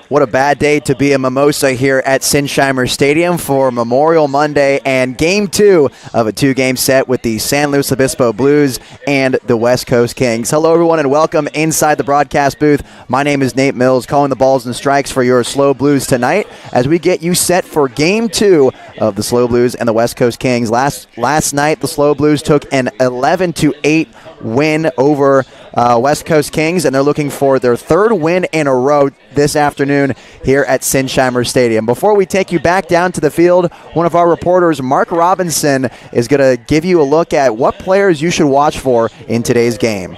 What a bad day to be a mimosa here at Sinsheimer Stadium for Memorial Monday and Game 2 of a two-game set with the San Luis Obispo Blues and the West Coast Kings. Hello, everyone, and welcome inside the broadcast booth. My name is Nate Mills, calling the balls and strikes for your SLO Blues tonight as we get you set for Game 2 of the SLO Blues and the West Coast Kings. Last night, the SLO Blues took an 11-8 win over West Coast Kings, and they're looking for their third win in a row this afternoon here at Sinsheimer Stadium. Before we take you back down to the field, one of our reporters, Mark Robinson, is going to give you a look at what players you should watch for in today's game.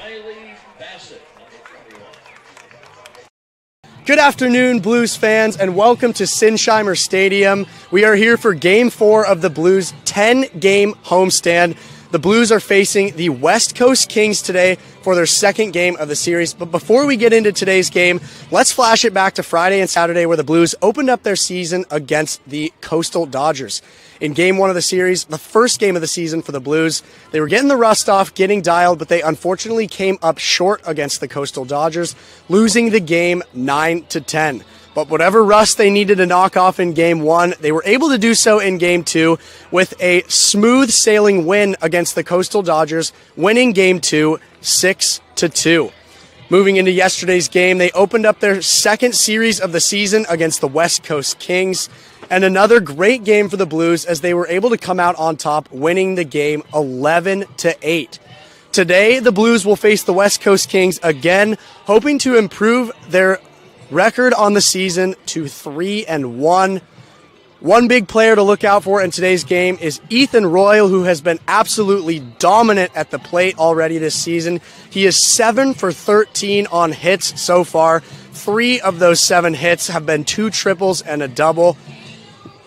Good afternoon, Blues fans, and welcome to Sinsheimer Stadium. We are here for Game 4 of the Blues' 10-game homestand. The Blues are facing the West Coast Kings today for their second game of the series. But before we get into today's game, let's flash it back to Friday and Saturday where the Blues opened up their season against the Coastal Dodgers. In Game 1 of the series, the first game of the season for the Blues, they were getting the rust off, getting dialed, but they unfortunately came up short against the Coastal Dodgers, losing the game 9-10. But whatever rust they needed to knock off in Game 1, they were able to do so in Game 2 with a smooth sailing win against the Coastal Dodgers, winning Game 2 6-2. Moving into yesterday's game, they opened up their second series of the season against the West Coast Kings, and another great game for the Blues as they were able to come out on top, winning the game 11-8. Today, the Blues will face the West Coast Kings again, hoping to improve their record on the season to 3-1. One big player to look out for in today's game is Ethan Royal, who has been absolutely dominant at the plate already this season. He is 7 for 13 on hits so far. 3 of those 7 hits have been 2 triples and a double.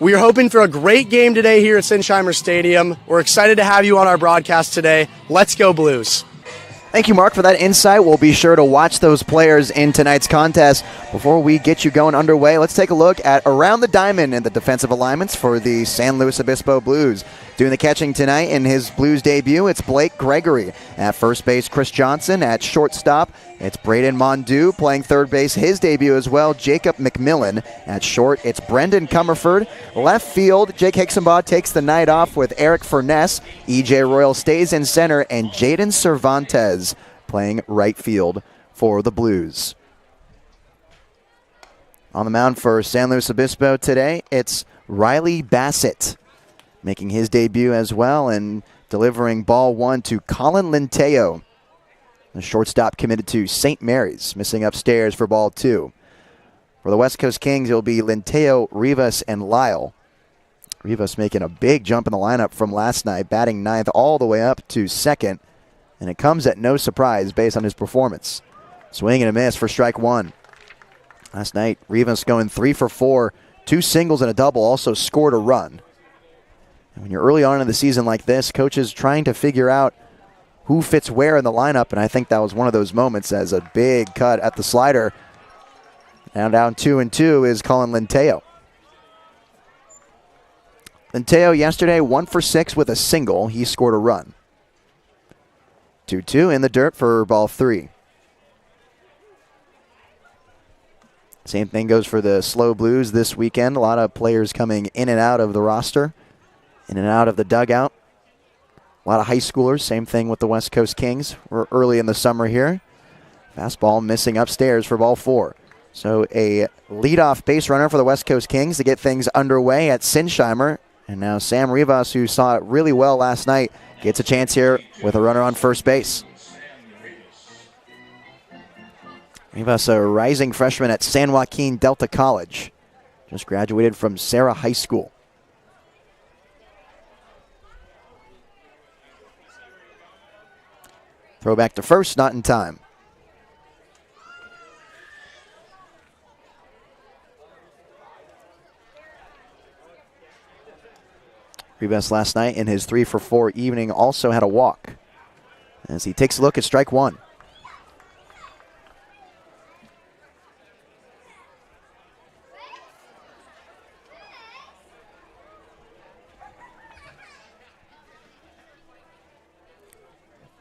We are hoping for a great game today here at Sinsheimer Stadium. We're excited to have you on our broadcast today. Let's go Blues. Thank you, Mark, for that insight. We'll be sure to watch those players in tonight's contest. Before we get you going underway, let's take a look at Around the Diamond and the defensive alignments for the San Luis Obispo Blues. Doing the catching tonight in his Blues debut, it's Blake Gregory. At first base, Chris Johnson. At shortstop, it's Braden Mondew playing third base, his debut as well, Jacob McMillan. At short, it's Brendan Comerford. Left field, Jake Hixenbaugh takes the night off with Eric Furness. E.J. Royal stays in center, and Jaden Cervantes playing right field for the Blues. On the mound for San Luis Obispo today, it's Riley Bassett making his debut as well and delivering ball 1 to Colin Linteo. The shortstop committed to St. Mary's, missing upstairs for ball 2. For the West Coast Kings, it'll be Linteo, Rivas, and Lyle. Rivas making a big jump in the lineup from last night, batting ninth all the way up to second, and it comes at no surprise based on his performance. Swing and a miss for strike 1. Last night, Rivas going 3 for 4, 2 singles and a double, also scored a run. And when you're early on in the season like this, coaches trying to figure out who fits where in the lineup, and I think that was one of those moments as a big cut at the slider. Now down 2-2 is Colin Linteo. Linteo yesterday 1 for 6 with a single. He scored a run. 2-2 in the dirt for ball 3. Same thing goes for the SLO Blues this weekend. A lot of players coming in and out of the roster, in and out of the dugout. A lot of high schoolers. Same thing with the West Coast Kings. We're early in the summer here. Fastball missing upstairs for ball 4. So a leadoff base runner for the West Coast Kings to get things underway at Sinsheimer. And now Sam Rivas, who saw it really well last night, gets a chance here with a runner on first base. Rivas, a rising freshman at San Joaquin Delta College. Just graduated from Sarah High School. Throw back to first, not in time. Rivas last night in his 3 for 4 evening also had a walk as he takes a look at strike 1.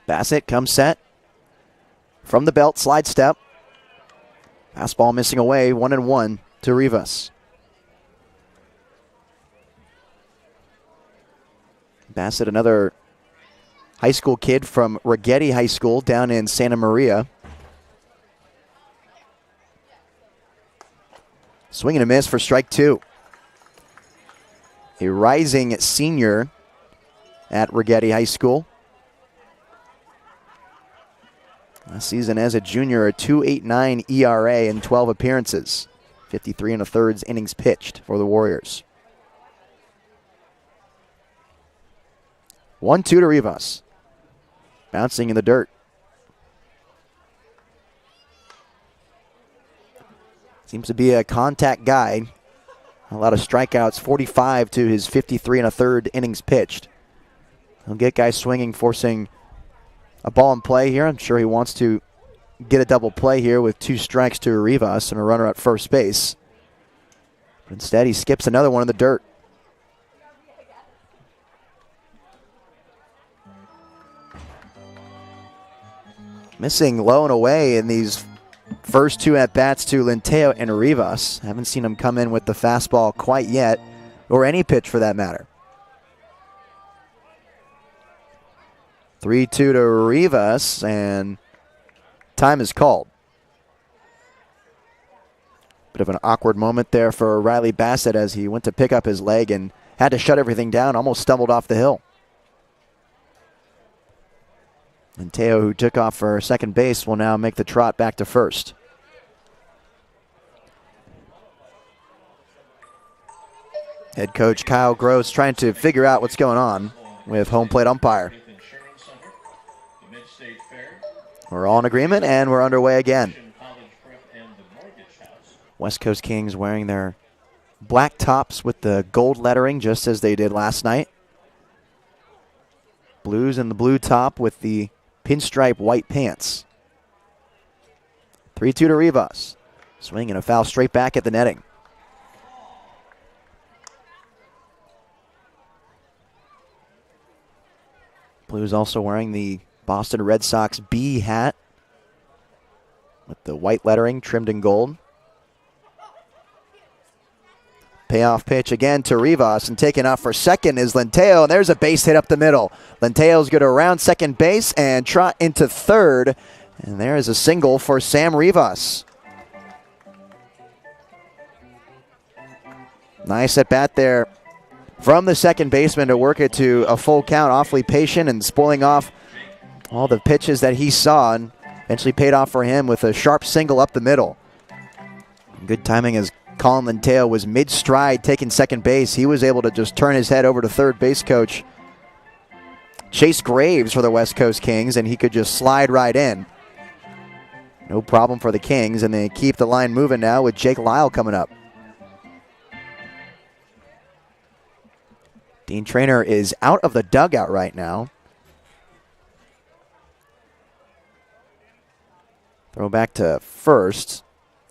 Bassett comes set. From the belt, slide step. Fastball missing away, 1-1. to Rivas. Bassett, another high school kid from Rigetti High School down in Santa Maria. Swing and a miss for strike two. A rising senior at Rigetti High School. Last season as a junior, a 2.89 ERA in 12 appearances. 53 1/3 innings pitched for the Warriors. 1-2 to Rivas. Bouncing in the dirt. Seems to be a contact guy. A lot of strikeouts, 45 to his 53 1/3 innings pitched. He'll get guys swinging, forcing a ball in play here. I'm sure he wants to get a double play here with 2 strikes to Rivas and a runner at first base. But instead, he skips another one in the dirt. Missing low and away in these first 2 at-bats to Linteo and Rivas. Haven't seen him come in with the fastball quite yet, or any pitch for that matter. 3-2 to Rivas, and time is called. Bit of an awkward moment there for Riley Bassett as he went to pick up his leg and had to shut everything down, almost stumbled off the hill. And Teo, who took off for second base, will now make the trot back to first. Head coach Kyle Gross trying to figure out what's going on with home plate umpire. We're all in agreement, and we're underway again. West Coast Kings wearing their black tops with the gold lettering, just as they did last night. Blues in the blue top with the pinstripe white pants. 3-2 to Rivas. Swing and a foul straight back at the netting. Blues also wearing the Boston Red Sox B hat with the white lettering trimmed in gold. Payoff pitch again to Rivas, and taken off for second is Linteo, and there's a base hit up the middle. Linteo's going to round second base and trot into third, and there is a single for Sam Rivas. Nice at bat there from the second baseman to work it to a full count, awfully patient and spoiling off all the pitches that he saw, and eventually paid off for him with a sharp single up the middle. Good timing as Colin Linteo was mid-stride taking second base. He was able to just turn his head over to third base coach Chase Graves for the West Coast Kings, and he could just slide right in. No problem for the Kings, and they keep the line moving now with Jake Lyle coming up. Dean Traynor is out of the dugout right now. Throw back to first.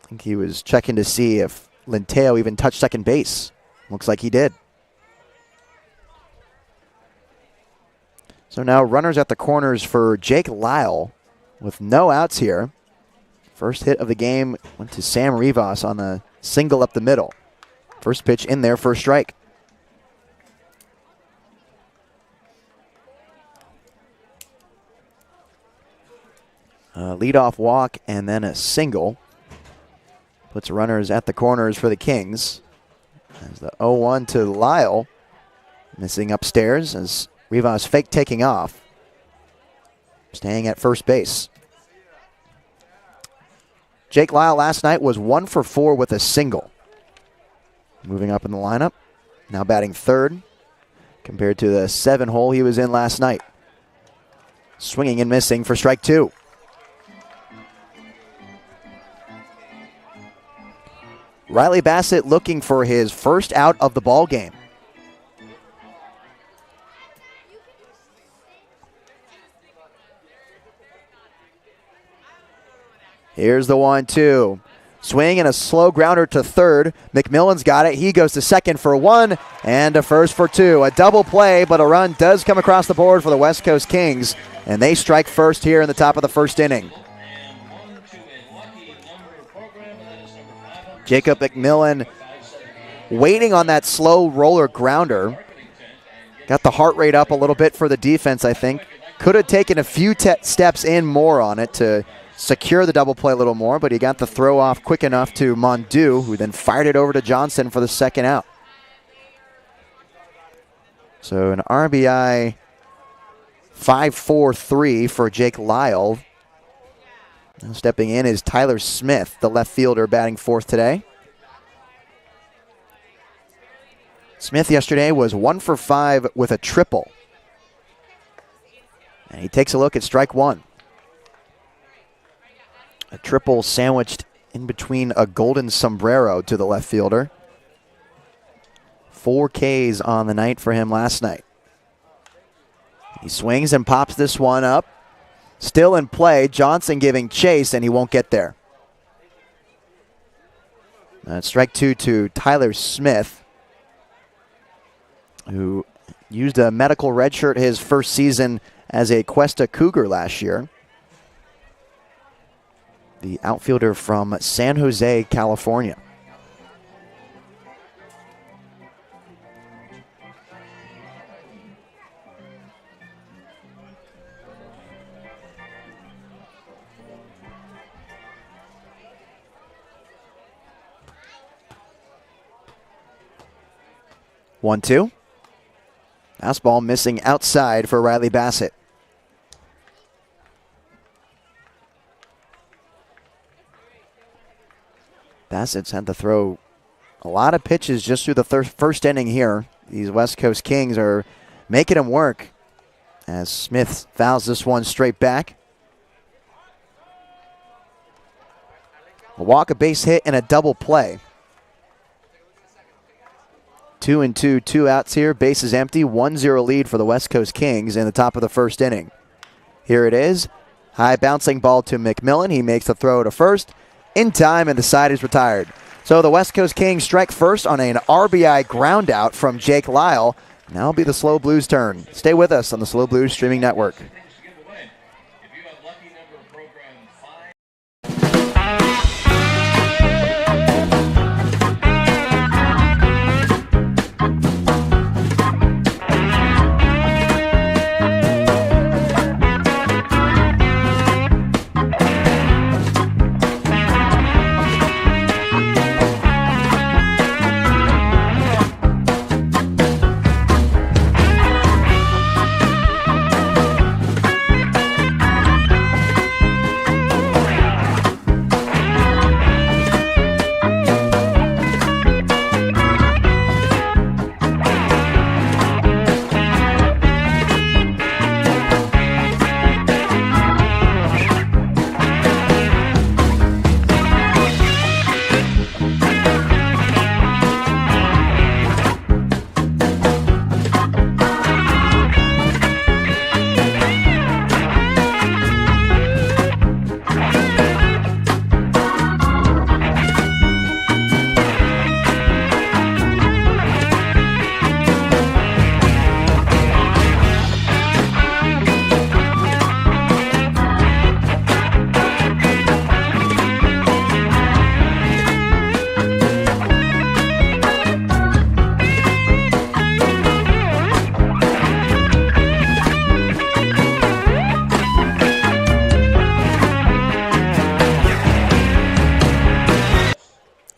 I think he was checking to see if Linteo even touched second base. Looks like he did. So now runners at the corners for Jake Lyle with no outs here. First hit of the game went to Sam Rivas on a single up the middle. First pitch in there for a strike. Leadoff walk and then a single. Puts runners at the corners for the Kings. As the 0-1 to Lyle. Missing upstairs as Rivas fake taking off. Staying at first base. Jake Lyle last night was 1 for 4 with a single. Moving up in the lineup. Now batting third compared to the 7-hole he was in last night. Swinging and missing for strike 2. Riley Bassett looking for his first out of the ball game. Here's the 1-2. Swing and a slow grounder to third. McMillan's got it. He goes to second for 1 and to first for 2. A double play, but a run does come across the board for the West Coast Kings, and they strike first here in the top of the first inning. Jacob McMillan waiting on that slow roller grounder. Got the heart rate up a little bit for the defense, I think. Could have taken a few steps in more on it to secure the double play a little more, but he got the throw off quick enough to Mondu, who then fired it over to Johnson for the second out. So an RBI 5-4-3 for Jake Lyle. Now stepping in is Tyler Smith, the left fielder, batting fourth today. Smith yesterday was 1 for 5 with a triple. And he takes a look at strike one. A triple sandwiched in between a golden sombrero to the left fielder. 4 Ks on the night for him last night. He swings and pops this one up. Still in play, Johnson giving chase, and he won't get there. Strike two to Tyler Smith, who used a medical redshirt his first season as a Cuesta Cougar last year. The outfielder from San Jose, California. One, two. Fastball missing outside for Riley Bassett. Bassett's had to throw a lot of pitches just through the first inning here. These West Coast Kings are making him work as Smith fouls this one straight back. A walk, a base hit, and a double play. 2-2, 2 outs here. Bases empty. 1-0 lead for the West Coast Kings in the top of the first inning. Here it is. High bouncing ball to McMillan. He makes the throw to first. In time, and the side is retired. So the West Coast Kings strike first on an RBI ground out from Jake Lyle. Now it'll be the SLO Blues' turn. Stay with us on the SLO Blues streaming network.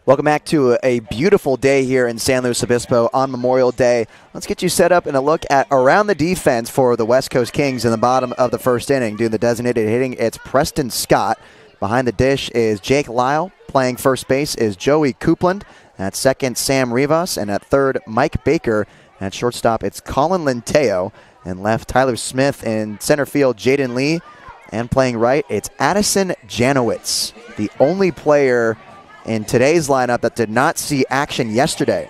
Welcome back to a beautiful day here in San Luis Obispo on Memorial Day. Let's get you set up and a look at around the defense for the West Coast Kings in the bottom of the first inning. Doing the designated hitting, it's Preston Scott. Behind the dish is Jake Lyle. Playing first base is Joey Coupland. At second, Sam Rivas. And at third, Mike Baker. At shortstop, it's Colin Linteo. And left, Tyler Smith. In center field, Jaden Lee. And playing right, it's Addison Janowitz, the only player in today's lineup that did not see action yesterday.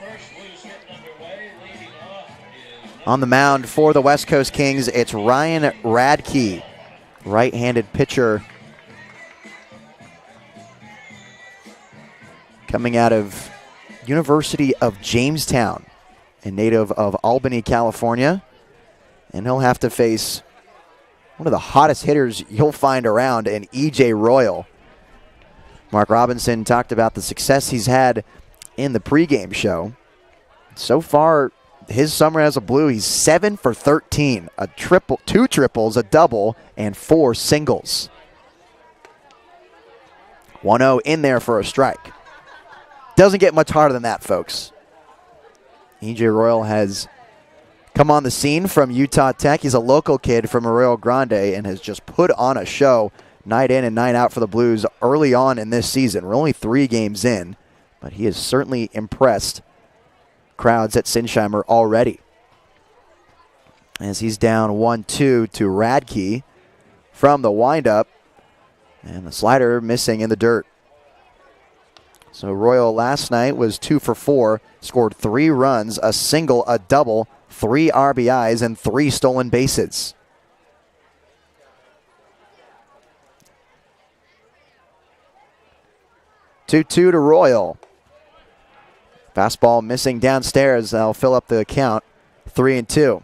On the mound for the West Coast Kings, it's Ryan Radke, right-handed pitcher coming out of University of Jamestown, a native of Albany, California. And he'll have to face one of the hottest hitters you'll find around in E.J. Royal. Mark Robinson talked about the success he's had in the pregame show. So far, his summer as a Blue, he's 7 for 13, a triple, 2 triples, a double, and 4 singles. 1-0 in there for a strike. Doesn't get much harder than that, folks. E.J. Royal has come on the scene from Utah Tech. He's a local kid from Arroyo Grande and has just put on a show night in and night out for the Blues early on in this season. We're only 3 games in, but he has certainly impressed crowds at Sinsheimer already. As he's down 1-2 to Radke from the windup, and the slider missing in the dirt. So Royal last night was 2 for 4, scored 3 runs, a single, a double, 3 RBIs, and 3 stolen bases. Two-two to Royal. Fastball missing downstairs. That'll fill up the count. 3-2.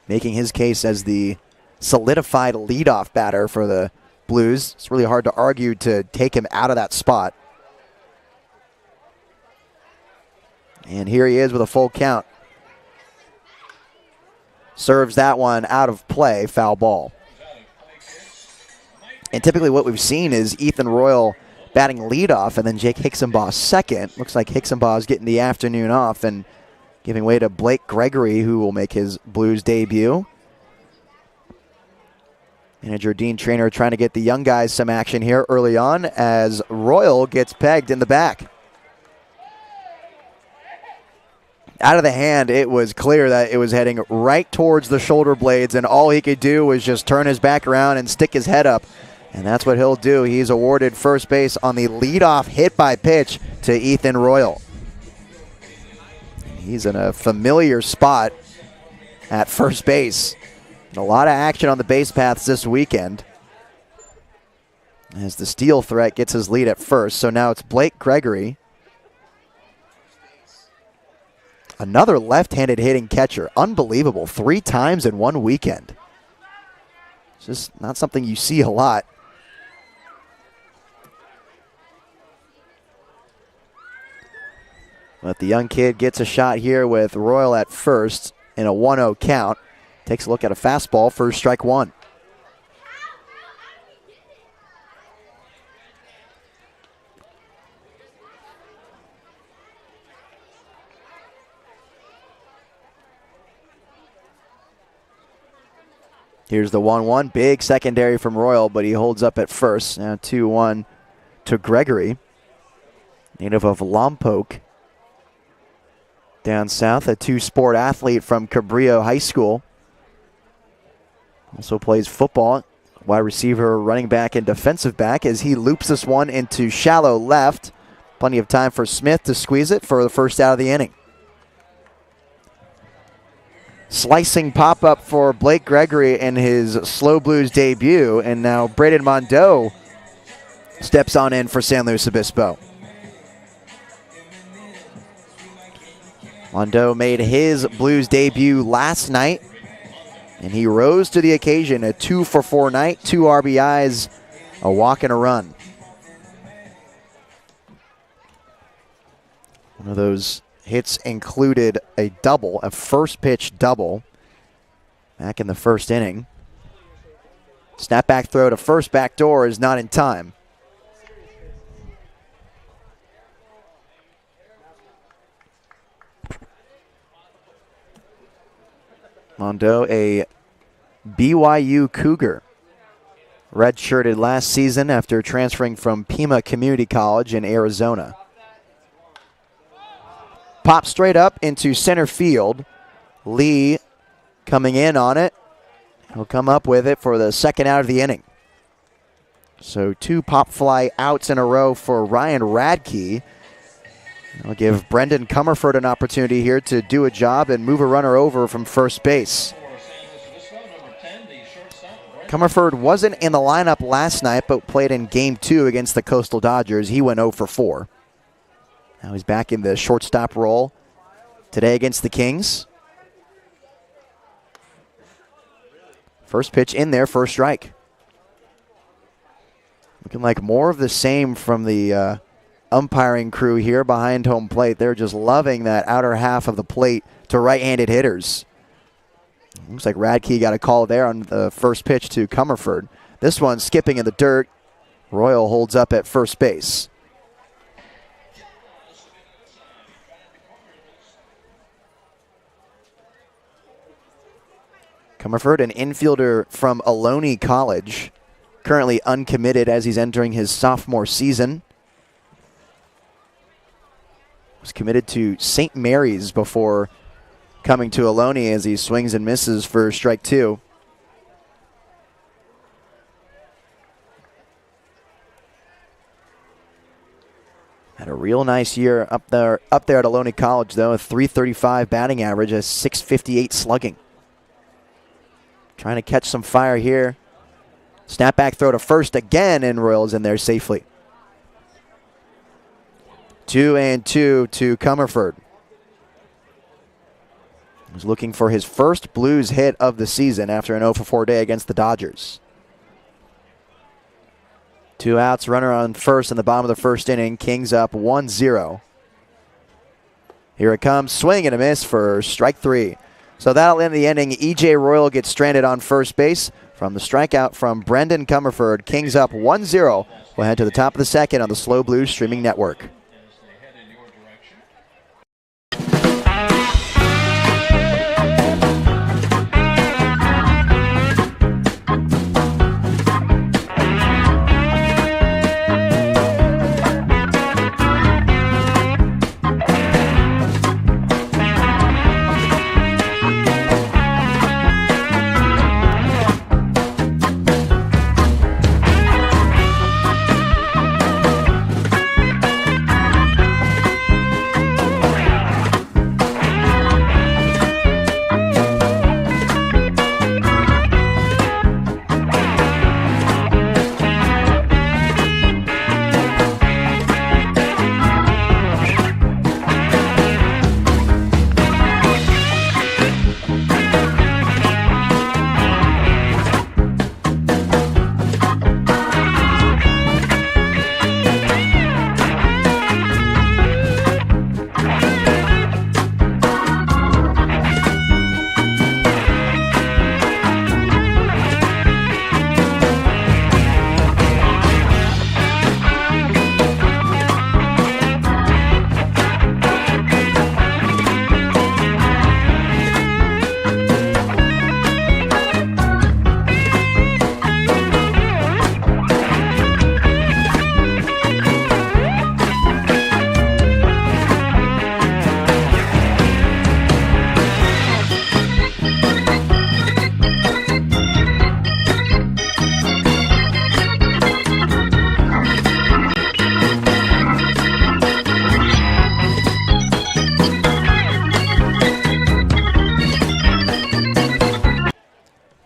Making his case as the solidified leadoff batter for the Blues. It's really hard to argue to take him out of that spot. And here he is with a full count. Serves that one out of play, foul ball. And typically what we've seen is Ethan Royal batting leadoff and then Jake Hixenbaugh second. Looks like Hixenbaugh is getting the afternoon off and giving way to Blake Gregory, who will make his Blues debut. Manager Dean Trainer trying to get the young guys some action here early on as Royal gets pegged in the back. Out of the hand, it was clear that it was heading right towards the shoulder blades, and all he could do was just turn his back around and stick his head up. And that's what he'll do. He's awarded first base on the leadoff hit by pitch to Ethan Royal. He's in a familiar spot at first base. And a lot of action on the base paths this weekend as the steal threat gets his lead at first. So now it's Blake Gregory. Another left-handed hitting catcher. Unbelievable. 3 times in one weekend. It's just not something you see a lot. But the young kid gets a shot here with Royal at first in a 1-0 count. Takes a look at a fastball for strike 1. Here's the 1-1. Big secondary from Royal, but he holds up at first. Now 2-1 to Gregory, native of Lompoc. Down south, a 2-sport athlete from Cabrillo High School. Also plays football, wide receiver, running back, and defensive back as he loops this one into shallow left. Plenty of time for Smith to squeeze it for the first out of the inning. Slicing pop-up for Blake Gregory in his Slow Blues debut, and now Braden Mondeau steps on in for San Luis Obispo. Mondeau made his Blues debut last night, and he rose to the occasion. A 2 for 4 night, 2 RBIs, a walk and a run. One of those hits included a double, a first pitch double back in the first inning. Snapback throw to first backdoor is not in time. Mondeau, a BYU Cougar, redshirted last season after transferring from Pima Community College in Arizona. Pop straight up into center field. Lee coming in on it. He'll come up with it for the second out of the inning. So 2 pop fly outs in a row for Ryan Radke. I'll give Brendan Comerford an opportunity here to do a job and move a runner over from first base. Comerford wasn't in the lineup last night, but played in Game 2 against the Coastal Dodgers. He went 0 for 4. Now he's back in the shortstop role today against the Kings. First pitch in there for a strike. Looking like more of the same from the umpiring crew here behind home plate. They're just loving that outer half of the plate to right-handed hitters. Looks like Radke got a call there on the first pitch to Comerford. This one skipping in the dirt. Royal holds up at first base. Comerford, an infielder from Ohlone College, currently uncommitted as he's entering his sophomore season. Was committed to St. Mary's before coming to Ohlone as he swings and misses for strike two. Had a real nice year up there at Ohlone College, though. A .335 batting average, a .658 slugging. Trying to catch some fire here. Snapback throw to first again, and Royals in there safely. 2-2 to Comerford. He's looking for his first Blues hit of the season after an 0-for-4 day against the Dodgers. 2 outs, runner on first in the bottom of the first inning. Kings up 1-0. Here it comes, swing and a miss for strike three. So that'll end the inning. E.J. Royal gets stranded on first base from the strikeout from Brendan Comerford. Kings up 1-0. We'll head to the top of the second on the SLO Blues streaming network.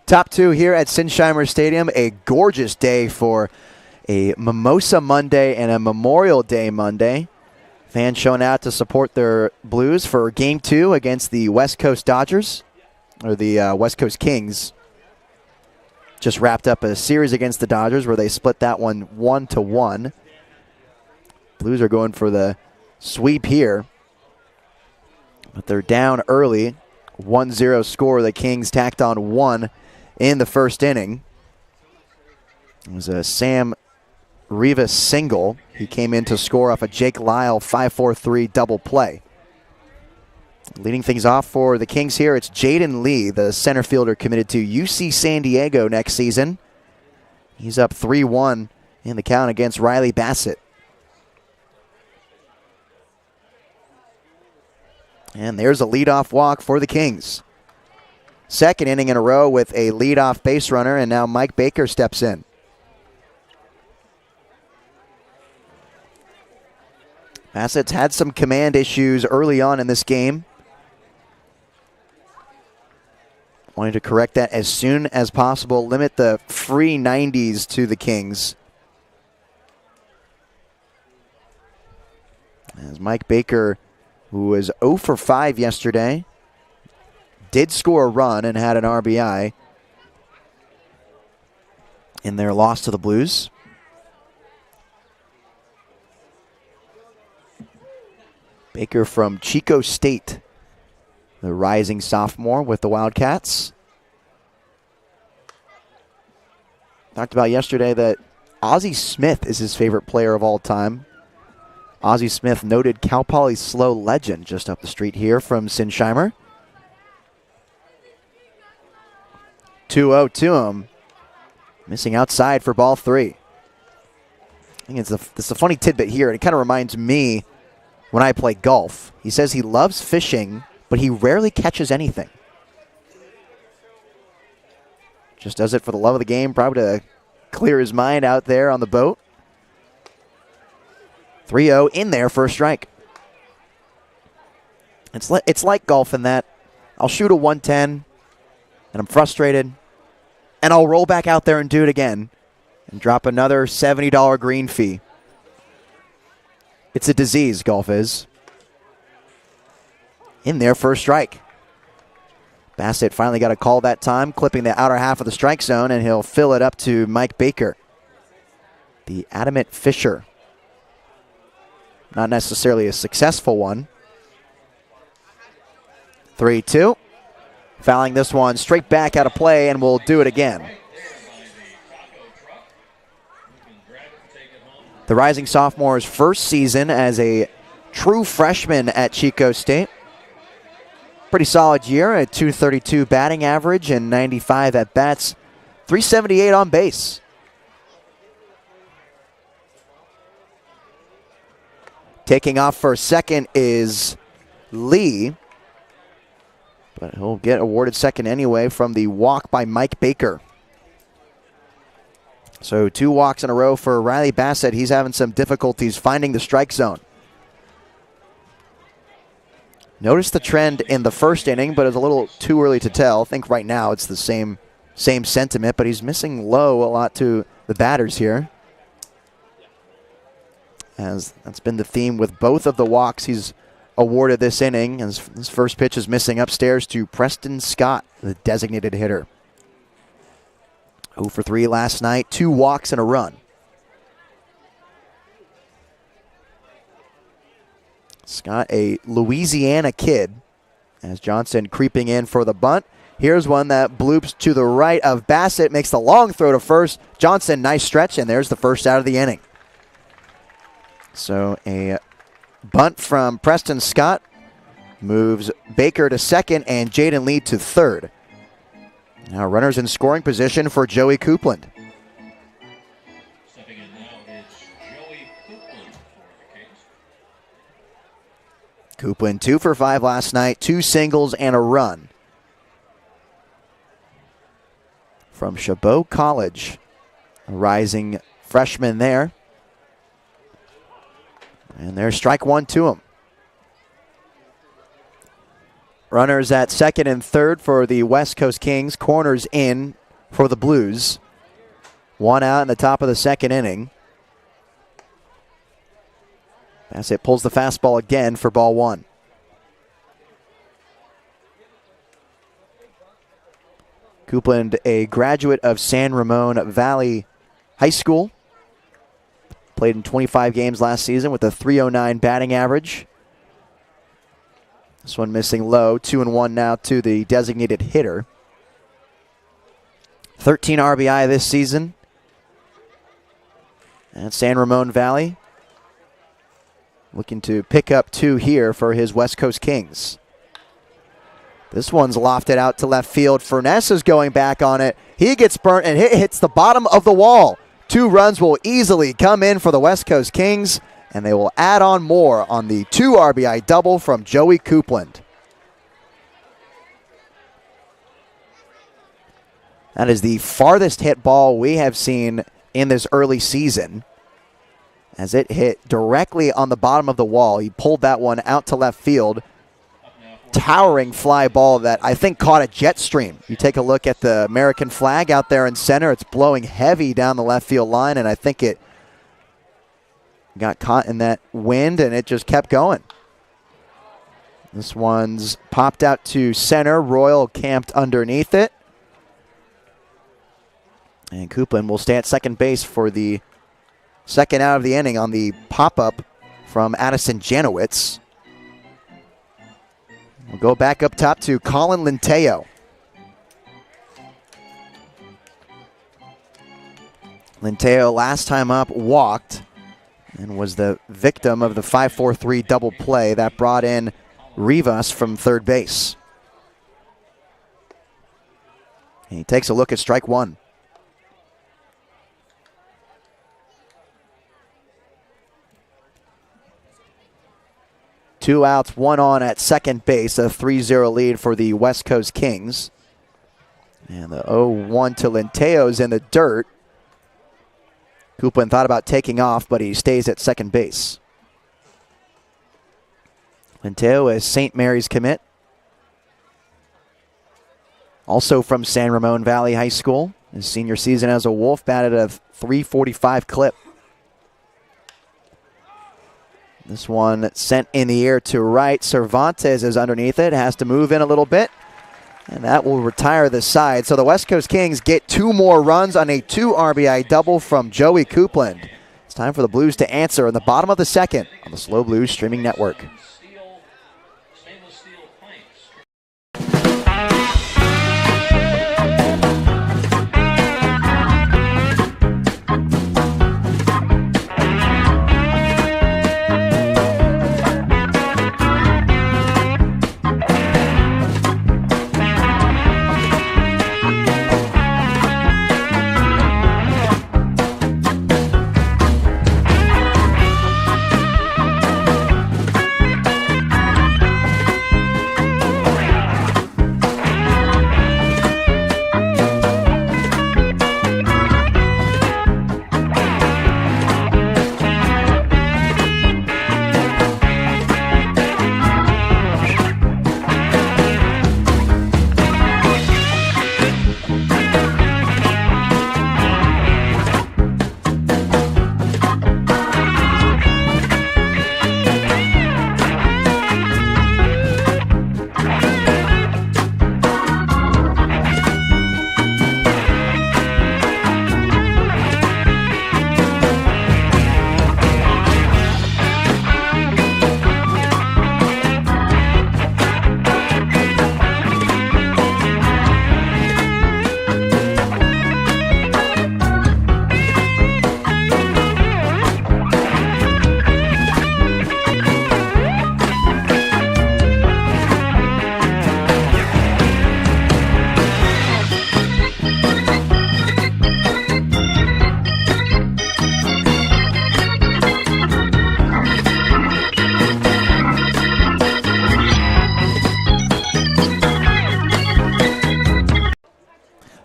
Top two here at Sinsheimer Stadium. A gorgeous day for a Mimosa Monday and a Memorial Day Monday. Fans showing out to support their Blues for Game 2 against the West Coast Dodgers, or the West Coast Kings. Just wrapped up a series against the Dodgers where they split that one 1-1. Blues are going for the sweep here, but they're down early. 1-0 score. The Kings tacked on one in the first inning. It was a Sam Rivas single. He came in to score off a Jake Lyle 5-4-3 double play. Leading things off for the Kings here, it's Jaden Lee, the center fielder committed to UC San Diego next season. He's up 3-1 in the count against Riley Bassett. And there's a leadoff walk for the Kings. Second inning in a row with a leadoff base runner, and now Mike Baker steps in. Bassett's had some command issues early on in this game. Wanting to correct that as soon as possible, limit the free 90s to the Kings. As Mike Baker, who was 0 for 5 yesterday, did score a run and had an RBI in their loss to the Blues. Baker from Chico State, the rising sophomore with the Wildcats. Talked about yesterday that Ozzie Smith is his favorite player of all time. Ozzie Smith, noted Cal Poly SLO legend, just up the street here from Sinsheimer. 2-0 to him. Missing outside for ball 3. I think it's a funny tidbit here, and it kind of reminds me when I play golf. He says he loves fishing, but he rarely catches anything. Just does it for the love of the game, probably to clear his mind out there on the boat. 3-0 in there for a strike. It's like golf in that I'll shoot a 110, and I'm frustrated, and I'll roll back out there and do it again and drop another $70 green fee. It's a disease, golf is. In there for a strike. Bassett finally got a call that time, clipping the outer half of the strike zone, and he'll fill it up to Mike Baker. The adamant fisher. Not necessarily a successful one. 3-2. Fouling this one straight back out of play, and we'll do it again. The rising sophomore's first season as a true freshman at Chico State. Pretty solid year, a .232 batting average and 95 at bats, 378 on base. Taking off for a second is Lee, but he'll get awarded second anyway from the walk by Mike Baker. So 2 walks in a row for Riley Bassett. He's having some difficulties finding the strike zone. Notice the trend in the first inning, but it's a little too early to tell. I think right now it's the same sentiment, but he's missing low a lot to the batters here. As that's been the theme with both of the walks he's awarded this inning. As his first pitch is missing upstairs to Preston Scott, the designated hitter. 0 for 3 last night, 2 walks and a run. Scott, a Louisiana kid, as Johnson creeping in for the bunt. Here's one that bloops to the right of Bassett, makes the long throw to first. Johnson, nice stretch, and there's the first out of the inning. So a bunt from Preston Scott moves Baker to second and Jaden Lee to third. Now runners in scoring position for Joey Coupland. Stepping in now is Joey Coupland for the Kings. Coupland 2 for 5 last night, 2 singles and a run. From Chabot College, a rising freshman there. And there's strike 1 to him. Runners at second and third for the West Coast Kings. Corners in for the Blues. 1 out in the top of the second inning. Bassett pulls the fastball again for ball 1. Coupland, a graduate of San Ramon Valley High School. Played in 25 games last season with a .309 batting average. This one missing low. 2-1 now to the designated hitter. 13 RBI this season. And San Ramon Valley looking to pick up 2 here for his West Coast Kings. This one's lofted out to left field. Furness is going back on it. He gets burnt and hits the bottom of the wall. 2 runs will easily come in for the West Coast Kings, and they will add on more on the 2 RBI double from Joey Coupland. That is the farthest hit ball we have seen in this early season, as it hit directly on the bottom of the wall. He pulled that one out to left field. Towering fly ball that I think caught a jet stream. You take a look at the American flag out there in center. It's blowing heavy down the left field line, and I think it got caught in that wind, and it just kept going. This one's popped out to center. Royal camped underneath it. And Coupland will stay at second base for the second out of the inning on the pop-up from Addison Janowitz. We'll go back up top to Colin Linteo. Linteo last time up walked and was the victim of the 5-4-3 double play that brought in Rivas from third base. And he takes a look at strike one. Two outs, one on at second base, a 3-0 lead for the West Coast Kings. And the 0-1 to Linteo's in the dirt. Coupland thought about taking off, but he stays at second base. Linteo is St. Mary's commit. Also from San Ramon Valley High School. His senior season as a Wolf, batted a .345 clip. This one sent in the air to right. Cervantes is underneath it, has to move in a little bit, and that will retire the side. So the West Coast Kings get 2 more runs on a 2 RBI double from Joey Coupland. It's time for the Blues to answer in the bottom of the second on the SLO Blues streaming network. Stainless steel pipes.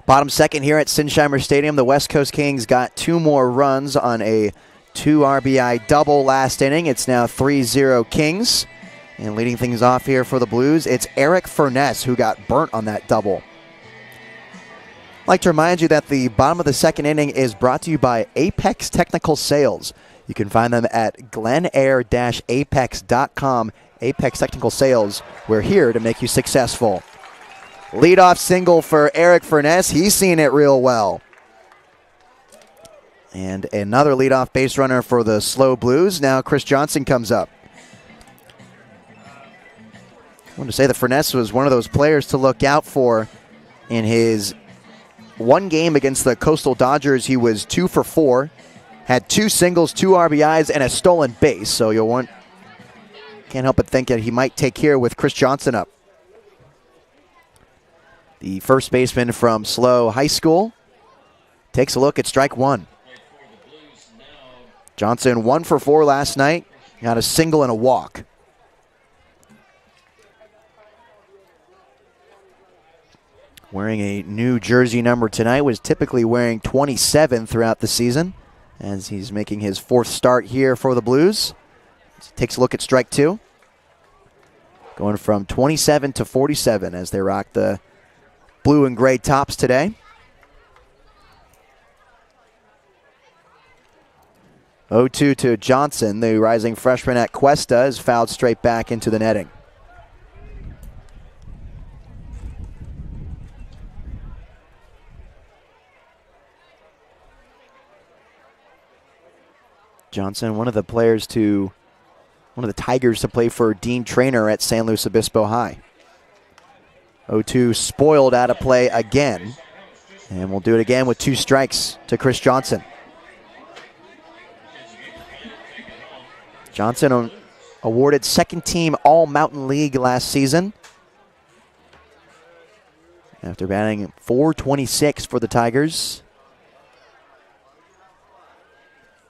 Bottom second here at Sinsheimer Stadium. The West Coast Kings got 2 more runs on a 2 RBI double last inning. It's now 3-0 Kings. And leading things off here for the Blues, it's Eric Furness who got burnt on that double. I'd like to remind you that the bottom of the second inning is brought to you by Apex Technical Sales. You can find them at glenair-apex.com. Apex Technical Sales, we're here to make you successful. Leadoff single for Eric Furness. He's seen it real well. And another leadoff base runner for the SLO Blues. Now Chris Johnson comes up. I want to say that Furness was one of those players to look out for in his one game against the Coastal Dodgers. He was 2 for 4, had 2 singles, 2 RBIs, and a stolen base. So can't help but think that he might take here with Chris Johnson up. The first baseman from SLO High School takes a look at strike one. Johnson 1 for 4 last night. Got a single and a walk. Wearing a new jersey number tonight, was typically wearing 27 throughout the season as he's making his 4th start here for the Blues. Takes a look at strike two. Going from 27 to 47 as they rock the blue and gray tops today. 0-2 to Johnson. The rising freshman at Cuesta is fouled straight back into the netting. Johnson, one of the Tigers to play for Dean Traynor at San Luis Obispo High. 0-2 spoiled out of play again. And we'll do it again with 2 strikes to Chris Johnson. Johnson awarded second team All-Mountain League last season after batting .426 for the Tigers.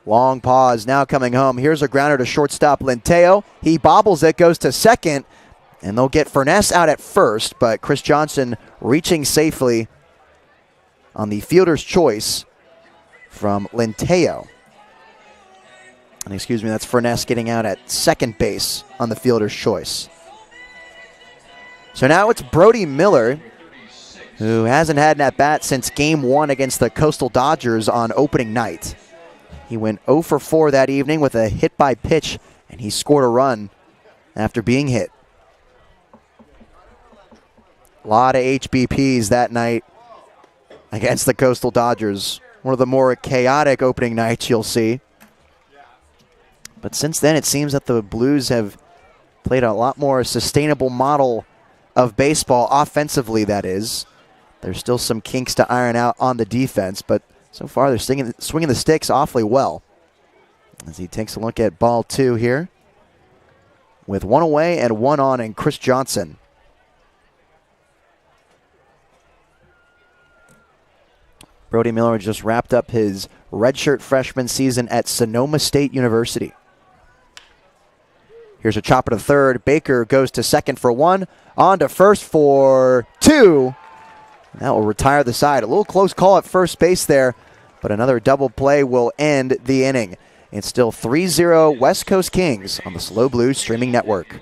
Long pause, now coming home. Here's a grounder to shortstop Linteo. He bobbles it, goes to second, and they'll get Furness out at first, but Chris Johnson reaching safely on the fielder's choice from Linteo. And excuse me, that's Furness getting out at second base on the fielder's choice. So now it's Brody Miller, who hasn't had an at-bat since Game 1 against the Coastal Dodgers on opening night. He went 0 for 4 that evening with a hit by pitch, and he scored a run after being hit. A lot of HBPs that night against the Coastal Dodgers. One of the more chaotic opening nights you'll see. But since then, it seems that the Blues have played a lot more sustainable model of baseball, offensively that is. There's still some kinks to iron out on the defense, but so far they're swinging the sticks awfully well. As he takes a look at ball 2 here, with 1 away and 1 on, and Chris Johnson. Brody Miller just wrapped up his redshirt freshman season at Sonoma State University. Here's a chopper to third. Baker goes to second for 1. On to first for 2. That will retire the side. A little close call at first base there, but another double play will end the inning. It's still 3-0 West Coast Kings on the SLO Blues streaming network.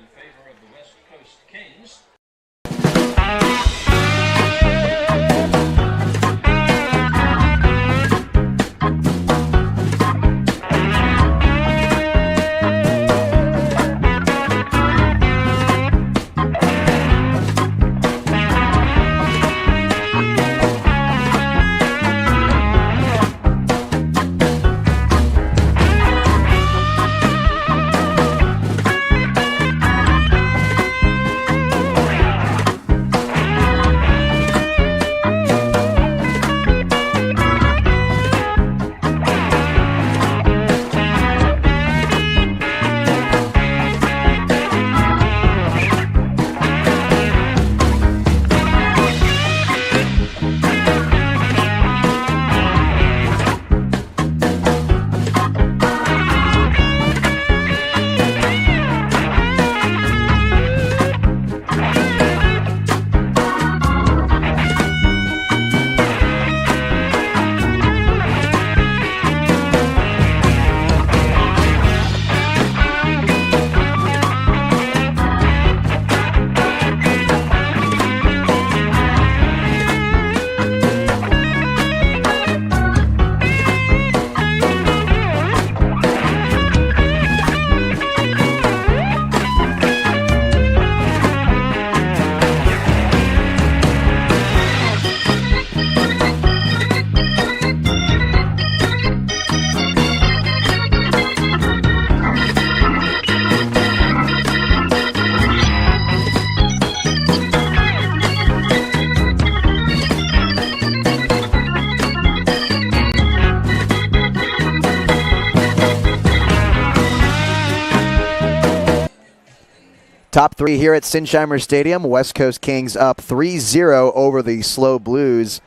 Top 3 here at Sinsheimer Stadium. West Coast Kings up 3-0 over the SLO Blues.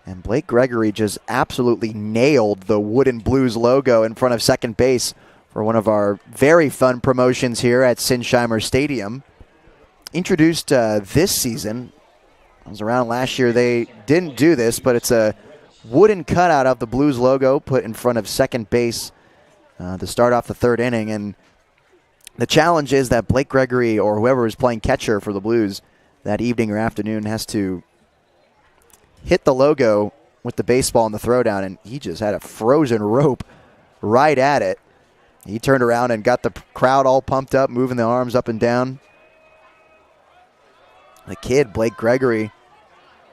And Blake Gregory just absolutely nailed the Wooden Blues logo in front of second base for one of our very fun promotions here at Sinsheimer Stadium. Introduced this season. I was around last year. They didn't do this, but it's a wooden cutout of the Blues logo put in front of second base to start off the third inning. And the challenge is that Blake Gregory, or whoever is playing catcher for the Blues that evening or afternoon, has to hit the logo with the baseball in the throwdown, and he just had a frozen rope right at it. He turned around and got the crowd all pumped up, moving the arms up and down. The kid, Blake Gregory,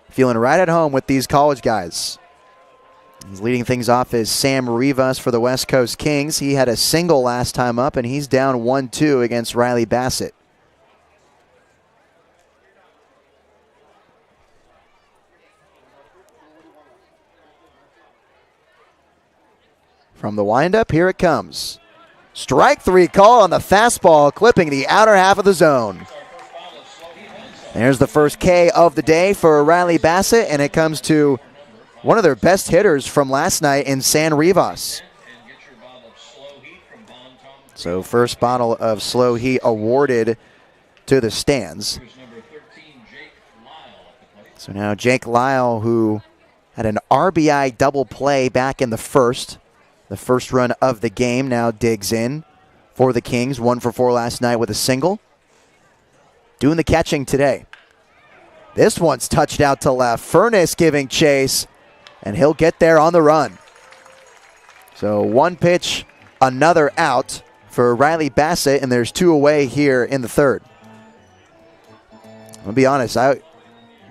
feeling right at home with these college guys. He's leading things off is Sam Rivas for the West Coast Kings. He had a single last time up, and he's down 1-2 against Riley Bassett. From the windup, here it comes. Strike 3 call on the fastball, clipping the outer half of the zone. There's the first K of the day for Riley Bassett, and it comes to one of their best hitters from last night in San Rivas. So first bottle of Slow Heat awarded to the stands. So now Jake Lyle, who had an RBI double play back in the first run of the game, now digs in for the Kings. 1 for 4 last night with a single. Doing the catching today. This one's touched out to left. Furness giving chase, and he'll get there on the run. So one pitch, another out for Riley Bassett, and there's 2 away here in the third. I'll be honest, I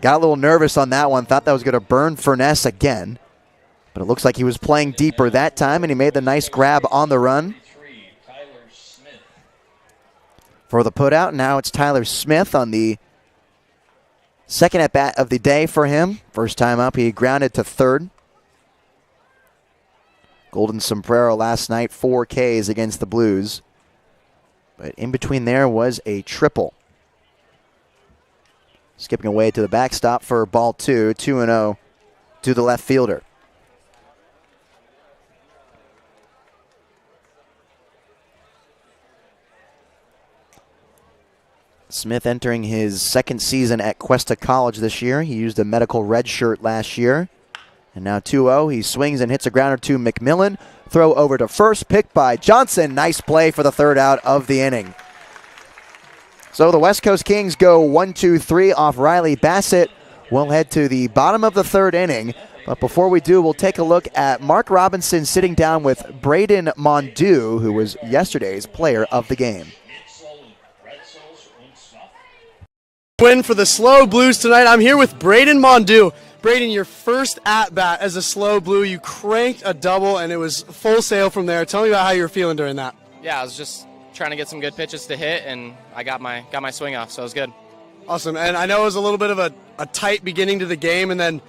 got a little nervous on that one. Thought that was going to burn Furness again. But it looks like he was playing deeper that time, and he made the nice grab on the run. For the putout, now it's Tyler Smith on the second at-bat of the day for him. First time up, he grounded to third. Golden Sombrero last night, 4 Ks against the Blues. But in between there was a triple. Skipping away to the backstop for ball 2, 2-0 to the left fielder. Smith entering his second season at Cuesta College this year. He used a medical red shirt last year. And now 2-0. He swings and hits a grounder to McMillan. Throw over to first, picked by Johnson. Nice play for the third out of the inning. So the West Coast Kings go 1-2-3 off Riley Bassett. We'll head to the bottom of the third inning. But before we do, we'll take a look at Mark Robinson sitting down with Braden Mondew, who was yesterday's player of the game. Win for the SLO Blues tonight. I'm here with Braden Mondew. Braden, your first at-bat as a SLO Blue, you cranked a double, and it was full sail from there. Tell me about how you were feeling during that. Yeah, I was just trying to get some good pitches to hit, and I got my swing off, so it was good. Awesome, and I know it was a little bit of a tight beginning to the game, and then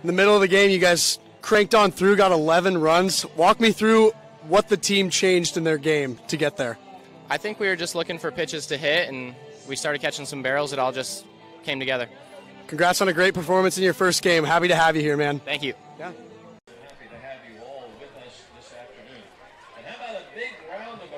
in the middle of the game, you guys cranked on through, got 11 runs. Walk me through what the team changed in their game to get there. I think we were just looking for pitches to hit, and we started catching some barrels. It all just came together. Congrats on a great performance in your first game. Happy to have you here, man. Thank you. Yeah. Happy to have you all with us this afternoon. And how about a big round of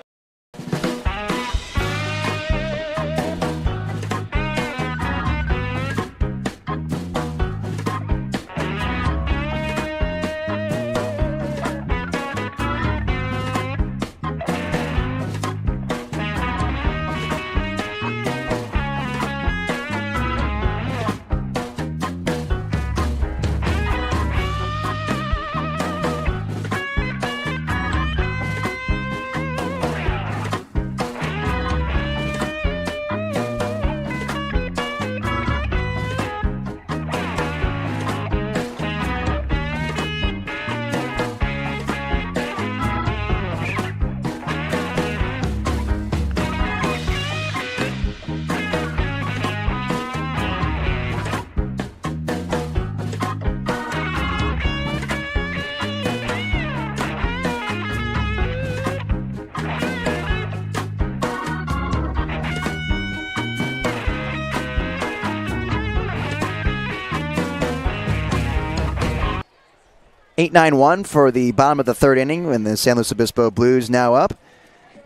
(8-9-1) for the bottom of the third inning, and the San Luis Obispo Blues now up.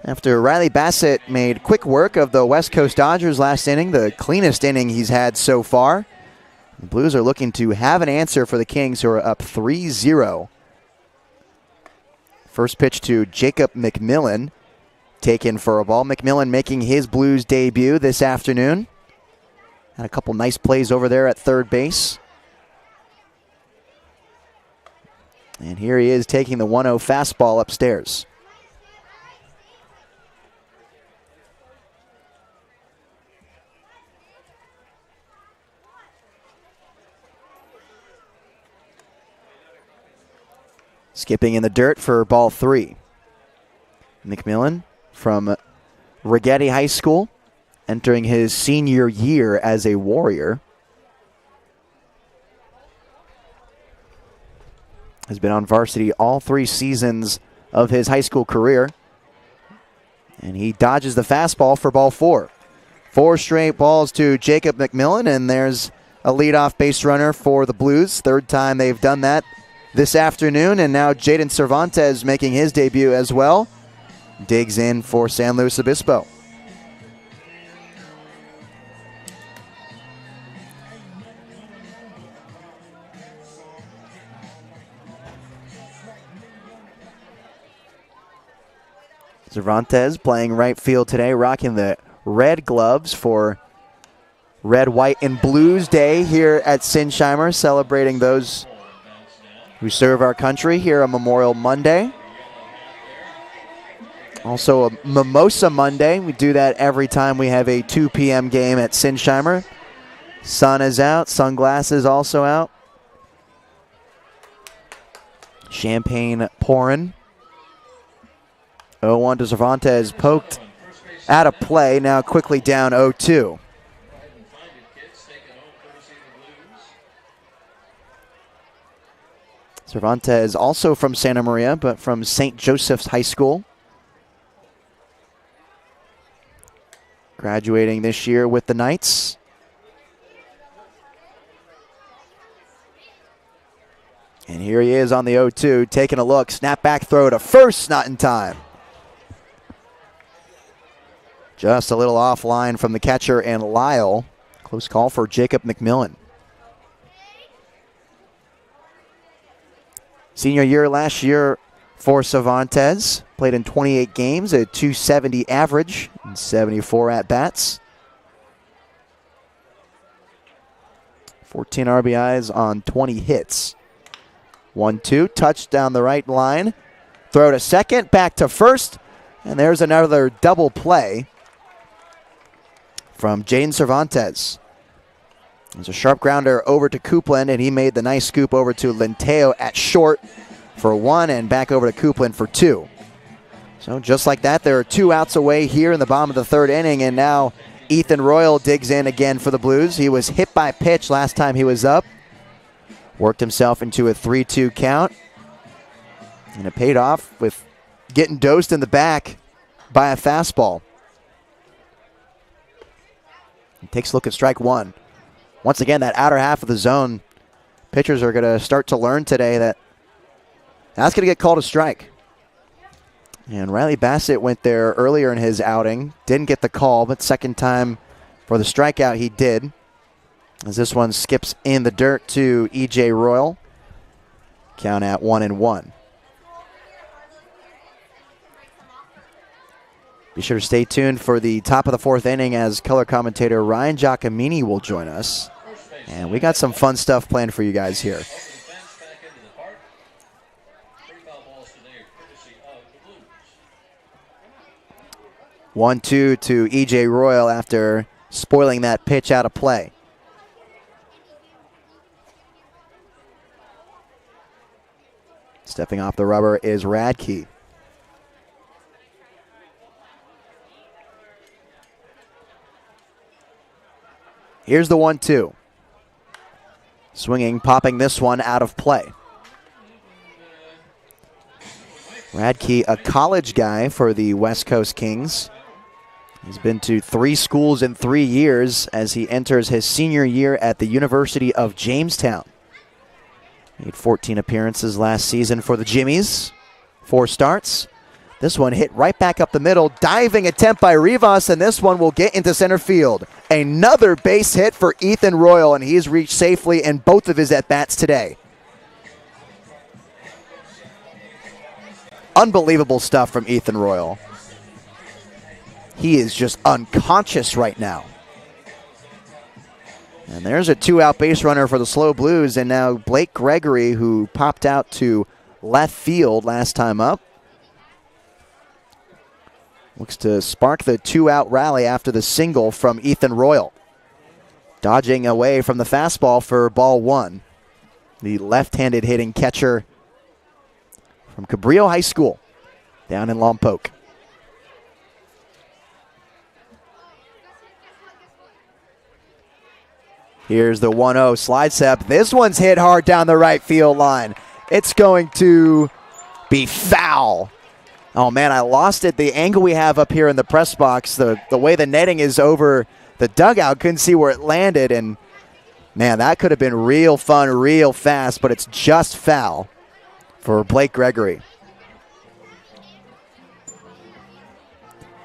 After Riley Bassett made quick work of the West Coast Dodgers last inning, the cleanest inning he's had so far. The Blues are looking to have an answer for the Kings, who are up 3-0. First pitch to Jacob McMillan, taken for a ball. McMillan making his Blues debut this afternoon. Had a couple nice plays over there at third base. And here he is taking the 1-0 fastball upstairs. Skipping in the dirt for ball 3. McMillan from Rigetti High School, entering his senior year as a Warrior. Has been on varsity all 3 seasons of his high school career. And he dodges the fastball for ball 4. 4 straight balls to Jacob McMillan, and there's a leadoff base runner for the Blues. Third time they've done that this afternoon, and now Jaden Cervantes making his debut as well. Digs in for San Luis Obispo. Cervantes playing right field today, rocking the red gloves for Red, White, and Blues Day here at Sinsheimer, celebrating those who serve our country here on Memorial Monday. Also a Mimosa Monday. We do that every time we have a 2 p.m. game at Sinsheimer. Sun is out, sunglasses also out. Champagne pouring. 0-1 to Cervantes, poked out of play, now quickly down 0-2. Cervantes also from Santa Maria, but from St. Joseph's High School. Graduating this year with the Knights. And here he is on the 0-2, taking a look. Snap back throw to first, not in time. Just a little offline from the catcher and Lyle. Close call for Jacob McMillan. Senior year last year for Cervantes. Played in 28 games, a .270 average, and 74 at-bats. 14 RBIs on 20 hits. 1-2, touch down the right line. Throw to second, back to first, and there's another double play from Jaden Cervantes. There's a sharp grounder over to Coupland, and he made the nice scoop over to Lenteo at short for 1 and back over to Coupland for 2. So just like that, there are 2 outs away here in the bottom of the 3rd inning, and now Ethan Royal digs in again for the Blues. He was hit by pitch last time he was up. Worked himself into a 3-2 count, and it paid off with getting dosed in the back by a fastball. He takes a look at strike 1. Once again, that outer half of the zone, pitchers are going to start to learn today that that's going to get called a strike. And Riley Bassett went there earlier in his outing. Didn't get the call, but second time for the strikeout he did. As this one skips in the dirt to E.J. Royal. Count at 1-1. Be sure to stay tuned for the top of the 4th inning as color commentator Ryan Giacomini will join us. And we got some fun stuff planned for you guys here. 1-2 to E.J. Royal after spoiling that pitch out of play. Stepping off the rubber is Radke. Here's the 1-2. Swinging, popping this one out of play. Radke, a college guy for the West Coast Kings. He's been to 3 schools in 3 years as he enters his senior year at the University of Jamestown. Made 14 appearances last season for the Jimmies. 4 starts. This one hit right back up the middle. Diving attempt by Rivas, and this one will get into center field. Another base hit for Ethan Royal, and he's reached safely in both of his at-bats today. Unbelievable stuff from Ethan Royal. He is just unconscious right now. And there's a 2-out base runner for the SLO Blues, and now Blake Gregory, who popped out to left field last time up, looks to spark the 2-out rally after the single from Ethan Royal. Dodging away from the fastball for ball 1. The left-handed hitting catcher from Cabrillo High School down in Lompoc. Here's the 1-0 slide step. This one's hit hard down the right field line. It's going to be foul. Oh, man, I lost it. The angle we have up here in the press box, the way the netting is over the dugout, couldn't see where it landed. And, man, that could have been real fun, real fast, but it's just foul for Blake Gregory.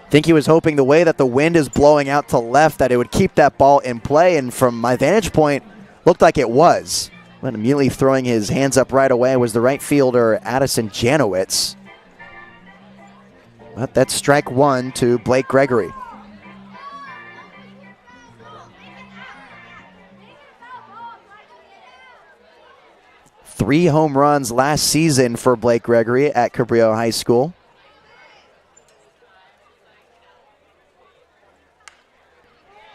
I think he was hoping the way that the wind is blowing out to left that it would keep that ball in play, and from my vantage point, looked like it was. But immediately throwing his hands up right away was the right fielder, Addison Janowitz. But that's strike one to Blake Gregory. Three home runs last season for Blake Gregory at Cabrillo High School.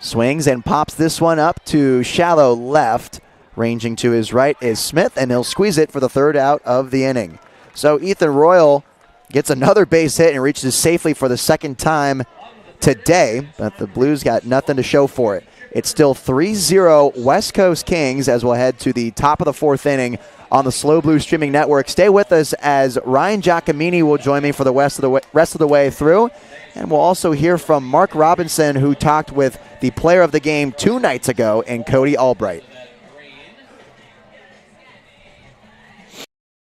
Swings and pops this one up to shallow left. Ranging to his right is Smith, and he'll squeeze it for the third out of the inning. So Ethan Royal gets another base hit and reaches safely for the second time today, but the Blues got nothing to show for it. It's still 3-0 West Coast Kings as we'll head to the top of the fourth inning on the Slow Blue Streaming Network. Stay with us as Ryan Giacomini will join me for the rest of the way through. And we'll also hear from Mark Robinson, who talked with the player of the game 2 nights ago in Cody Albright.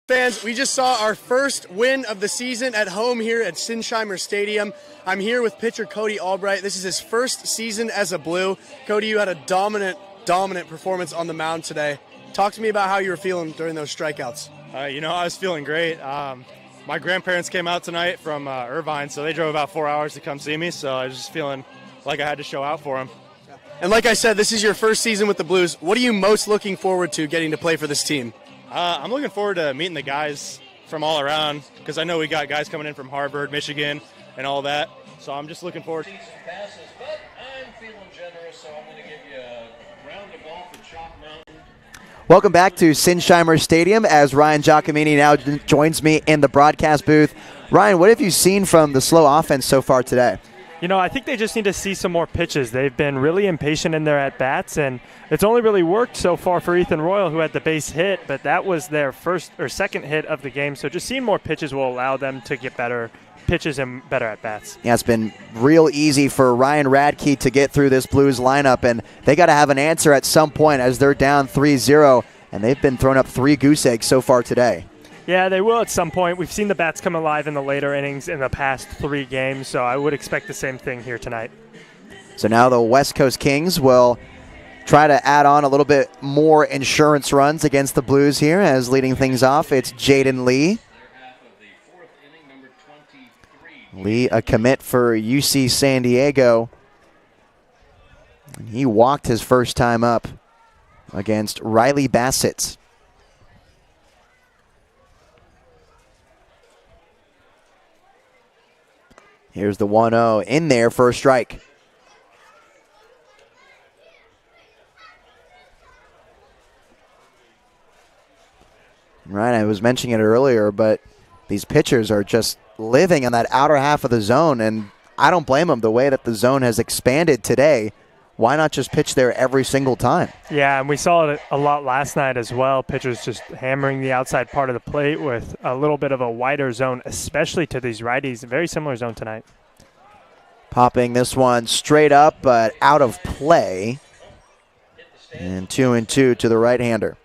Fans, we just saw our first win of the season at home here at Sinsheimer Stadium. I'm here with pitcher Cody Albright. This is his first season as a Blue. Cody, you had a dominant performance on the mound today. Talk to me about how you were feeling during those strikeouts. I was feeling great. My grandparents came out tonight from Irvine, so they drove about 4 hours to come see me, so I was just feeling like I had to show out for them. And like I said, this is your first season with the Blues. What are you most looking forward to getting to play for this team? I'm looking forward to meeting the guys from all around, because I know we got guys coming in from Harvard, Michigan, and all that, so I'm just looking forward. Passes, but I'm feeling generous, so I'm going to give you a round of golf at Chalk Mountain. Welcome back to Sinsheimer Stadium as Ryan Giacomini now joins me in the broadcast booth. Ryan, what have you seen from the SLO offense so far today? I think they just need to see some more pitches. They've been really impatient in their at-bats, and it's only really worked so far for Ethan Royal, who had the base hit, but that was their first or second hit of the game. So just seeing more pitches will allow them to get better pitches and better at-bats. Yeah, it's been real easy for Ryan Radke to get through this Blues lineup, and they got to have an answer at some point as they're down 3-0, and they've been throwing up 3 goose eggs so far today. Yeah, they will at some point. We've seen the bats come alive in the later innings in the past 3 games, so I would expect the same thing here tonight. So now the West Coast Kings will try to add on a little bit more insurance runs against the Blues here as leading things off. It's Jaden Lee. Lee, a commit for UC San Diego. And he walked his first time up against Riley Bassett. Here's the 1-0 in there for a strike. Right, I was mentioning it earlier, but these pitchers are just living in that outer half of the zone, and I don't blame them. The way that the zone has expanded today, why not just pitch there every single time? Yeah, and we saw it a lot last night as well. Pitchers just hammering the outside part of the plate with a little bit of a wider zone, especially to these righties. A very similar zone tonight. Popping this one straight up, but out of play. And 2-2 to the right-hander.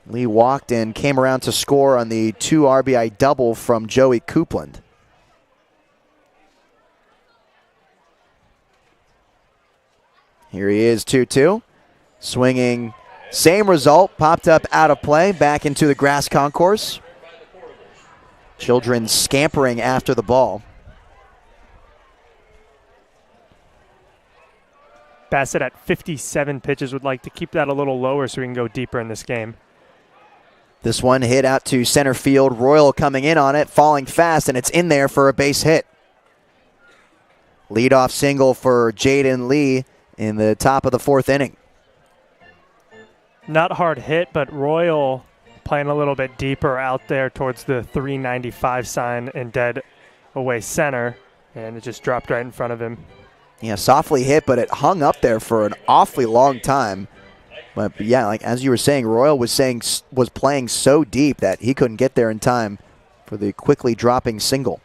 Lee walked and came around to score on the 2 RBI double from Joey Coupland. Here he is, 2-2. Swinging, same result, popped up out of play, back into the grass concourse. Children scampering after the ball. Bassett at 57 pitches would like to keep that a little lower so we can go deeper in this game. This one hit out to center field. Royal coming in on it, falling fast, and it's in there for a base hit. Leadoff single for Jaden Lee in the top of the 4th inning. Not hard hit, but Royal playing a little bit deeper out there towards the 395 sign in dead away center, and it just dropped right in front of him. Yeah, softly hit, but it hung up there for an awfully long time. But yeah, like as you were saying, Royal was playing so deep that he couldn't get there in time for the quickly dropping single.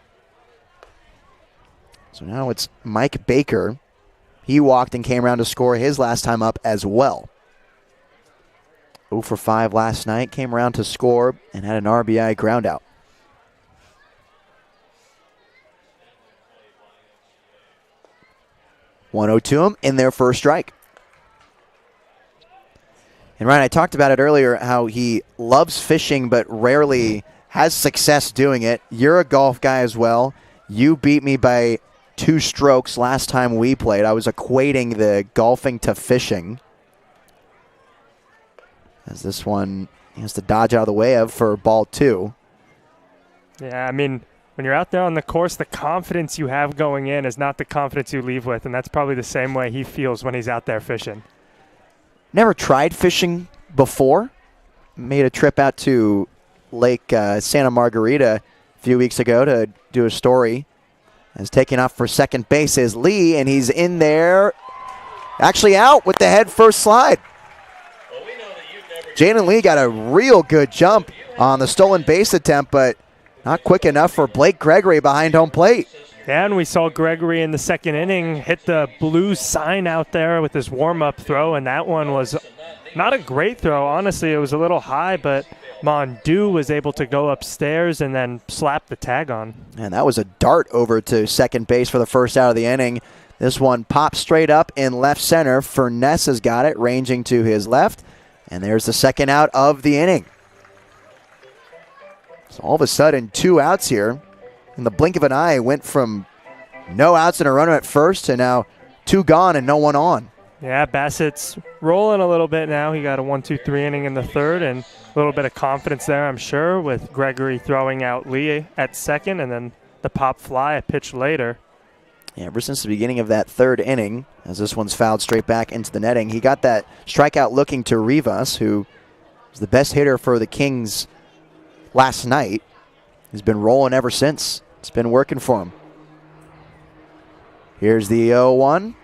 So now it's Mike Baker. He walked and came around to score his last time up as well. 0 for 5 last night, came around to score and had an RBI ground out. 1-0 to him in their first strike. And Ryan, I talked about it earlier, how he loves fishing but rarely has success doing it. You're a golf guy as well. You beat me by 2 strokes last time we played. I was equating the golfing to fishing. As this one he has to dodge out of the way of for ball 2. Yeah, I mean, when you're out there on the course, the confidence you have going in is not the confidence you leave with, and that's probably the same way he feels when he's out there fishing. Never tried fishing before. Made a trip out to Lake Santa Margarita a few weeks ago to do a story. As taking off for second base is Lee, and he's in there, actually out with the head first slide. Jaden Lee got a real good jump on the stolen base attempt, but not quick enough for Blake Gregory behind home plate. Yeah, and we saw Gregory in the second inning hit the blue sign out there with his warm-up throw, and that one was not a great throw. Honestly, it was a little high, but Mondu was able to go upstairs and then slap the tag on. And that was a dart over to second base for the first out of the inning. This one pops straight up in left center. Furness has got it, ranging to his left. And there's the second out of the inning. So all of a sudden, 2 outs here. In the blink of an eye, went from no outs and a runner at first to now 2 gone and no one on. Yeah, Bassett's rolling a little bit now. He got a 1-2-3 inning in the third, and a little bit of confidence there, I'm sure, with Gregory throwing out Lee at second, and then the pop fly a pitch later. Yeah, ever since the beginning of that third inning, as this one's fouled straight back into the netting, he got that strikeout looking to Rivas, who was the best hitter for the Kings last night. He's been rolling ever since. It's been working for him. Here's the 0-1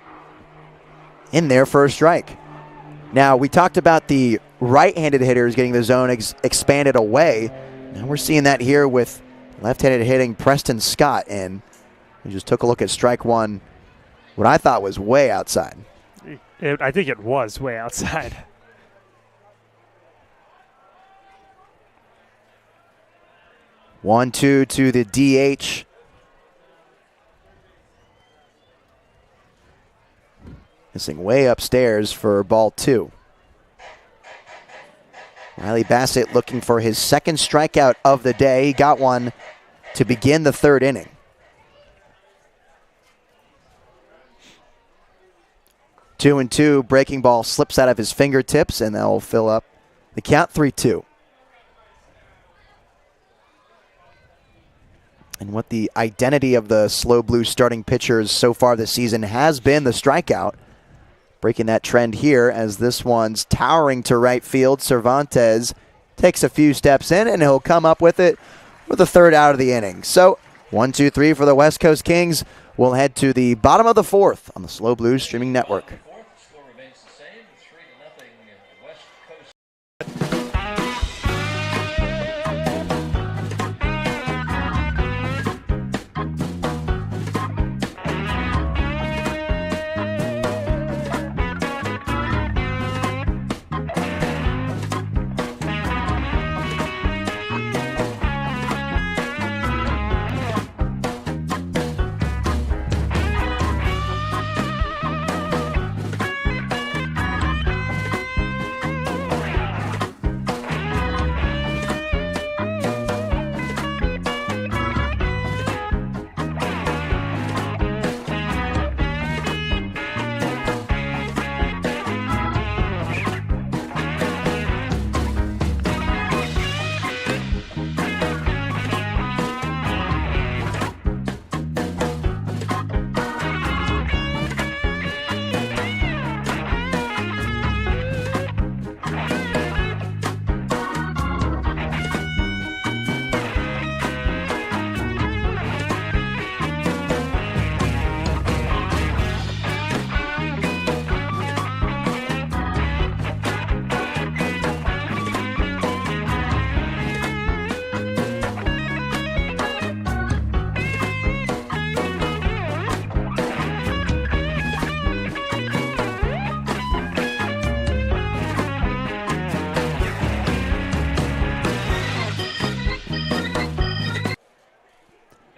in there for a strike. Now, we talked about the right-handed hitters getting the zone expanded away. Now we're seeing that here with left-handed hitting Preston Scott, and we just took a look at strike 1, what I thought was way outside. I think it was way outside. One, two to the DH. Missing way upstairs for ball 2. Riley Bassett looking for his second strikeout of the day. He got one to begin the third inning. 2-2, breaking ball slips out of his fingertips, and that will fill up the count. 3-2. And what the identity of the slow blue starting pitchers so far this season has been the strikeout. Breaking that trend here as this one's towering to right field. Cervantes takes a few steps in, and he'll come up with it for the third out of the inning. So 1-2-3 for the West Coast Kings. We'll head to the bottom of the 4th on the Slow Blues streaming network. Score remains the same, 3-0 West Coast.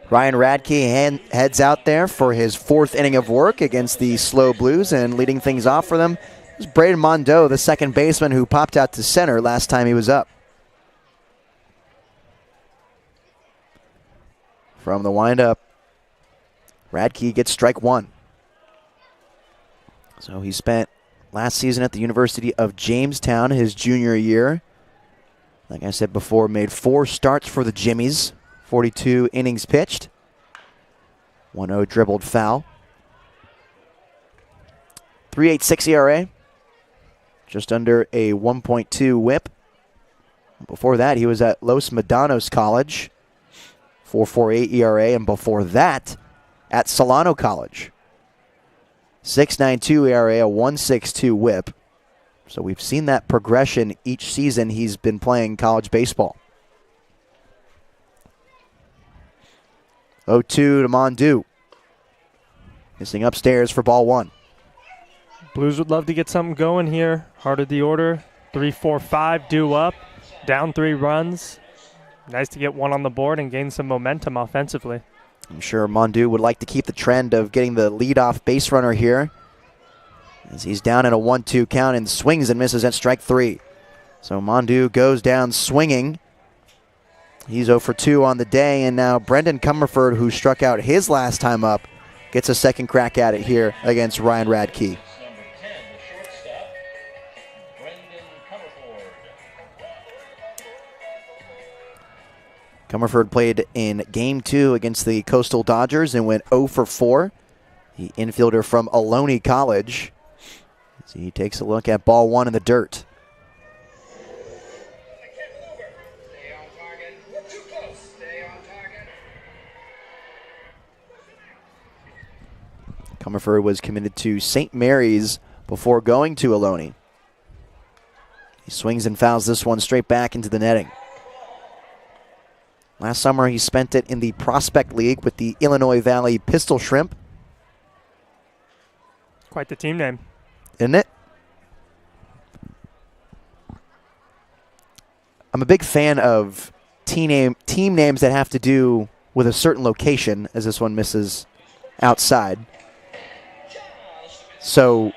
Ryan Radke heads out there for his 4th inning of work against the SLO Blues, and leading things off for them is Braden Mondeau, the second baseman who popped out to center last time he was up. From the windup, Radke gets strike 1. So he spent last season at the University of Jamestown, his junior year. Like I said before, made 4 starts for the Jimmies. 42 innings pitched. 1-0 dribbled foul. 3.86 ERA. Just under a 1.2 whip. Before that, he was at Los Medanos College. 4.48 ERA. And before that, at Solano College. 6.92 ERA, a 1.62 whip. So we've seen that progression each season he's been playing college baseball. 0-2 to Mondeau. Missing upstairs for ball 1. Blues would love to get something going here. Heart of the order. 3-4-5 due up. Down 3 runs. Nice to get 1 on the board and gain some momentum offensively. I'm sure Mondeau would like to keep the trend of getting the leadoff base runner here, as he's down in a 1-2 count and swings and misses at strike 3. So Mondeau goes down swinging. He's 0 for 2 on the day, and now Brendan Comerford, who struck out his last time up, gets a second crack at it here against Ryan Radke. Number 10, the shortstop, Brendan Comerford. Comerford played in Game 2 against the Coastal Dodgers and went 0 for 4. The infielder from Ohlone College. As he takes a look at ball 1 in the dirt. Comerford was committed to St. Mary's before going to Ohlone. He swings and fouls this one straight back into the netting. Last summer, he spent it in the Prospect League with the Illinois Valley Pistol Shrimp. Quite the team name. Isn't it? I'm a big fan of team names that have to do with a certain location, as this one misses outside. So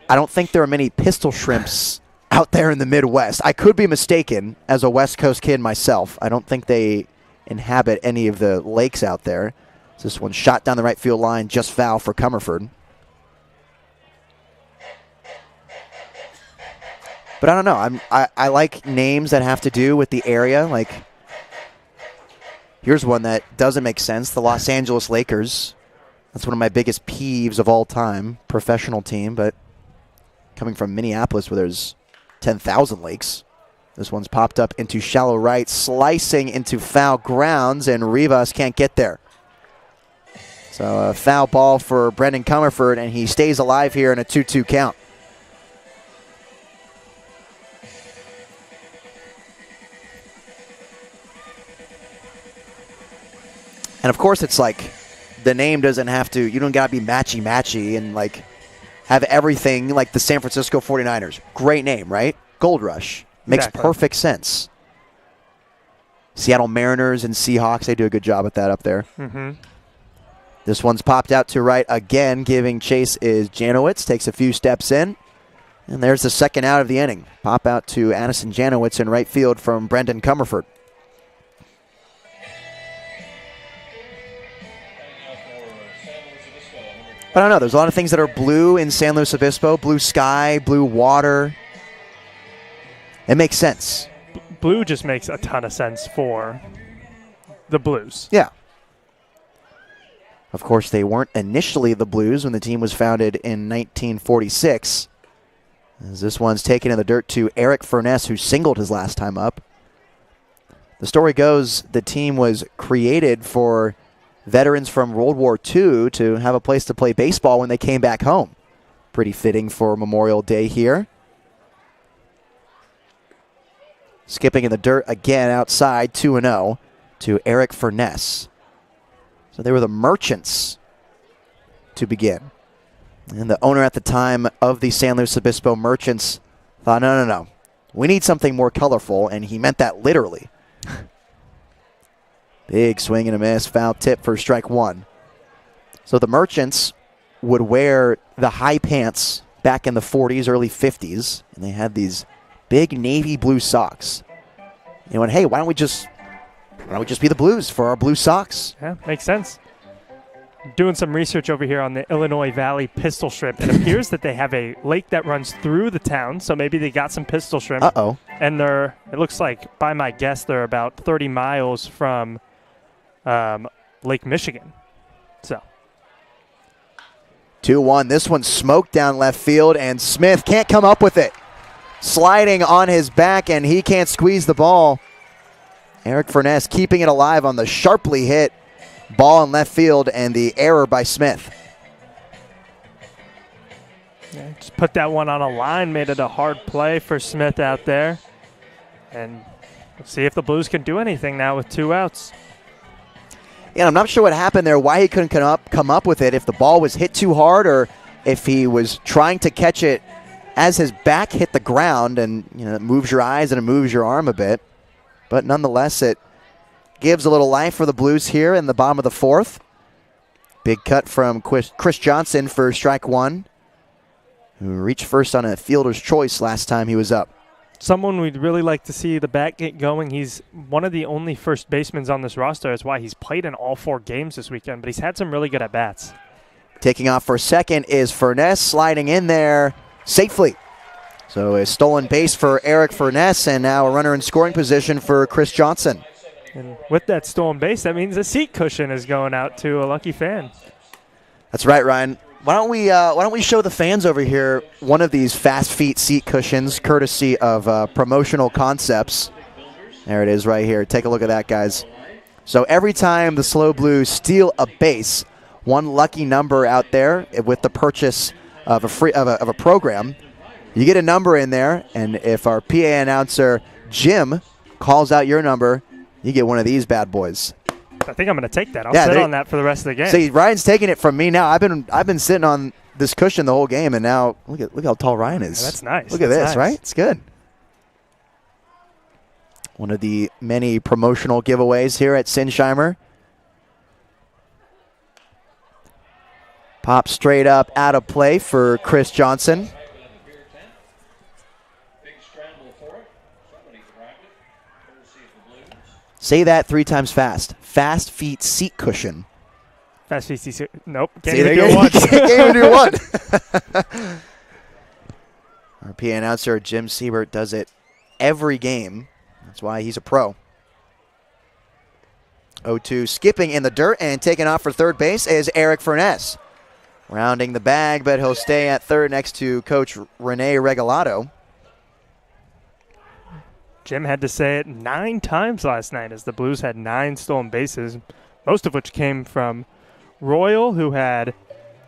I don't think there are many Pistol Shrimps out there in the Midwest. I could be mistaken as a West Coast kid myself. I don't think they inhabit any of the lakes out there. This one shot down the right field line, just foul for Comerford. But I don't know. I like names that have to do with the area. Like, here's one that doesn't make sense. The Los Angeles Lakers. That's one of my biggest peeves of all time. Professional team, but coming from Minneapolis where there's 10,000 lakes. This one's popped up into shallow right, slicing into foul grounds, and Rivas can't get there. So a foul ball for Brendan Comerford, and he stays alive here in a 2-2 count. And of course, it's like the name doesn't have to, you don't got to be matchy and like have everything like the San Francisco 49ers. Great name, right? Gold Rush. Makes perfect sense. Seattle Mariners and Seahawks, they do a good job at that up there. Mm-hmm. This one's popped out to right again. Giving chase is Janowitz. Takes a few steps in. And there's the second out of the inning. Pop out to Addison Janowitz in right field from Brendan Comerford. But I don't know. There's a lot of things that are blue in San Luis Obispo. Blue sky, blue water. It makes sense. Blue just makes a ton of sense for the Blues. Yeah. Of course, they weren't initially the Blues when the team was founded in 1946. As this one's taken in the dirt to Eric Furness, who singled his last time up. The story goes the team was created for veterans from World War II to have a place to play baseball when they came back home. Pretty fitting for Memorial Day here. Skipping in the dirt again outside, 2-0 to Eric Furness. So they were the Merchants to begin. And the owner at the time of the San Luis Obispo Merchants thought, no. We need something more colorful, and he meant that literally. Big swing and a miss, foul tip for strike one. So the Merchants would wear the high pants back in the 40s, early 50s, and they had these big navy blue socks. They went, hey, why don't we just be the Blues for our blue socks? Yeah, makes sense. Doing some research over here on the Illinois Valley pistol shrimp. It appears that they have a lake that runs through the town, so maybe they got some pistol shrimp. Uh-oh. And it looks like, by my guess, they're about 30 miles from Lake Michigan. So 2-1. This one smoked down left field, and Smith can't come up with it. Sliding on his back, and he can't squeeze the ball. Eric Furness keeping it alive on the sharply hit ball in left field, and the error by Smith. yeah, just put that one on a line, made it a hard play for Smith out there. And let's see if the Blues can do anything now with 2 outs. Yeah, I'm not sure what happened there, why he couldn't come up with it, if the ball was hit too hard or if he was trying to catch it as his back hit the ground, and it moves your eyes and it moves your arm a bit. But nonetheless, it gives a little life for the Blues here in the bottom of the 4th. Big cut from Chris Johnson for strike one, who reached first on a fielder's choice last time he was up. Someone we'd really like to see the bat get going. He's one of the only first basemen on this roster. That's why he's played in all 4 games this weekend, but he's had some really good at-bats. Taking off for second is Furness, sliding in there safely. So a stolen base for Eric Furness, and now a runner in scoring position for Chris Johnson. And with that stolen base, that means a seat cushion is going out to a lucky fan. That's right, Ryan. Why don't we show the fans over here one of these fast feet seat cushions, courtesy of Promotional Concepts. There it is right here. Take a look at that, guys. So every time the SLO Blues steal a base, one lucky number out there with the purchase of a program, you get a number in there, and if our PA announcer Jim calls out your number, you get one of these bad boys. I think I'm going to take that. I'll sit on that for the rest of the game. See, Ryan's taking it from me now. I've been sitting on this cushion the whole game, and now look how tall Ryan is. Yeah, that's nice. Look at this, right? It's good. One of the many promotional giveaways here at Sinsheimer. Pop straight up out of play for Chris Johnson. Say that 3 times fast. Fast feet seat cushion. Fast feet seat. Nope. Can't See, even do it once. Can't even do one. Our PA announcer Jim Siebert does it every game. That's why he's a pro. 0-2 skipping in the dirt and taking off for third base is Eric Furness. Rounding the bag, but he'll stay at third next to Coach Rene Regalado. Jim had to say it 9 times last night as the Blues had 9 stolen bases, most of which came from Royal, who had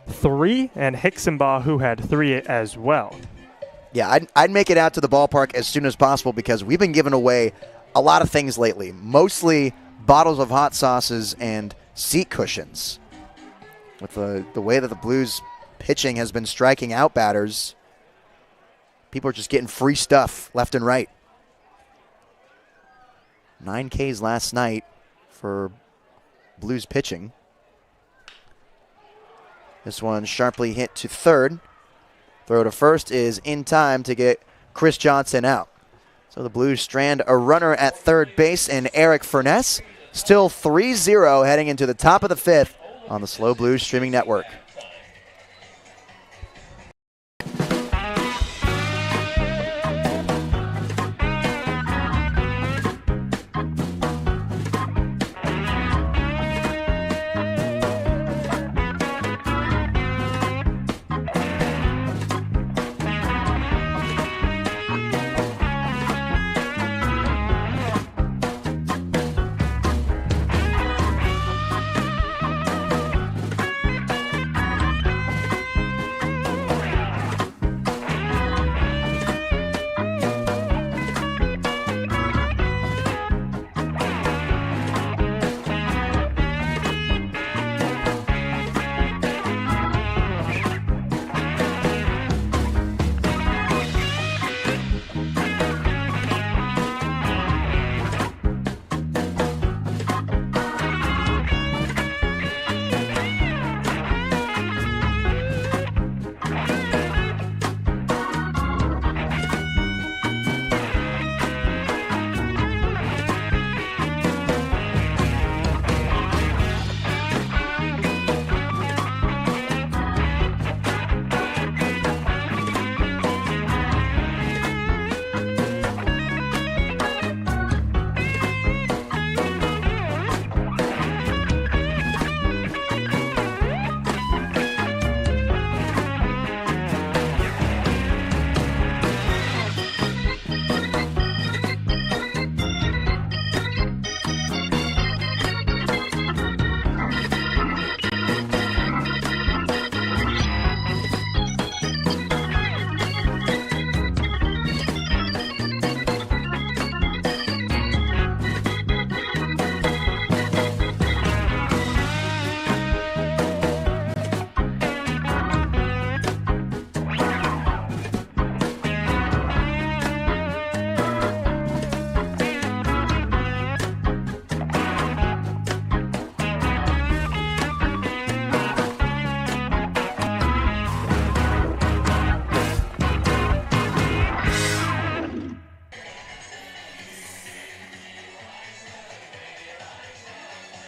3, and Hicksonbaugh, who had 3 as well. Yeah, I'd make it out to the ballpark as soon as possible because we've been giving away a lot of things lately, mostly bottles of hot sauces and seat cushions. With the way that the Blues pitching has been striking out batters, people are just getting free stuff left and right. 9 Ks last night for Blues pitching. This one sharply hit to third. Throw to first is in time to get Chris Johnson out. So the Blues strand a runner at third base in Eric Furness. Still 3-0 heading into the top of the 5th on the SLO Blues streaming network.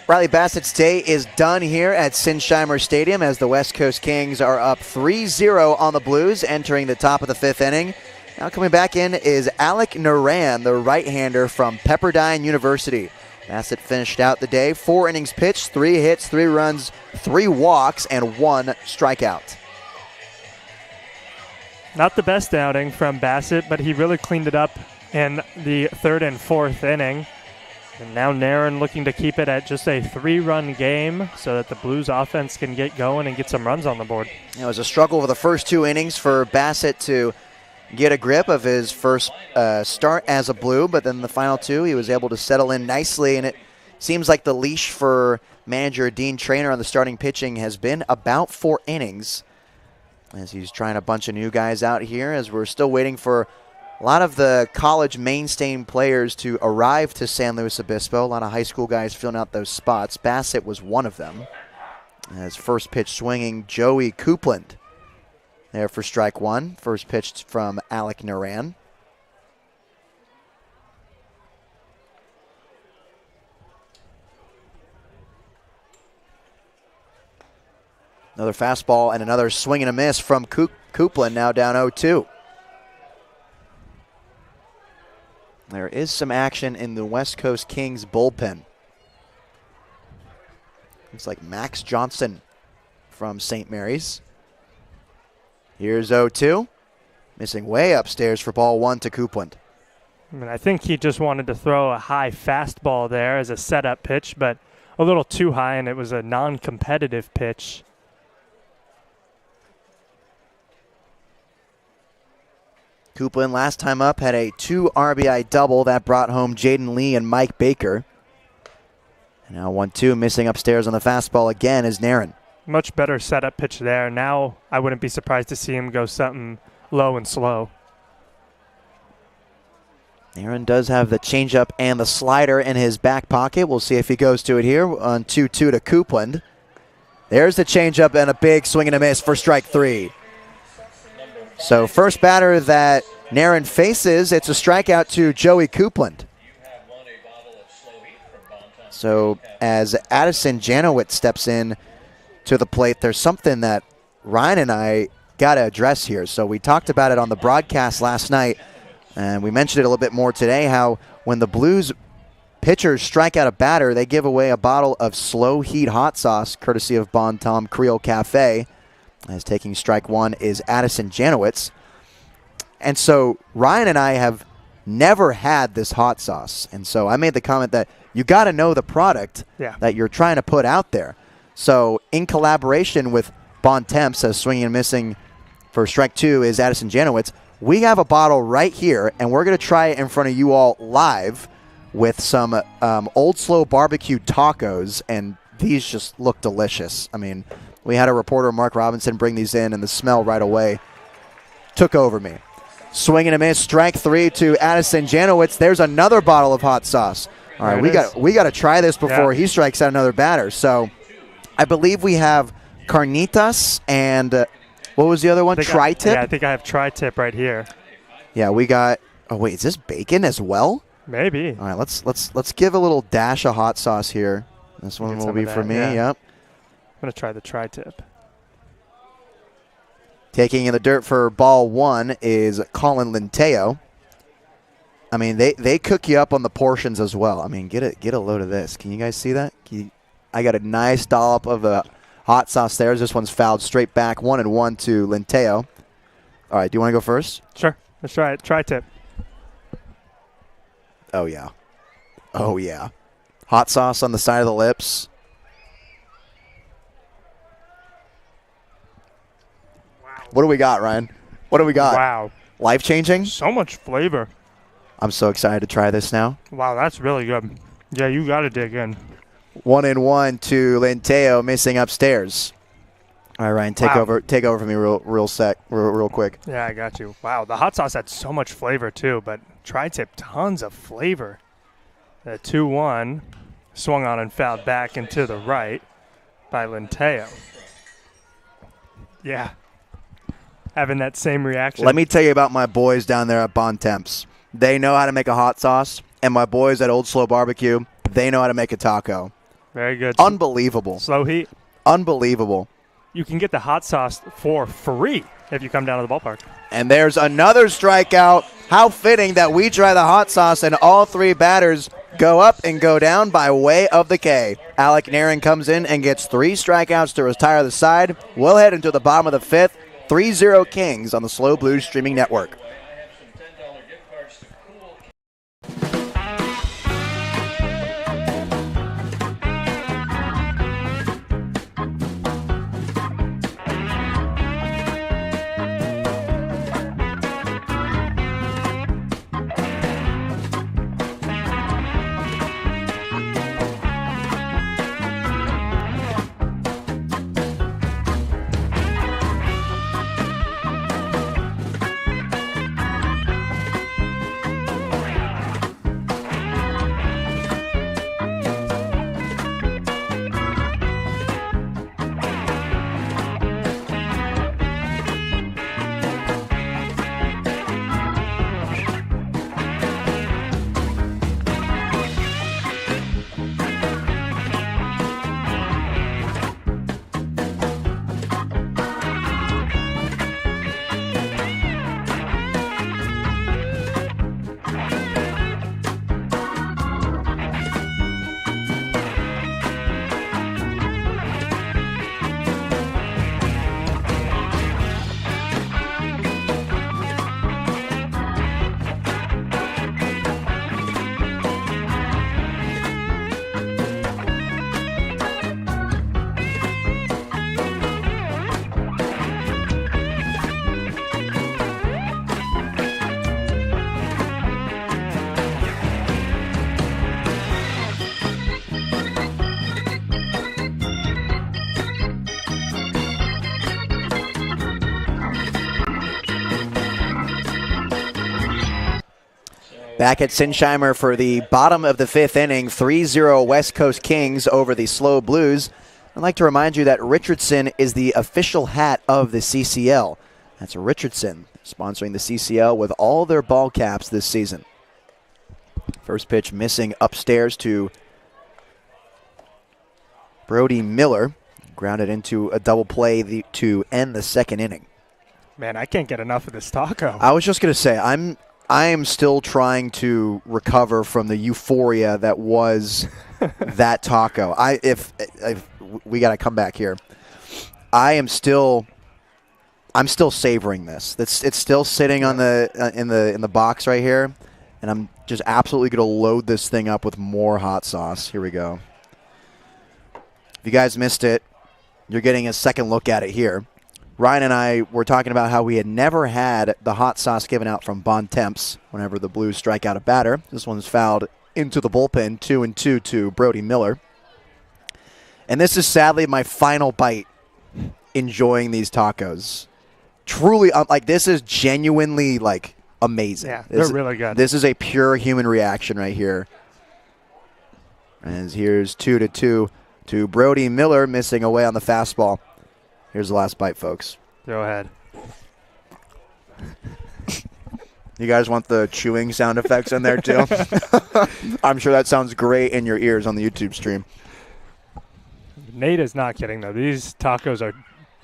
Riley Bassett's day is done here at Sinsheimer Stadium as the West Coast Kings are up 3-0 on the Blues entering the top of the 5th inning. Now coming back in is Alec Naran, the right-hander from Pepperdine University. Bassett finished out the day, 4 innings pitched, 3 hits, 3 runs, 3 walks, and 1 strikeout. Not the best outing from Bassett, but he really cleaned it up in the 3rd and 4th inning. And now Naran looking to keep it at just a 3-run game so that the Blues offense can get going and get some runs on the board. It was a struggle over the first 2 innings for Bassett to get a grip of his first start as a Blue, but then the final 2 he was able to settle in nicely, and it seems like the leash for manager Dean Traynor on the starting pitching has been about 4 innings as he's trying a bunch of new guys out here as we're still waiting for a lot of the college mainstay players to arrive to San Luis Obispo. A lot of high school guys filling out those spots. Bassett was one of them. As first pitch swinging, Joey Coupland there for strike 1. First pitch from Alec Naran. Another fastball and another swing and a miss from Coupland, now down 0-2. There is some action in the West Coast Kings bullpen. Looks like Max Johnson from St. Mary's. Here's 0-2. Missing way upstairs for ball 1 to Coupland. I think he just wanted to throw a high fastball there as a setup pitch, but a little too high, and it was a non-competitive pitch. Coupland last time up had a 2 RBI double that brought home Jaden Lee and Mike Baker. And now 1-2, missing upstairs on the fastball again is Naran. Much better setup pitch there. Now I wouldn't be surprised to see him go something low and slow. Naran does have the changeup and the slider in his back pocket. We'll see if he goes to it here on 2-2 to Coupland. There's the changeup and a big swing and a miss for strike 3. So first batter that Naran faces, it's a strikeout to Joey Coupland. So as Addison Janowitz steps in to the plate, there's something that Ryan and I got to address here. So we talked about it on the broadcast last night, and we mentioned it a little bit more today, how when the Blues pitchers strike out a batter, they give away a bottle of Slow Heat hot sauce, courtesy of Bon Tom Creole Cafe. As taking strike 1 is Addison Janowitz. And so Ryan and I have never had this hot sauce. And so I made the comment that you got to know the product that you're trying to put out there. So in collaboration with Bon Temps, as swinging and missing for strike 2 is Addison Janowitz, we have a bottle right here, and we're going to try it in front of you all live with some Old Slow barbecue tacos, and these just look delicious. I mean, we had a reporter, Mark Robinson, bring these in, and the smell right away took over me. Swing and a miss, strike 3 to Addison Janowitz. There's another bottle of hot sauce. All right, we got to try this before he strikes out another batter. So I believe we have carnitas and what was the other one? Tri-tip? I think I have tri-tip right here. Yeah, we got. Oh wait, is this bacon as well? Maybe. All right, let's give a little dash of hot sauce here. This one will be for me. Yep. I'm going to try the tri-tip. Taking in the dirt for ball 1 is Colin Linteo. I mean, they cook you up on the portions as well. I mean, get a load of this. Can you guys see that? I got a nice dollop of the hot sauce there. This one's fouled straight back, 1-1 to Linteo. All right, do you want to go first? Sure. Let's try it. Tri-tip. Oh, yeah. Oh, yeah. Hot sauce on the side of the lips. What do we got, Ryan? What do we got? Wow. Life-changing? So much flavor. I'm so excited to try this now. Wow, that's really good. Yeah, you got to dig in. 1-1 to Linteo, missing upstairs. All right, Ryan, take over for me real quick. Yeah, I got you. Wow, the hot sauce had so much flavor too, but tri-tip, tons of flavor. The 2-1 swung on and fouled back into the right by Linteo. Yeah. Having that same reaction. Let me tell you about my boys down there at Bon Temps. They know how to make a hot sauce, and my boys at Old Slow Barbecue, they know how to make a taco. Very good. Unbelievable. Slow heat. Unbelievable. You can get the hot sauce for free if you come down to the ballpark. And there's another strikeout. How fitting that we try the hot sauce and all three batters go up and go down by way of the K. Alec Narin comes in and gets 3 strikeouts to retire the side. We'll head into the bottom of the 5th. 3-0 Kings on the SLO Blues streaming network. Back at Sinsheimer for the bottom of the 5th inning, 3-0 West Coast Kings over the SLO Blues. I'd like to remind you that Richardson is the official hat of the CCL. That's Richardson sponsoring the CCL with all their ball caps this season. First pitch missing upstairs to Brody Miller. Grounded into a double play to end the 2nd inning. Man, I can't get enough of this taco. I was just going to say, I am still trying to recover from the euphoria that was that taco. If we got to come back here. I'm still savoring this. It's still sitting on the in the box right here, and I'm just absolutely going to load this thing up with more hot sauce. Here we go. If you guys missed it, you're getting a second look at it here. Ryan and I were talking about how we had never had the hot sauce given out from Bontemps whenever the Blues strike out a batter. This one's fouled into the bullpen, 2-2 to Brody Miller. And this is sadly my final bite enjoying these tacos. Truly, this is genuinely, amazing. Yeah, they're really good. This is a pure human reaction right here. As here's 2-2 to Brody Miller, missing away on the fastball. Here's the last bite, folks. Go ahead. You guys want the chewing sound effects in there, too? I'm sure that sounds great in your ears on the YouTube stream. Nate is not kidding, though. These tacos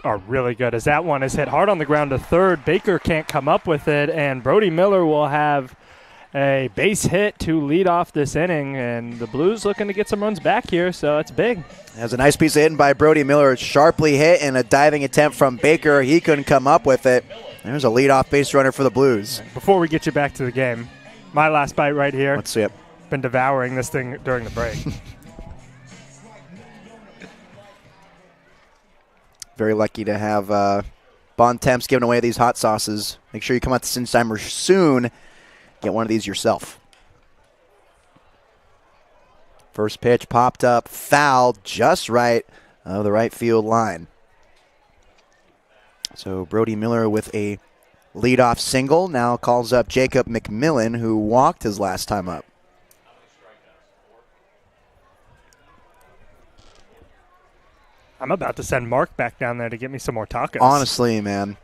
are really good. As that one is hit hard on the ground to third, Baker can't come up with it, and Brody Miller will have a base hit to lead off this inning, and the Blues looking to get some runs back here, so it's big. Has a nice piece of hitting by Brody Miller, sharply hit, and a diving attempt from Baker. He couldn't come up with it. There's a leadoff base runner for the Blues. Before we get you back to the game, my last bite right here. Let's see it. Been devouring this thing during the break. Very lucky to have Bontemps giving away these hot sauces. Make sure you come out to Sinsheimer soon. Get one of these yourself. First pitch popped up, fouled just right of the right field line. So Brody Miller with a leadoff single now calls up Jacob McMillan, who walked his last time up. I'm about to send Mark back down there to get me some more tacos. Honestly, man.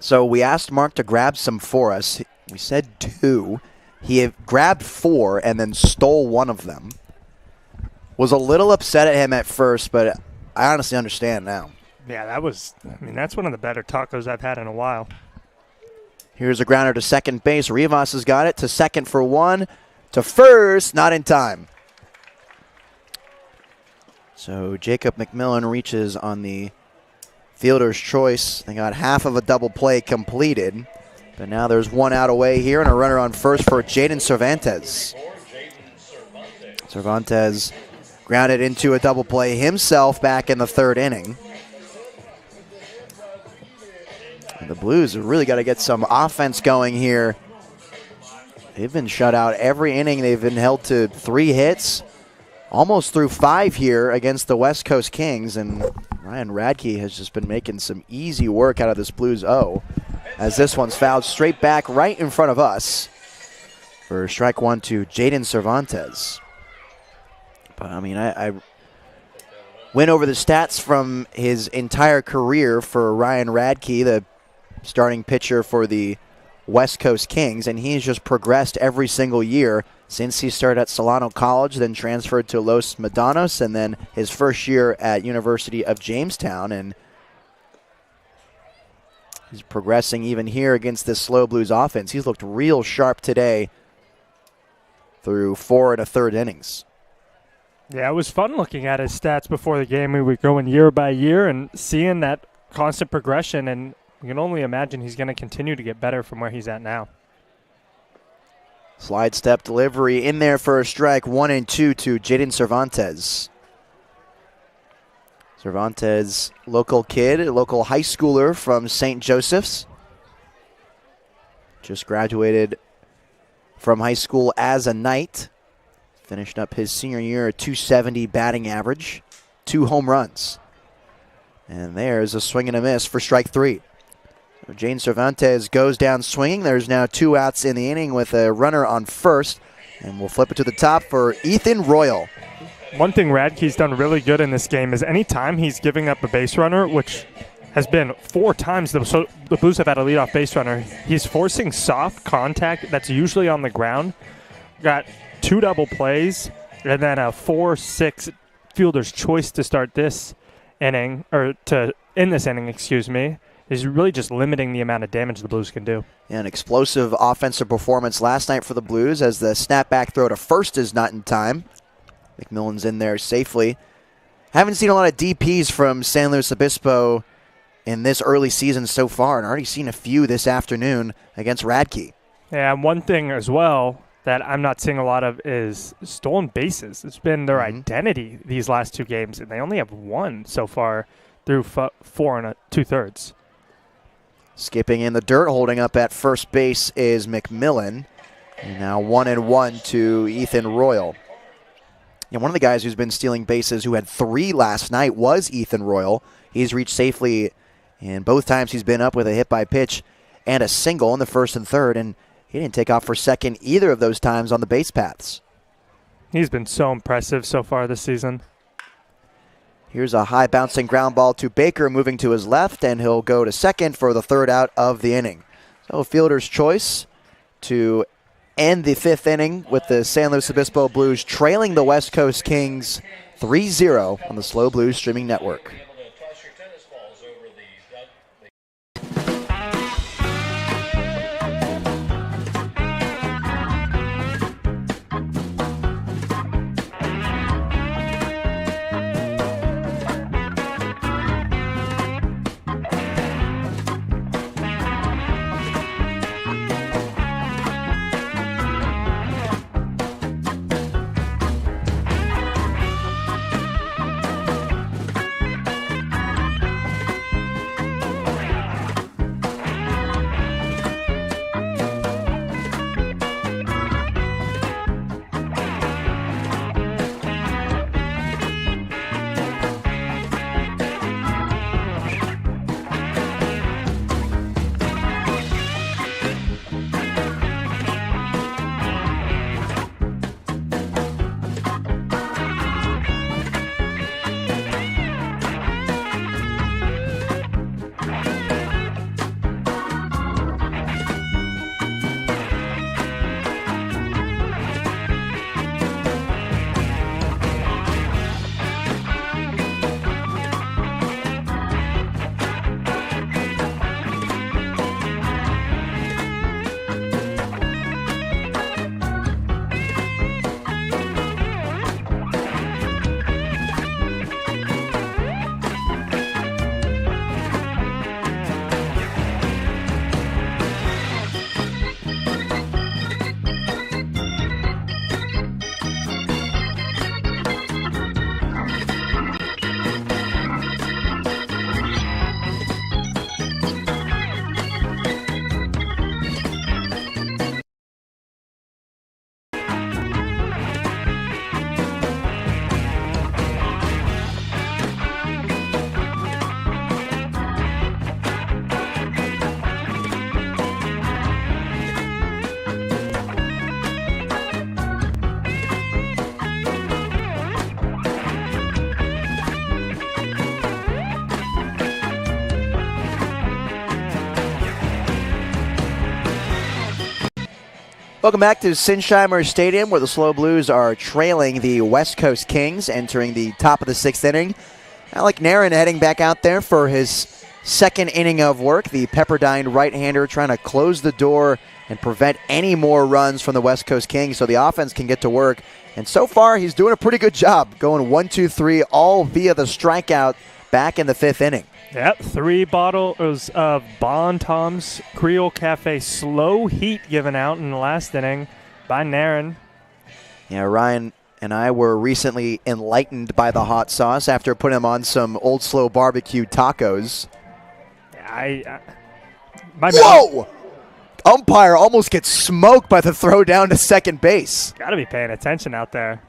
So we asked Mark to grab some for us. We said 2. He had grabbed 4 and then stole one of them. Was a little upset at him at first, but I honestly understand now. Yeah, that's one of the better tacos I've had in a while. Here's a grounder to second base. Rivas has got it to second for one. To first, not in time. So Jacob McMillan reaches on the fielder's choice. They got half of a double play completed. But now there's one out away here and a runner on first for Jaden Cervantes. Cervantes grounded into a double play himself back in the third inning. And the Blues have really got to get some offense going here. They've been shut out every inning. They've been held to 3 hits, almost through 5 here against the West Coast Kings. And Ryan Radke has just been making some easy work out of this Blues O, as this one's fouled straight back right in front of us for strike one to Jaden Cervantes. But, I mean, I went over the stats from his entire career for Ryan Radke, the starting pitcher for the West Coast Kings, and he's just progressed every single year since he started at Solano College, then transferred to Los Medanos, and then his first year at University of Jamestown. And he's progressing even here against this SLO Blues offense. He's looked real sharp today through 4 1/3 innings. Yeah, it was fun looking at his stats before the game. We were going year by year and seeing that constant progression, and you can only imagine he's going to continue to get better from where he's at now. Slide step delivery in there for a strike. 1-2 to Jaden Cervantes. Cervantes, local kid, local high schooler from St. Joseph's. Just graduated from high school as a Knight. Finished up his senior year at .270 batting average, 2 home runs. And there's a swing and a miss for strike 3. So Jaden Cervantes goes down swinging. There's now 2 outs in the inning with a runner on first. And we'll flip it to the top for Ethan Royal. One thing Radke's done really good in this game is anytime he's giving up a base runner, which has been 4 times the Blues have had a leadoff base runner, he's forcing soft contact that's usually on the ground. Got 2 double plays, and then a 4-6 fielder's choice to start this inning, or to end this inning, excuse me, is really just limiting the amount of damage the Blues can do. Yeah, an explosive offensive performance last night for the Blues as the snapback throw to first is not in time. McMillan's in there safely. Haven't seen a lot of DPs from San Luis Obispo in this early season so far, and already seen a few this afternoon against Radke. Yeah, and one thing as well that I'm not seeing a lot of is stolen bases. It's been their identity these last 2 games, and they only have 1 so far through 4 2/3. Skipping in the dirt, holding up at first base is McMillan. And now 1-1 to Ethan Royal. And one of the guys who's been stealing bases, who had 3 last night, was Ethan Royal. He's reached safely, and both times he's been up with a hit by pitch and a single in the first and third, and he didn't take off for second either of those times on the base paths. He's been so impressive so far this season. Here's a high bouncing ground ball to Baker, moving to his left, and he'll go to second for the 3rd out of the inning. So fielder's choice to end the 5th inning with the San Luis Obispo Blues trailing the West Coast Kings 3-0 on the SLO Blues streaming network. Welcome back to Sinsheimer Stadium, where the SLO Blues are trailing the West Coast Kings, entering the top of the 6th inning. Alec Narin heading back out there for his second inning of work. The Pepperdine right-hander trying to close the door and prevent any more runs from the West Coast Kings so the offense can get to work. And so far, he's doing a pretty good job, going 1, 2, 3, all via the strikeout back in the 5th inning. Yep, 3 bottles of Bon Tom's Creole Cafe Slow Heat given out in the last inning by Narin. Yeah, Ryan and I were recently enlightened by the hot sauce after putting him on some Old Slow barbecue tacos. Whoa! Umpire almost gets smoked by the throw down to second base. Got to be paying attention out there.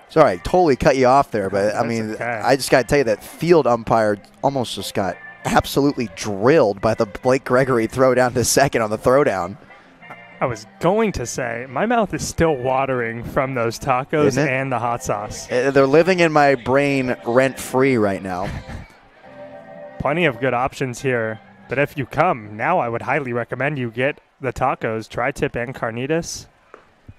Sorry, I totally cut you off there, but I mean, okay. I just got to tell you that field umpire almost just got absolutely drilled by the Blake Gregory throw down to second on the throwdown. I was going to say, my mouth is still watering from those tacos and the hot sauce. They're living in my brain rent-free right now. Plenty of good options here, but if you come, now I would highly recommend you get the tacos, tri-tip and carnitas.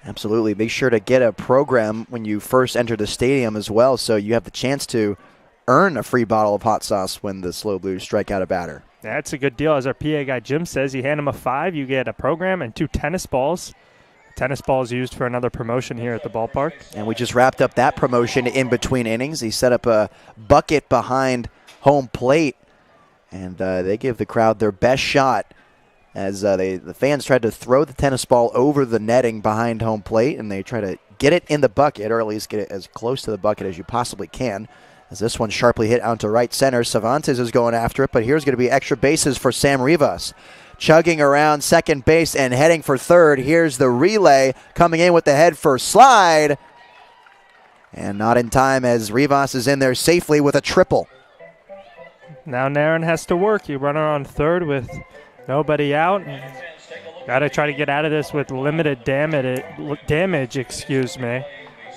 Absolutely. Make sure to get a program when you first enter the stadium as well, so you have the chance to earn a free bottle of hot sauce when the SLO Blues strike out a batter. That's a good deal. As our PA guy Jim says, you hand him a 5, you get a program and 2 tennis balls. Tennis balls used for another promotion here at the ballpark. And we just wrapped up that promotion in between innings. He set up a bucket behind home plate, and they give the crowd their best shot as the fans tried to throw the tennis ball over the netting behind home plate, and they try to get it in the bucket, or at least get it as close to the bucket as you possibly can. As this one sharply hit out to right center, Cervantes is going after it, but here's going to be extra bases for Sam Rivas. Chugging around second base and heading for third. Here's the relay coming in with the head first slide. And not in time as Rivas is in there safely with a triple. Now Narin has to work. You run her on third with nobody out. Got to try to get out of this with limited damage,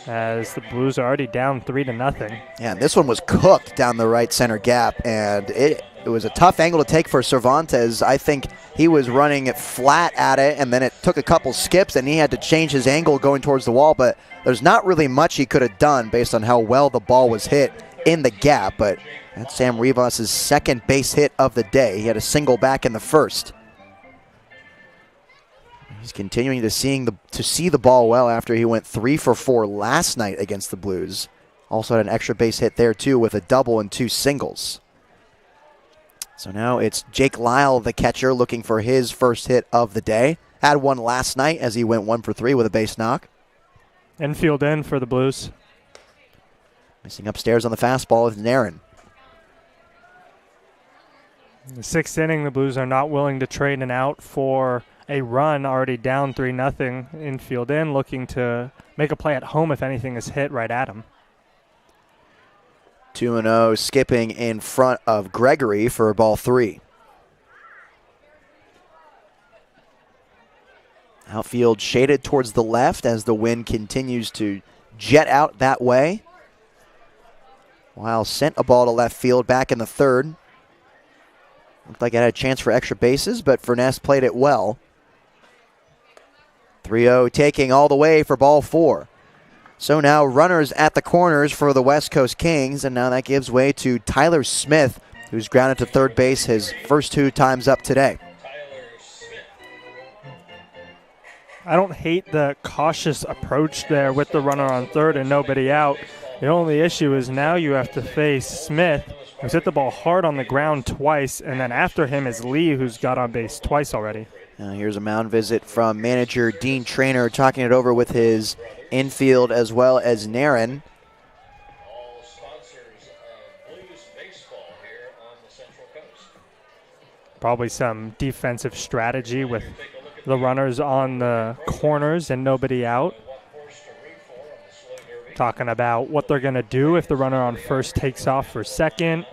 as the Blues are already down 3-0. Yeah, and this one was cooked down the right center gap, and it was a tough angle to take for Cervantes. I think he was running flat at it, and then it took a couple skips, and he had to change his angle going towards the wall, but there's not really much he could have done based on how well the ball was hit in the gap. But that's Sam Rivas' second base hit of the day. He had a single back in the first. He's continuing to see the ball well after he went 3 for 4 last night against the Blues. Also had an extra base hit there too with a double and 2 singles. So now it's Jake Lyle, the catcher, looking for his first hit of the day. Had one last night as he went 1 for 3 with a base knock. Infield in for the Blues. Missing upstairs on the fastball with Narin. In the 6th inning, the Blues are not willing to trade an out for a run, already down 3-0. Infield in, looking to make a play at home if anything is hit right at him. 2-0, skipping in front of Gregory for ball 3. Outfield shaded towards the left as the wind continues to jet out that way. Weil sent a ball to left field back in the 3rd. Looked like it had a chance for extra bases, but Furness played it well. 3-0 taking all the way for ball 4. So now runners at the corners for the West Coast Kings, and now that gives way to Tyler Smith, who's grounded to third base his first 2 times up today. I don't hate the cautious approach there with the runner on third and nobody out. The only issue is now you have to face Smith, who's hit the ball hard on the ground twice, and then after him is Lee, who's got on base twice already. Now here's a mound visit from manager Dean Traynor, talking it over with his infield as well as Narin. All sponsors of Blues baseball here on the Central Coast. Probably some defensive strategy with the runners on the corners and nobody out. Talking about what they're going to do if the runner on first takes off for second.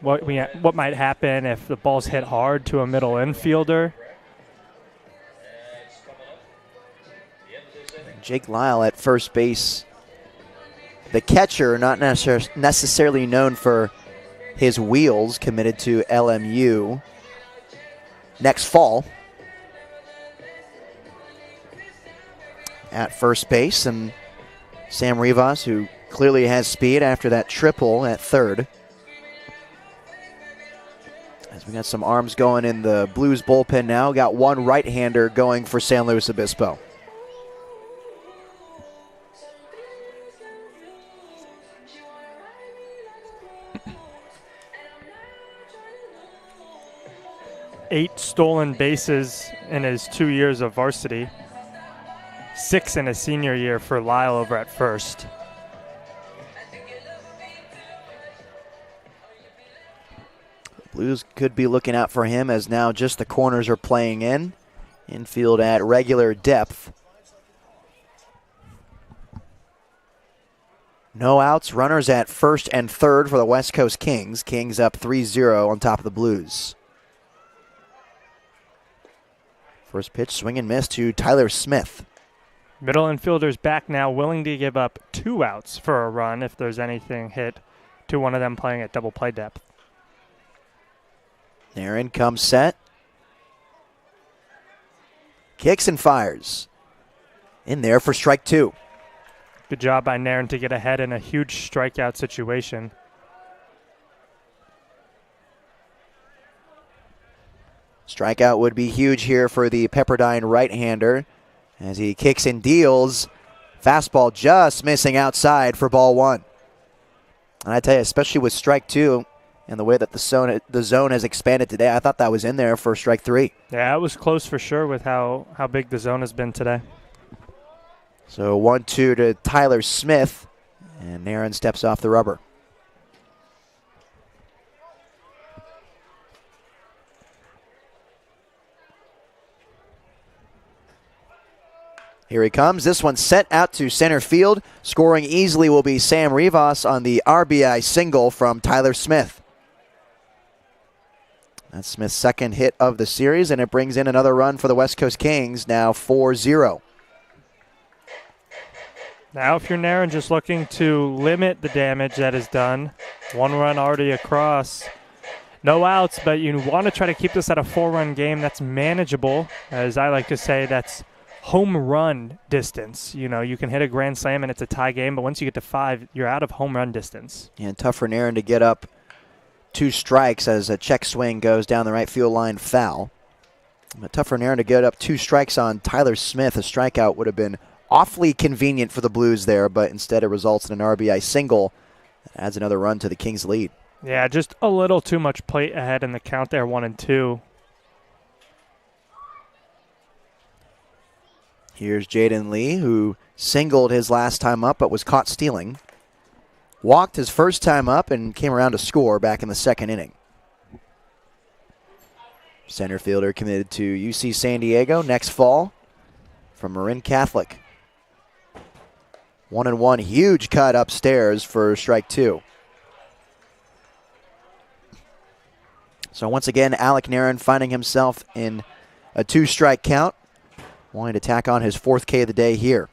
What might happen if the ball's hit hard to a middle infielder. Jake Lyle at first base. The catcher, not necessarily known for his wheels, committed to LMU next fall. at first base, and Sam Rivas, who clearly has speed after that triple at third. As we got some arms going in the Blues bullpen now, got one right-hander going for San Luis Obispo. Eight stolen bases in his 2 years of varsity. 6 in his senior year for Lyle over at first. Blues could be looking out for him as now just the corners are playing in. Infield at regular depth. No outs, runners at first and third for the West Coast Kings. Kings up 3-0 on top of the Blues. First pitch, swing and miss to Tyler Smith. Middle infielder's back now, willing to give up 2 outs for a run if there's anything hit to one of them playing at double play depth. Aaron comes set. Kicks and fires. In there for strike 2. Good job by Nairn to get ahead in a huge strikeout situation. Strikeout would be huge here for the Pepperdine right-hander as he kicks and deals. Fastball just missing outside for ball 1. And I tell you, especially with strike 2 and the way that the zone has expanded today, I thought that was in there for strike 3. Yeah, it was close for sure with how big the zone has been today. So 1-2 to Tyler Smith, and Aaron steps off the rubber. Here he comes. This one set out to center field. Scoring easily will be Sam Rivas on the RBI single from Tyler Smith. That's Smith's second hit of the series, and it brings in another run for the West Coast Kings, now 4-0. Now if you're Nairn, just looking to limit the damage that is done. 1 run already across. No outs, but you want to try to keep this at a 4-run game that's manageable. As I like to say, that's home run distance. You know, you can hit a grand slam and it's a tie game, but once you get to 5, you're out of home run distance. And tough for Nairn to get up 2 strikes as a check swing goes down the right field line foul. But tough for Nairn to get up 2 strikes on Tyler Smith. A strikeout would have been awfully convenient for the Blues there, but instead it results in an RBI single that adds another run to the Kings' lead. Yeah, just a little too much plate ahead in the count there, 1-2. Here's Jaden Lee, who singled his last time up but was caught stealing. Walked his first time up and came around to score back in the second inning. Center fielder committed to UC San Diego next fall from Marin Catholic. 1-1, huge cut upstairs for strike 2. So once again, Alec Nairn finding himself in a 2-strike count, wanting to tack on his 4th K of the day here.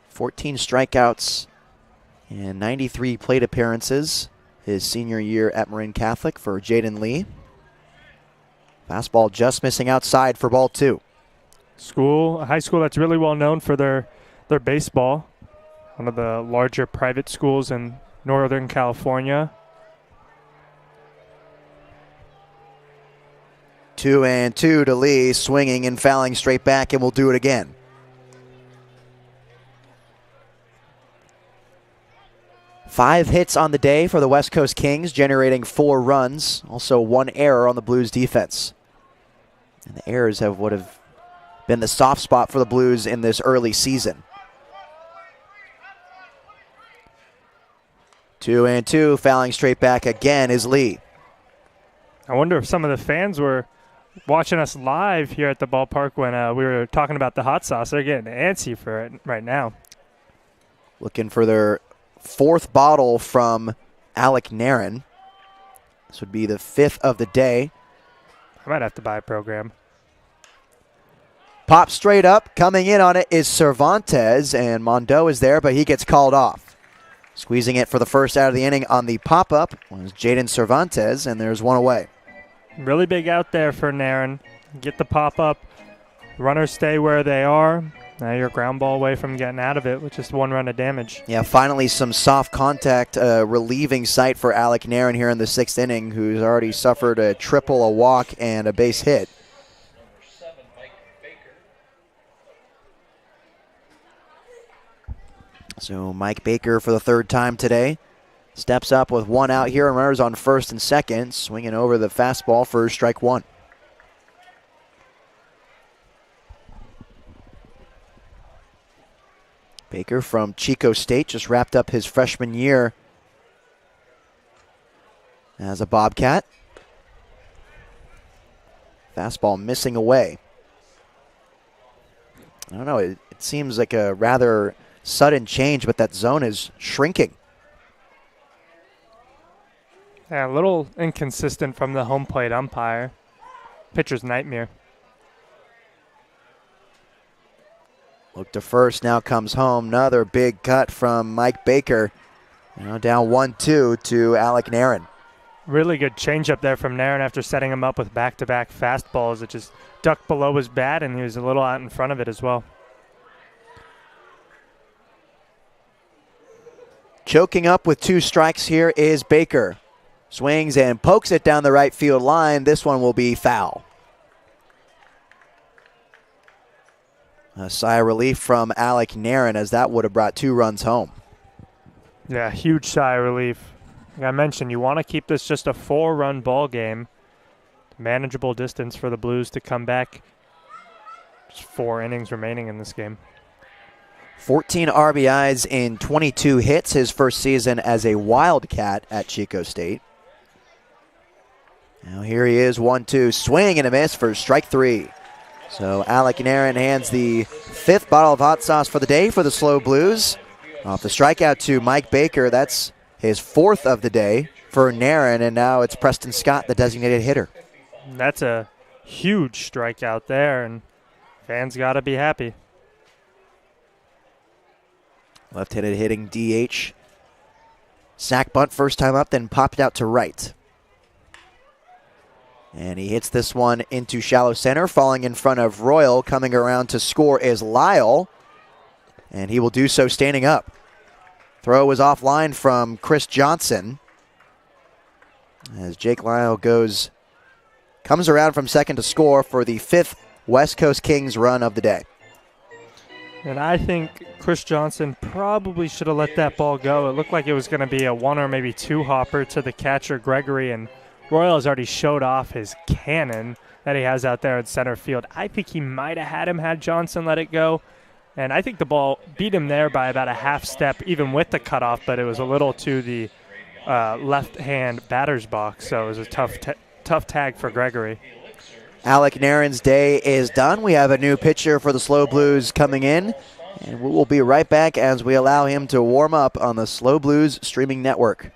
"14 strikeouts and 93 plate appearances his senior year at Marin Catholic for Jaden Lee. Fastball just missing outside for ball 2. A high school that's really well known for their baseball. One of the larger private schools in Northern California. 2-2 to Lee, swinging and fouling straight back, and will do it again. Five hits on the day for the West Coast Kings, generating 4 runs. Also 1 error on the Blues defense. And the errors would have been the soft spot for the Blues in this early season. 2-2, fouling straight back again is Lee. I wonder if some of the fans were watching us live here at the ballpark when we were talking about the hot sauce. They're getting antsy for it right now. Looking for their 4th bottle from Alec Nairn. This would be the 5th of the day. I might have to buy a program. Pop straight up. Coming in on it is Cervantes, and Mondo is there, but he gets called off. Squeezing it for the first out of the inning on the pop-up was Jaden Cervantes, and there's 1 away. Really big out there for Nairn. get the pop-up. Runners stay where they are. Now you're ground ball away from getting out of it with just 1 run of damage. Yeah, finally some soft contact relieving sight for Alec Nairn here in the 6th inning, who's already suffered a triple, a walk, and a base hit. Number 7, Mike Baker. So Mike Baker for the 3rd time today steps up with 1 out here, and runners on 1st and 2nd, swinging over the fastball for strike 1. Baker from Chico State just wrapped up his freshman year as a Bobcat. Fastball missing away. I don't know, it seems like a rather sudden change, but that zone is shrinking. Yeah, a little inconsistent from the home plate umpire. Pitcher's nightmare. Look to first, now comes home. Another big cut from Mike Baker. Now down 1-2 to Alec Nairn. Really good changeup there from Nairn after setting him up with back-to-back fastballs. It just ducked below his bat, and he was a little out in front of it as well. Choking up with 2 strikes here is Baker. Swings and pokes it down the right field line. This one will be foul. A sigh of relief from Alec Nairn, as that would have brought 2 runs home. Yeah, huge sigh of relief. Like I mentioned, you want to keep this just a 4-run ball game. Manageable distance for the Blues to come back. Just 4 innings remaining in this game. 14 RBIs in 22 hits, his first season as a Wildcat at Chico State. Now here he is, 1-2, swing and a miss for strike 3. So Alec Nairn hands the 5th bottle of hot sauce for the day for the SLO Blues. Off the strikeout to Mike Baker, that's his 4th of the day for Nairn, and now it's Preston Scott, the designated hitter. That's a huge strikeout there, and fans got to be happy. Left-handed hitting DH. Sack bunt first time up, then popped out to right. And he hits this one into shallow center, falling in front of Royal. Coming around to score is Lyle, and he will do so standing up. Throw was offline from Chris Johnson, as Jake Lyle comes around from second to score for the 5th West Coast Kings run of the day. And I think Chris Johnson probably should have let that ball go. It looked like it was going to be a 1 or maybe 2 hopper to the catcher, Gregory, and Royal has already showed off his cannon that he has out there in center field. I think he might have had Johnson let it go. And I think the ball beat him there by about a half step, even with the cutoff, but it was a little to the left-hand batter's box, so it was a tough tag for Gregory. Alec Nairn's day is done. We have a new pitcher for the SLO Blues coming in, and we will be right back as we allow him to warm up on the SLO Blues streaming network.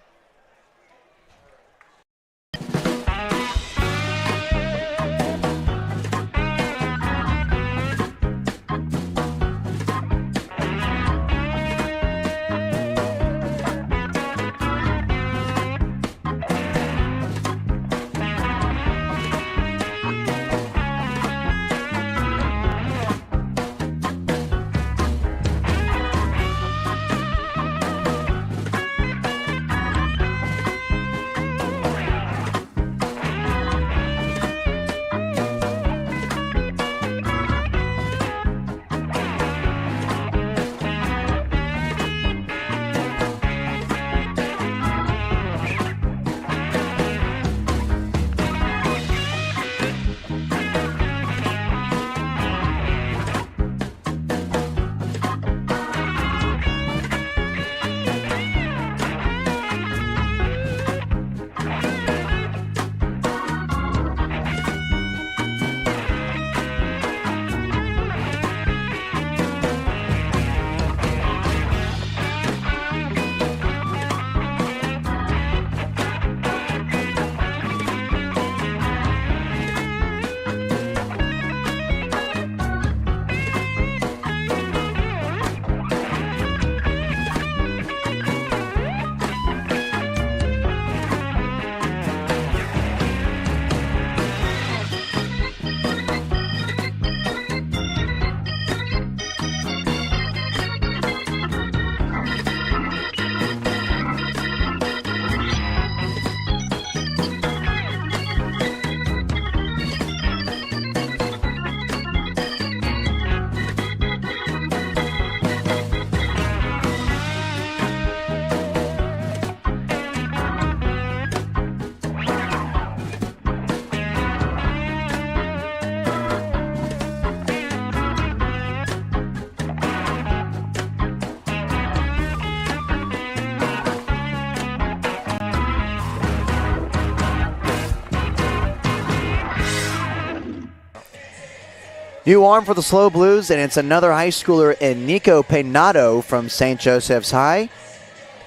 New arm for the SLO Blues, and it's another high schooler in Nico Penato from St. Joseph's High.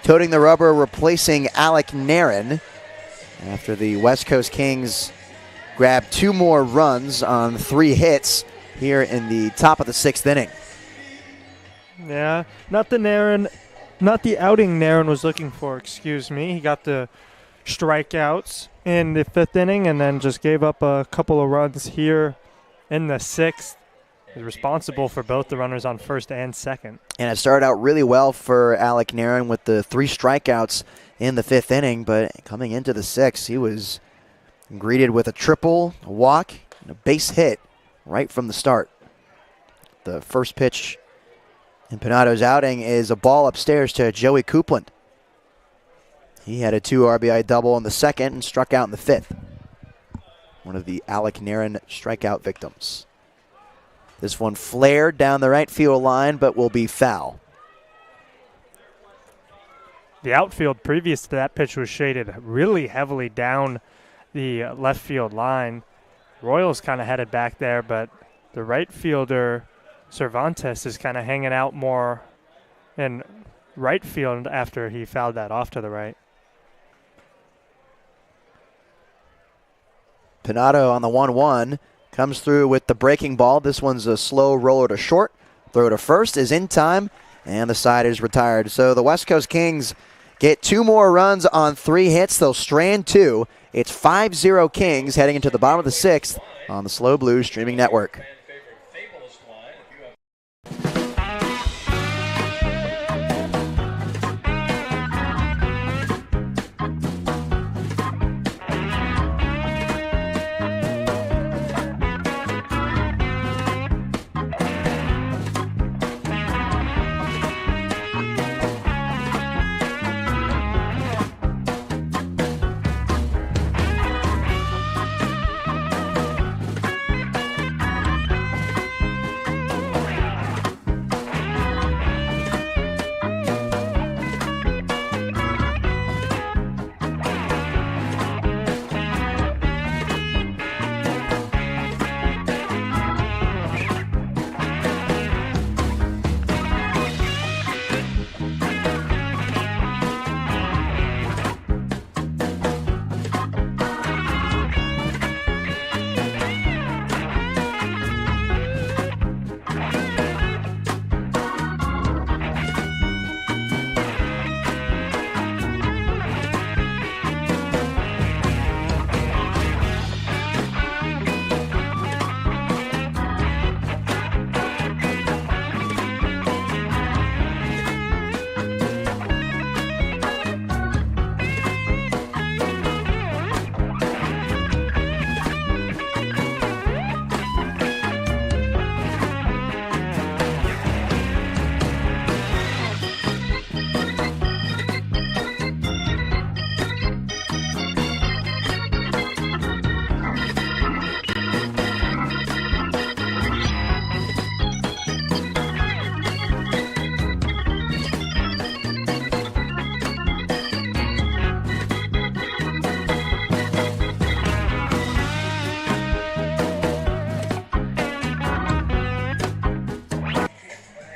Toting the rubber, replacing Alec Narin after the West Coast Kings grabbed 2 more runs on 3 hits here in the top of the 6th inning. Yeah, not the outing Narin was looking for, excuse me. He got the strikeouts in the 5th inning and then just gave up a couple of runs here in the 6th. He's responsible for both the runners on 1st and 2nd. And it started out really well for Alec Narin with the 3 strikeouts in the 5th inning, but coming into the 6th, he was greeted with a triple, a walk, and a base hit right from the start. The first pitch in Pinato's outing is a ball upstairs to Joey Coupland. He had a 2 RBI double in the 2nd and struck out in the 5th. One of the Alec Narin strikeout victims. This one flared down the right field line, but will be foul. The outfield previous to that pitch was shaded really heavily down the left field line. Royals kind of headed back there, but the right fielder, Cervantes, is kind of hanging out more in right field after he fouled that off to the right. Pinato on the 1-1 comes through with the breaking ball. This one's a slow roller to short. Throw to first is in time, and the side is retired. So the West Coast Kings get 2 more runs on 3 hits. They'll strand 2. It's 5-0 Kings heading into the bottom of the 6th on the SLO Blues streaming network.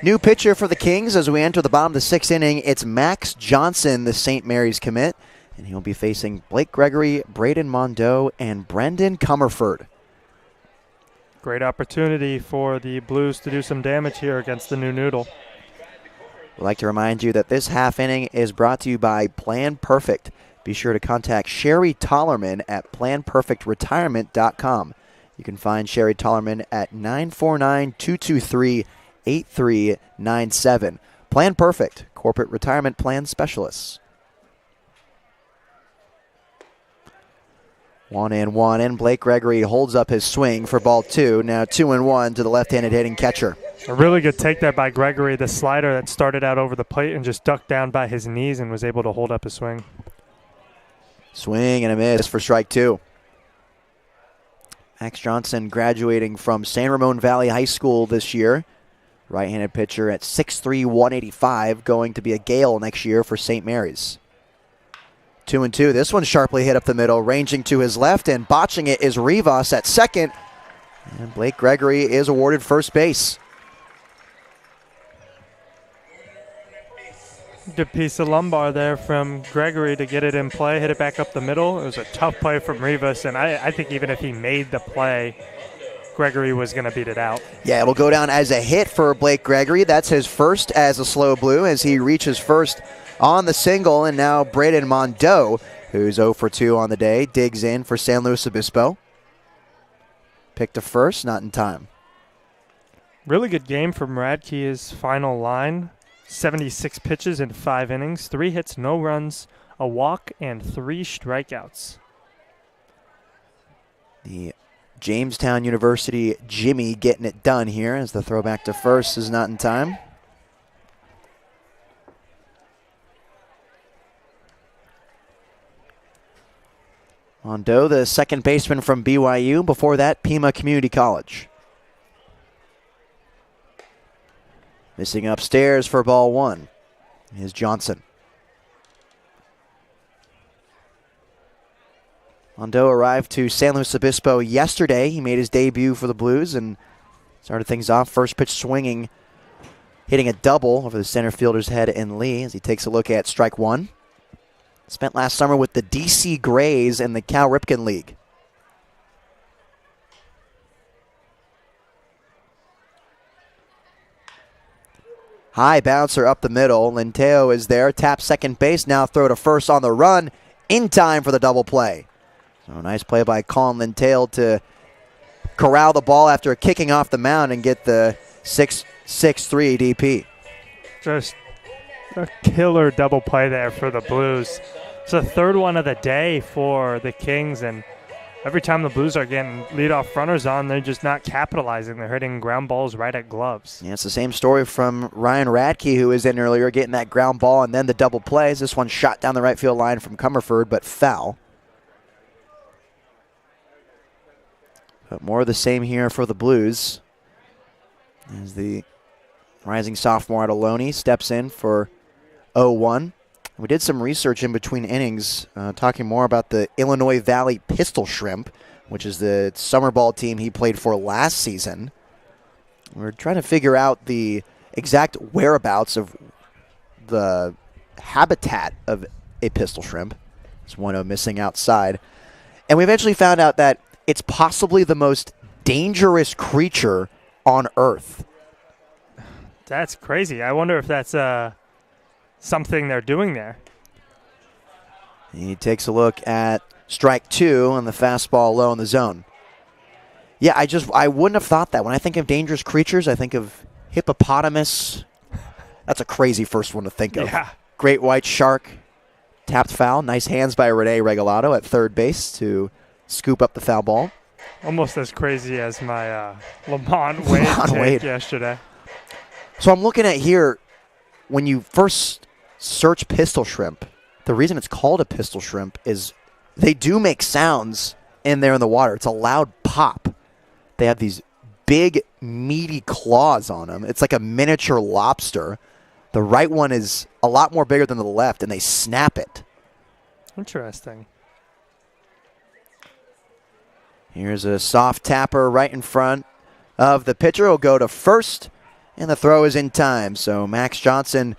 New pitcher for the Kings as we enter the bottom of the 6th inning. It's Max Johnson, the St. Mary's commit, and he'll be facing Blake Gregory, Braden Mondeau, and Brendan Comerford. Great opportunity for the Blues to do some damage here against the new noodle. We'd like to remind you that this half inning is brought to you by Plan Perfect. Be sure to contact Sherry Tollerman at planperfectretirement.com. You can find Sherry Tollerman at 949-223-8397. Plan Perfect, corporate retirement plan specialists. 1-1, Blake Gregory holds up his swing for ball 2. Now 2-1 to the left-handed hitting catcher. A really good take there by Gregory, the slider that started out over the plate and just ducked down by his knees and was able to hold up his swing. Swing and a miss for strike 2. Max Johnson graduating from San Ramon Valley High School this year. Right-handed pitcher at 6'3", 185, going to be a Gale next year for St. Mary's. 2-2. This one sharply hit up the middle, ranging to his left, and botching it is Rivas at second. And Blake Gregory is awarded first base. Good piece of lumbar there from Gregory to get it in play, hit it back up the middle. It was a tough play from Rivas, and I think even if he made the play, Gregory was going to beat it out. Yeah, it'll go down as a hit for Blake Gregory. That's his first as a SLO Blue as he reaches first on the single. And now Braden Mondo, who's 0 for 2 on the day, digs in for San Luis Obispo. Picked to first, not in time. Really good game from Radke, his final line. 76 pitches in 5 innings, 3 hits, no runs, a walk, and 3 strikeouts. The Jamestown University Jimmy getting it done here as the throwback to first is not in time. Mondo, the second baseman from BYU. Before that, Pima Community College. Missing upstairs for ball 1 is Johnson. Mondo arrived to San Luis Obispo yesterday. He made his debut for the Blues and started things off. First pitch swinging, hitting a double over the center fielder's head in Lee as he takes a look at strike 1. Spent last summer with the DC Grays in the Cal Ripken League. High bouncer up the middle. Linteo is there. Tap second base. Now throw to first on the run. In time for the double play. So nice play by Colin Linteo to corral the ball after kicking off the mound and get the 6-6-3 DP. Just a killer double play there for the Blues. It's the third one of the day for the Kings, and every time the Blues are getting leadoff runners on, they're just not capitalizing. They're hitting ground balls right at gloves. Yeah, it's the same story from Ryan Radke, who was in earlier, getting that ground ball and then the double plays. This one shot down the right field line from Comerford, but foul. But more of the same here for the Blues as the rising sophomore out of Loney steps in for 0-1. We did some research in between innings, talking more about the Illinois Valley Pistol Shrimp, which is the summer ball team he played for last season. We're trying to figure out the exact whereabouts of the habitat of a pistol shrimp. There's one missing outside. And we eventually found out that it's possibly the most dangerous creature on Earth. That's crazy. I wonder if that's something they're doing there. He takes a look at strike 2 on the fastball low in the zone. Yeah, I wouldn't have thought that. When I think of dangerous creatures, I think of hippopotamus. That's a crazy first one to think of. Yeah. Great white shark. Tapped foul. Nice hands by Rene Regalado at third base to scoop up the foul ball. Almost as crazy as my Lamont Wade take yesterday. So I'm looking at here, when you first search pistol shrimp, the reason it's called a pistol shrimp is they do make sounds in there in the water. It's a loud pop. They have these big, meaty claws on them. It's like a miniature lobster. The right one is a lot more bigger than the left, and they snap it. Interesting. Here's a soft tapper right in front of the pitcher. Will go to first, and the throw is in time. So Max Johnson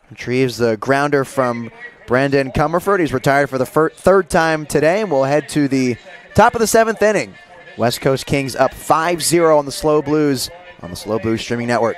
retrieves the grounder from Brandon Comerford. He's retired for the third time today, and we'll head to the top of the 7th inning. West Coast Kings up 5-0 on the SLO Blues on the SLO Blues streaming network.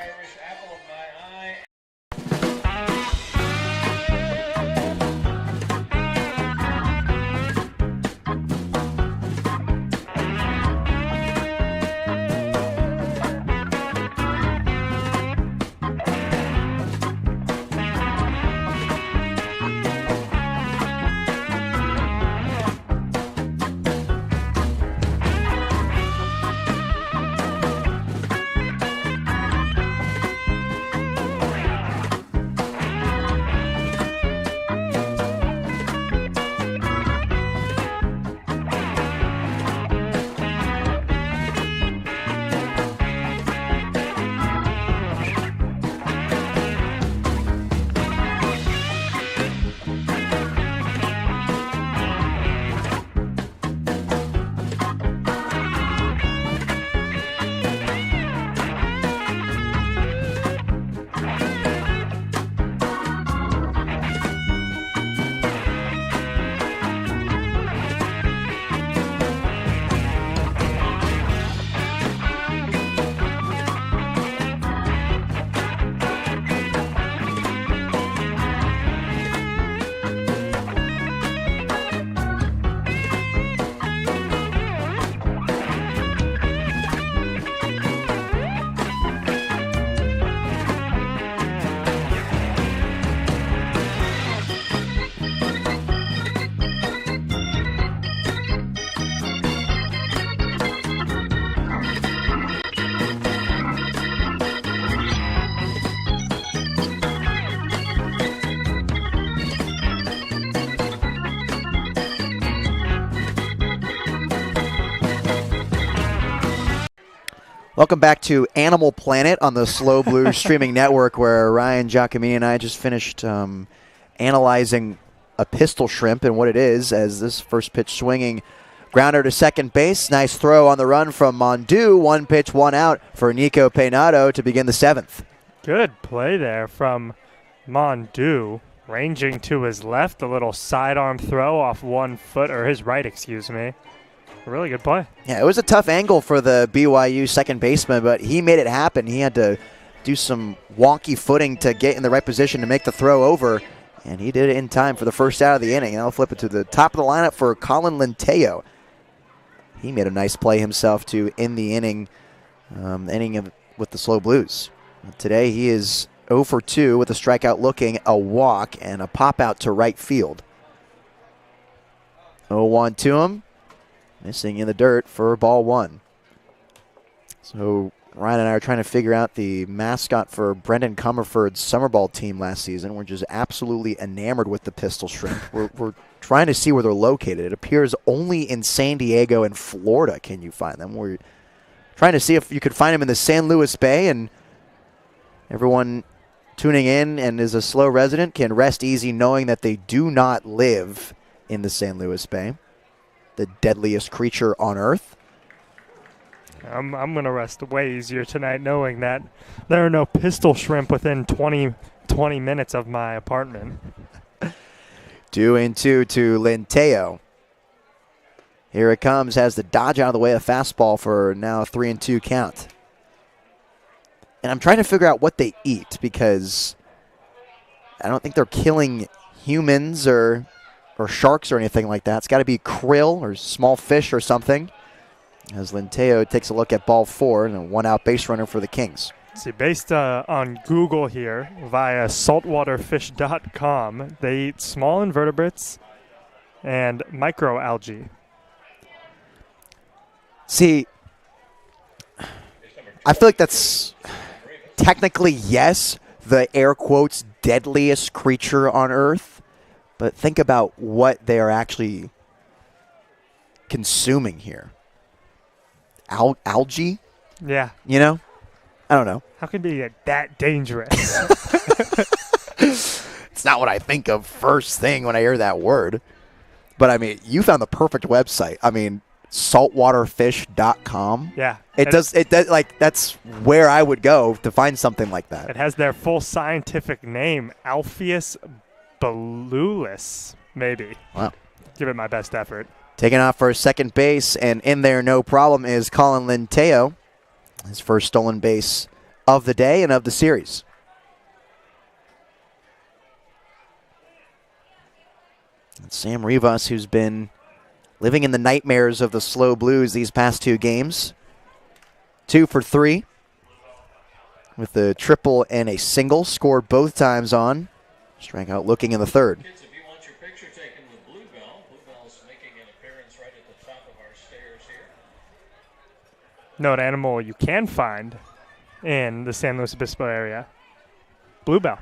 Welcome back to Animal Planet on the Slow Blue streaming network, where Ryan Giacomini and I just finished analyzing a pistol shrimp and what it is, as this first pitch swinging grounder to second base. Nice throw on the run from Mondu. 1 pitch, 1 out for Nico Peinado to begin the 7th. Good play there from Mondu, ranging to his left, a little sidearm throw off 1 foot, or his right, excuse me. A really good play. Yeah, it was a tough angle for the BYU second baseman, but he made it happen. He had to do some wonky footing to get in the right position to make the throw over, and he did it in time for the first out of the inning. And I'll flip it to the top of the lineup for Colin Linteo. He made a nice play himself to end the inning, with the Slow Blues. Today he is 0 for 2 with a strikeout looking, a walk, and a pop out to right field. 0-1 to him. Missing in the dirt for ball 1. So Ryan and I are trying to figure out the mascot for Brendan Comerford's summer ball team last season. We're just absolutely enamored with the pistol shrimp. We're trying to see where they're located. It appears only in San Diego and Florida can you find them. We're trying to see if you could find them in the San Luis Bay, and everyone tuning in and is a SLO resident can rest easy knowing that they do not live in the San Luis Bay, the deadliest creature on earth. I'm going to rest way easier tonight knowing that there are no pistol shrimp within 20 minutes of my apartment. 2-2 to Linteo. Here it comes, has the dodge out of the way of fastball for now a 3-2 count. And I'm trying to figure out what they eat, because I don't think they're killing humans or sharks or anything like that. It's got to be krill or small fish or something. As Linteo takes a look at ball 4 and a 1-out base runner for the Kings. See, based on Google here via saltwaterfish.com, they eat small invertebrates and microalgae. See, I feel like that's technically, yes, the air quotes deadliest creature on earth, but think about what they are actually consuming here. Algae? Yeah. You know? I don't know. How can it be that dangerous? It's not what I think of first thing when I hear that word. But, I mean, you found the perfect website. I mean, saltwaterfish.com. Yeah. It does, like, that's where I would go to find something like that. It has their full scientific name, Alpheus belulis, maybe. Wow. Give it my best effort. Taking off for second base, and in there, no problem, is Colin Linteo. His first stolen base of the day and of the series. And Sam Rivas, who's been living in the nightmares of the Slow Blues these past 2 games. 2 for 3 with a triple and a single, scored both times on. Strikeout looking in the 3rd. Kids, if you want your picture taken with Bluebell, Bluebell's making an appearance right at the top of our stairs here. Know an animal you can find in the San Luis Obispo area? Bluebell.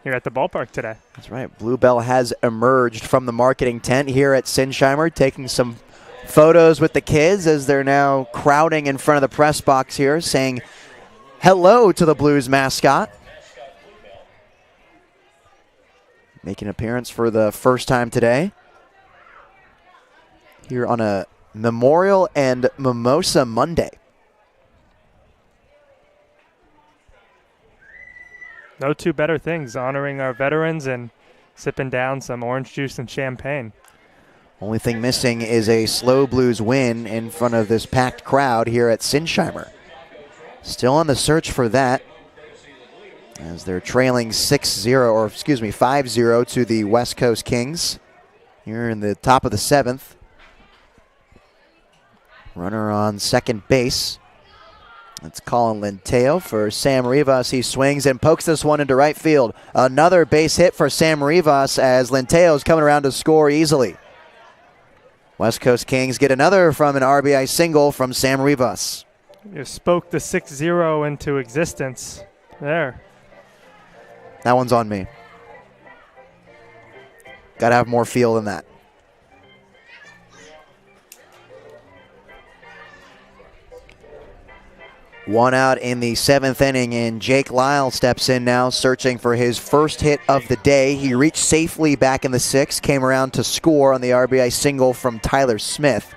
Here at the ballpark today. That's right. Bluebell has emerged from the marketing tent here at Sinsheimer, taking some photos with the kids as they're now crowding in front of the press box here, saying hello to the Blues mascot. Making an appearance for the first time today here on a Memorial and Mimosa Monday. No two better things, honoring our veterans and sipping down some orange juice and champagne. Only thing missing is a Slow Blues win in front of this packed crowd here at Sinsheimer. Still on the search for that, as they're trailing 5-0 to the West Coast Kings here in the top of the 7th. Runner on second base. That's Colin Linteo for Sam Rivas. He swings and pokes this one into right field. Another base hit for Sam Rivas as Linteo is coming around to score easily. West Coast Kings get another from an RBI single from Sam Rivas. You spoke the 6-0 into existence there. That one's on me. Got to have more feel than that. One out in the 7th inning, and Jake Lyle steps in now, searching for his first hit of the day. He reached safely back in the 6th, came around to score on the RBI single from Tyler Smith.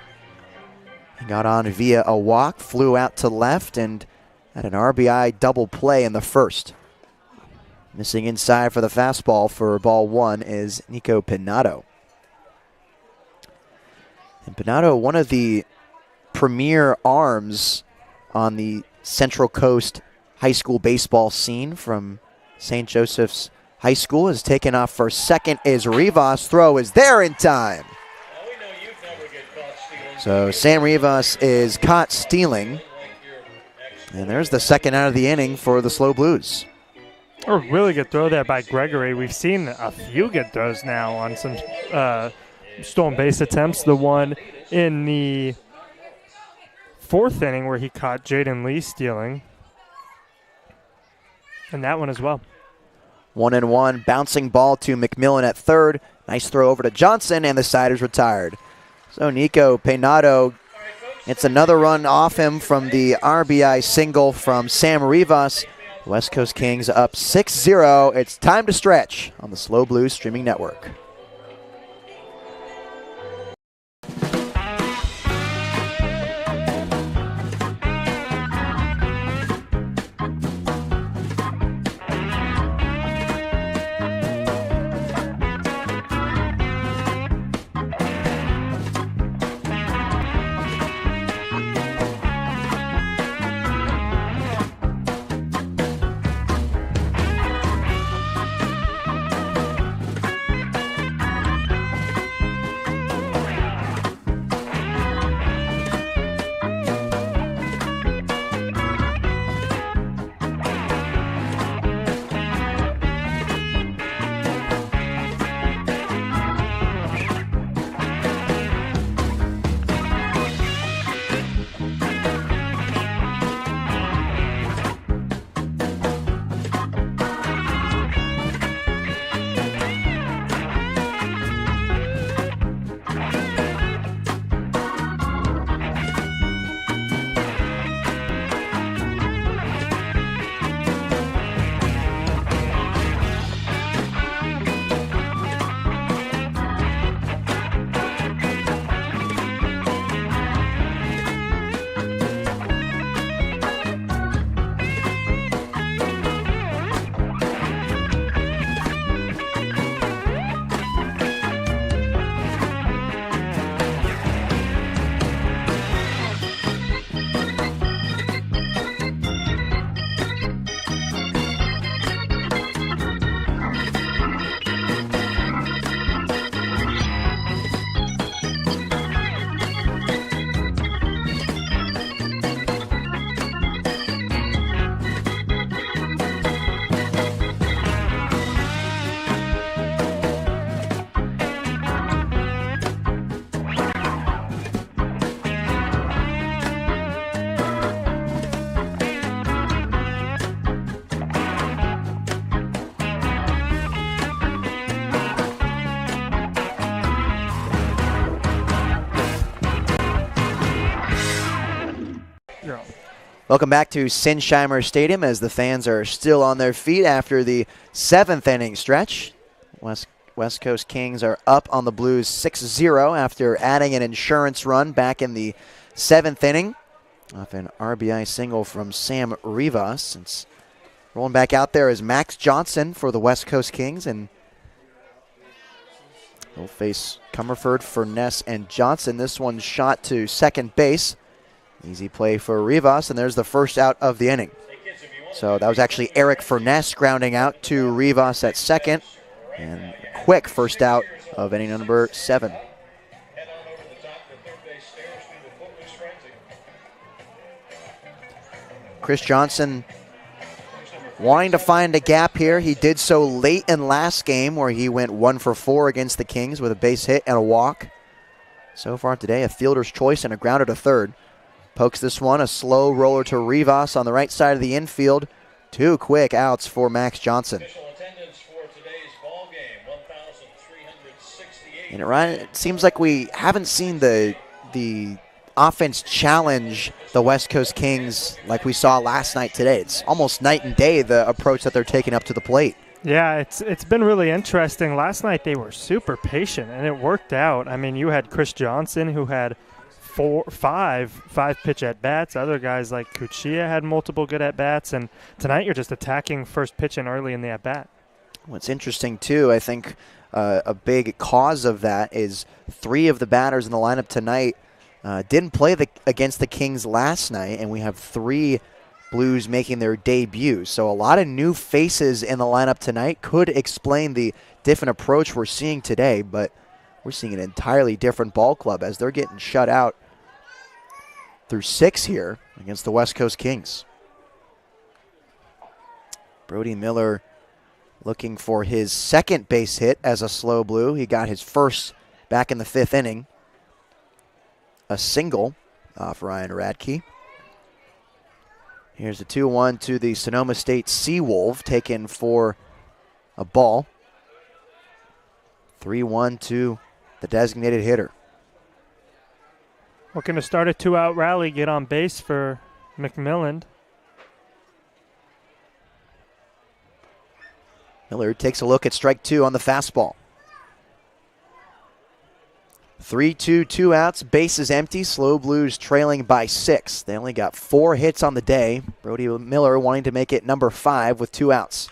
He got on via a walk, flew out to left, and had an RBI double play in the 1st. Missing inside for the fastball for ball 1 is Nico Pinato. And Pinato, one of the premier arms on the Central Coast high school baseball scene from St. Joseph's High School, is taken off for second. Is Rivas. Throw is there in time. So Sam Rivas is caught stealing. And there's the second out of the inning for the SLO Blues. A really good throw there by Gregory. We've seen a few good throws now on some stolen base attempts. The one in the 4th inning where he caught Jaden Lee stealing. And that one as well. 1-1, bouncing ball to McMillan at third. Nice throw over to Johnson, and the side is retired. So Nico Pinato gets another run off him from the RBI single from Sam Rivas. West Coast Kings up 6-0. It's time to stretch on the SLO Blues streaming network. Welcome back to Sinsheimer Stadium as the fans are still on their feet after the 7th inning stretch. West Coast Kings are up on the Blues 6-0 after adding an insurance run back in the 7th inning off an RBI single from Sam Rivas. It's rolling back out there is Max Johnson for the West Coast Kings, and they'll face Comerford, Furness, and Johnson. This one's shot to second base. Easy play for Rivas, and there's the first out of the inning. So that was actually Eric Furness grounding out to Rivas at second, and quick first out of inning number 7. Chris Johnson wanting to find a gap here. He did so late in last game where he went 1 for 4 against the Kings with a base hit and a walk. So far today, a fielder's choice and a grounder to third. Pokes this one, a slow roller to Rivas on the right side of the infield. 2 quick outs for Max Johnson. And it seems like we haven't seen the offense challenge the West Coast Kings like we saw last night today? It's almost night and day, the approach that they're taking up to the plate. Yeah, it's been really interesting. Last night they were super patient, and it worked out. I mean, you had Chris Johnson, who had five pitch at bats. Other guys like Kuchia had multiple good at bats, and tonight you're just attacking first pitch and early in the at bat. What's interesting too, I think a big cause of that is 3 of the batters in the lineup tonight didn't play against the Kings last night, and we have 3 Blues making their debut. So a lot of new faces in the lineup tonight could explain the different approach we're seeing today, but we're seeing an entirely different ball club as they're getting shut out through 6 here against the West Coast Kings. Brody Miller looking for his second base hit as a slow blue. He got his first back in the 5th inning. A single off Ryan Radke. Here's the 2-1 to the Sonoma State Seawolf, taken for a ball. 3-1 to the designated hitter. Looking to start a 2-out rally, get on base for McMillan. Miller takes a look at strike 2 on the fastball. 3-2, 2 outs, base is empty. Slow Blues trailing by 6. They only got 4 hits on the day. Brody Miller wanting to make it number 5 with 2 outs.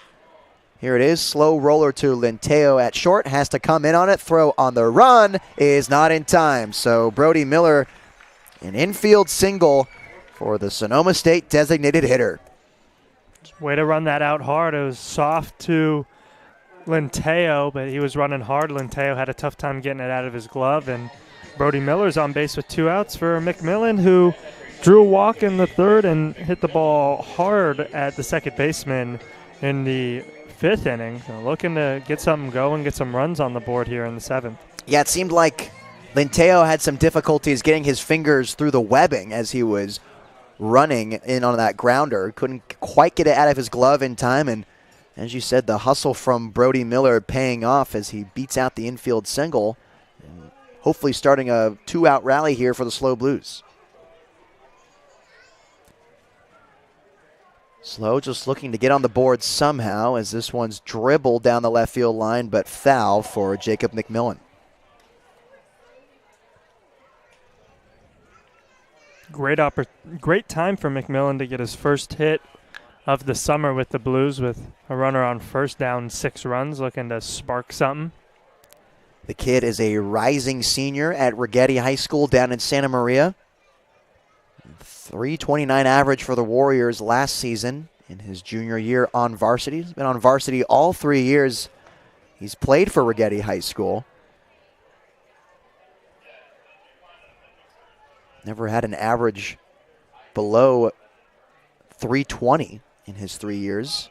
Here it is, slow roller to Linteo at short, has to come in on it, throw on the run, is not in time. So Brody Miller, an infield single for the Sonoma State designated hitter. Way to run that out hard. It was soft to Linteo, but he was running hard. Linteo had a tough time getting it out of his glove, and Brody Miller's on base with 2 outs for McMillan, who drew a walk in the 3rd and hit the ball hard at the second baseman in the 5th inning. So looking to get something going, get some runs on the board here in the 7th. Yeah, it seemed like Linteo had some difficulties getting his fingers through the webbing as he was running in on that grounder. Couldn't quite get it out of his glove in time, and as you said, the hustle from Brody Miller paying off as he beats out the infield single, and hopefully starting a 2-out rally here for the Slow Blues. Slow just looking to get on the board somehow as this one's dribbled down the left field line, but foul for Jacob McMillan. Great time for McMillan to get his first hit of the summer with the Blues, with a runner on first, down 6 runs, looking to spark something. The kid is a rising senior at Rigetti High School down in Santa Maria. .329 average for the Warriors last season in his junior year on varsity. He's been on varsity all 3 years he's played for Rigetti High School. Never had an average below .320 in his 3 years.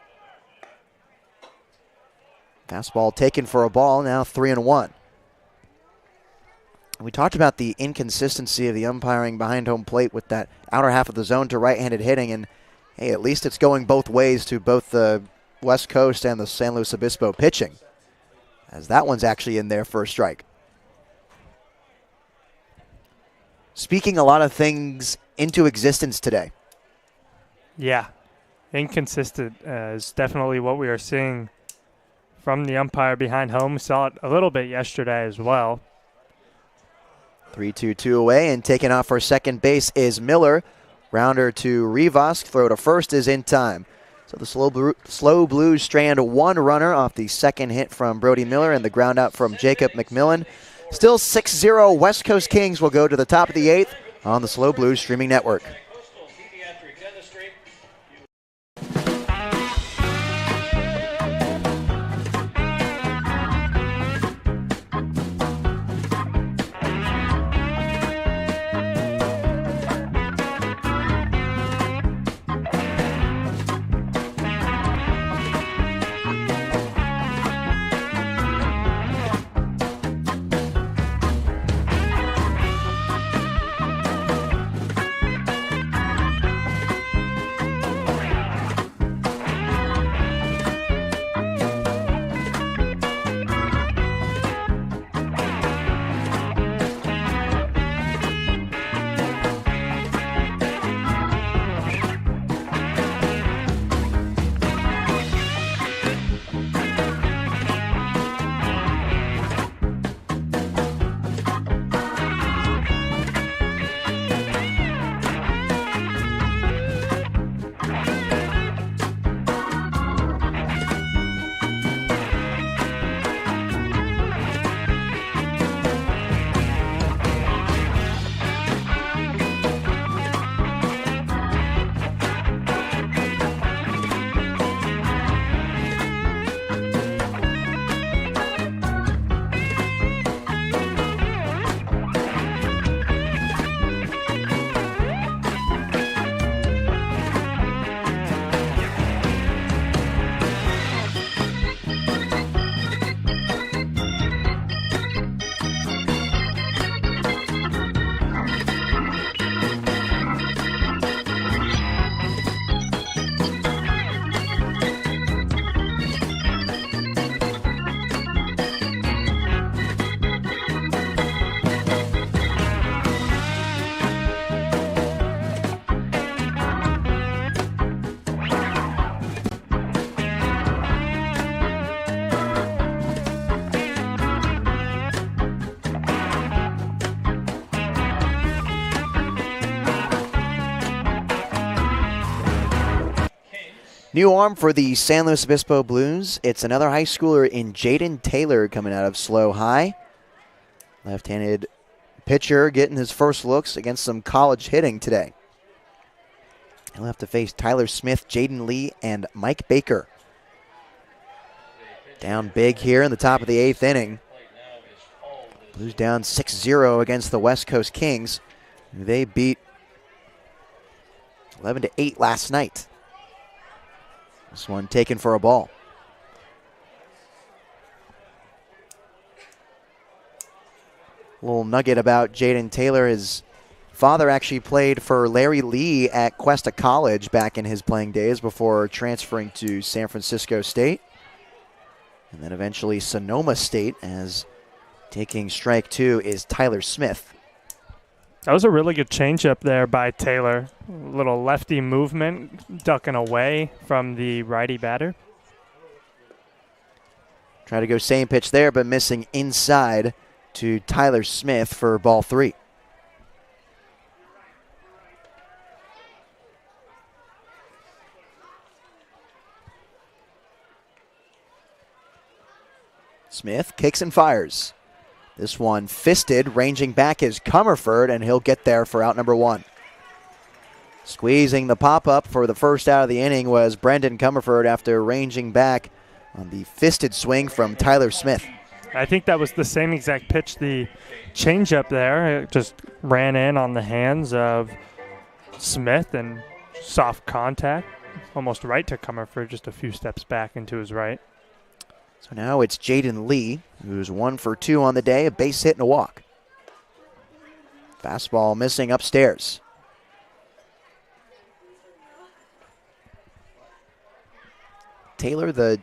Fastball taken for a ball, now 3-1. We talked about the inconsistency of the umpiring behind home plate with that outer half of the zone to right-handed hitting, and hey, at least it's going both ways to both the West Coast and the San Luis Obispo pitching, as that one's actually in there for a strike. Speaking a lot of things into existence today. Yeah, inconsistent is definitely what we are seeing from the umpire behind home. We saw it a little bit yesterday as well. 3-2 away, and taking off for second base is Miller. Rounder to Rivas, throw to first is in time. So the Slow Blues strand 1 runner off the second hit from Brody Miller and the ground out from Jacob McMillan. Still 6-0, West Coast Kings will go to the top of the 8th on the Slow Blues streaming network. New arm for the San Luis Obispo Blues. It's another high schooler in Jaden Taylor coming out of SLO High. Left-handed pitcher getting his first looks against some college hitting today. He'll have to face Tyler Smith, Jaden Lee, and Mike Baker. Down big here in the top of the 8th inning. Blues down 6-0 against the West Coast Kings. They beat 11-8 last night. This one taken for a ball. Little nugget about Jaden Taylor. His father actually played for Larry Lee at Cuesta College back in his playing days before transferring to San Francisco State. And then eventually Sonoma State, as taking strike 2 is Tyler Smith. That was a really good changeup there by Taylor. A little lefty movement, ducking away from the righty batter. Try to go same pitch there, but missing inside to Tyler Smith for ball 3. Smith kicks and fires. This one fisted, ranging back is Comerford, and he'll get there for out number 1. Squeezing the pop-up for the first out of the inning was Brendan Comerford after ranging back on the fisted swing from Tyler Smith. I think that was the same exact pitch, the changeup there. It just ran in on the hands of Smith and soft contact, almost right to Comerford, just a few steps back into his right. So now it's Jaden Lee, who's 1 for 2 on the day, a base hit and a walk. Fastball missing upstairs. Taylor, the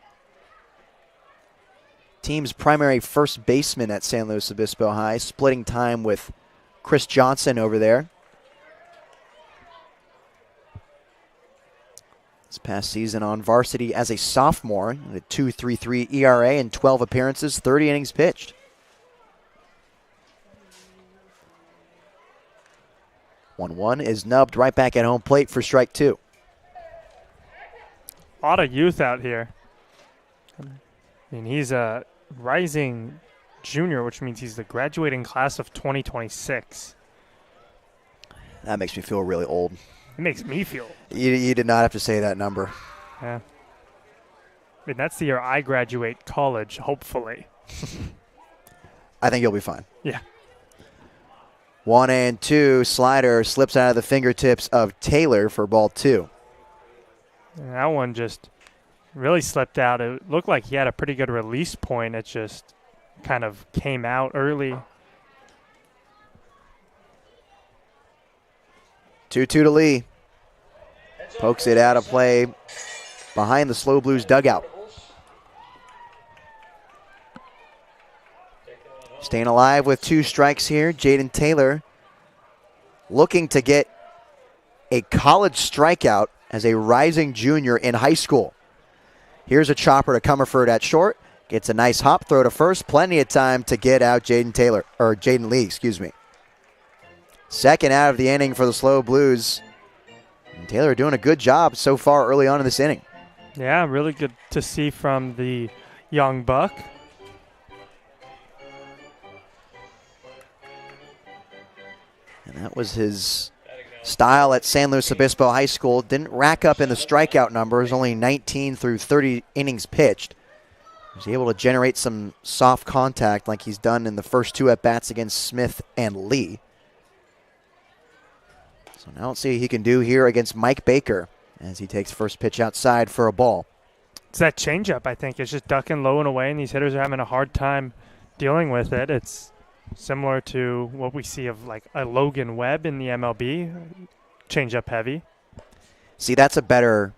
team's primary first baseman at San Luis Obispo High, splitting time with Chris Johnson over there. This past season on varsity as a sophomore, a 2.33 ERA and 12 appearances, 30 innings pitched. One is nubbed right back at home plate for strike 2. A lot of youth out here. I mean, he's a rising junior, which means he's the graduating class of 2026. That makes me feel really old. It makes me feel. You did not have to say that number. Yeah. I mean, that's the year I graduate college, hopefully. I think you'll be fine. Yeah. 1-2, slider slips out of the fingertips of Taylor for ball 2. And that one just really slipped out. It looked like he had a pretty good release point. It just kind of came out early. 2-2 to Lee. Pokes it out of play behind the SLO Blues dugout. Staying alive with 2 strikes here. Jaden Taylor looking to get a college strikeout as a rising junior in high school. Here's a chopper to Comerford at short. Gets a nice hop throw to first. Plenty of time to get out Jaden Lee, excuse me. Second out of the inning for the SLO Blues. And Taylor doing a good job so far early on in this inning. Yeah, really good to see from the young buck. And that was his style at San Luis Obispo High School. Didn't rack up in the strikeout numbers, only 19 through 30 innings pitched. He was able to generate some soft contact like he's done in the first 2 at-bats against Smith and Lee. So now let's see what he can do here against Mike Baker as he takes first pitch outside for a ball. It's that changeup, I think. It's just ducking low and away, and these hitters are having a hard time dealing with it. It's similar to what we see of like a Logan Webb in the MLB, changeup heavy. See, that's a better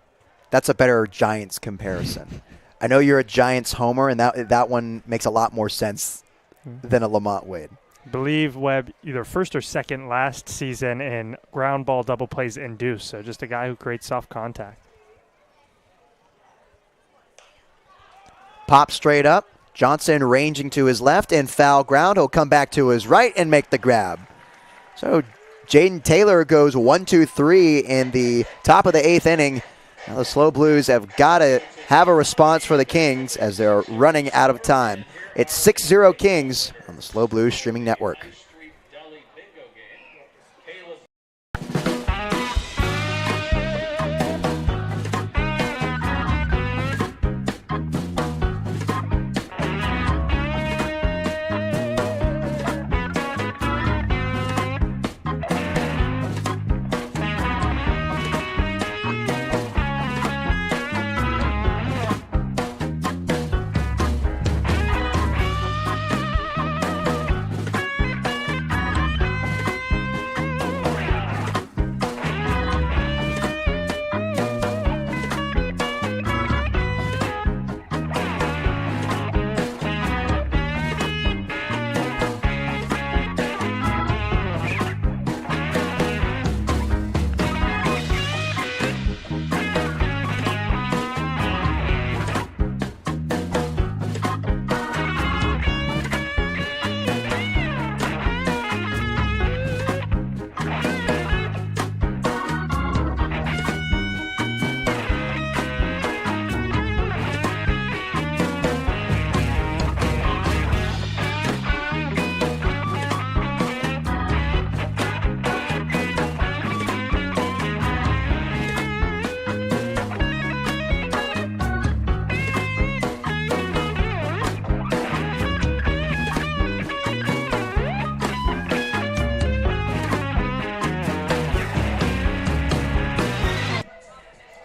Giants comparison. I know you're a Giants homer, and that one makes a lot more sense than a Lamont Wade. I believe Webb either first or second last season in ground ball double plays induced, so just a guy who creates soft contact. Pop straight up. Johnson ranging to his left and foul ground. He'll come back to his right and make the grab. So Jaden Taylor goes 1-2-3 in the top of the 8th inning Now the Slow Blues have got to have a response for the Kings as they're running out of time. It's 6-0 Kings on the Slow Blues streaming network.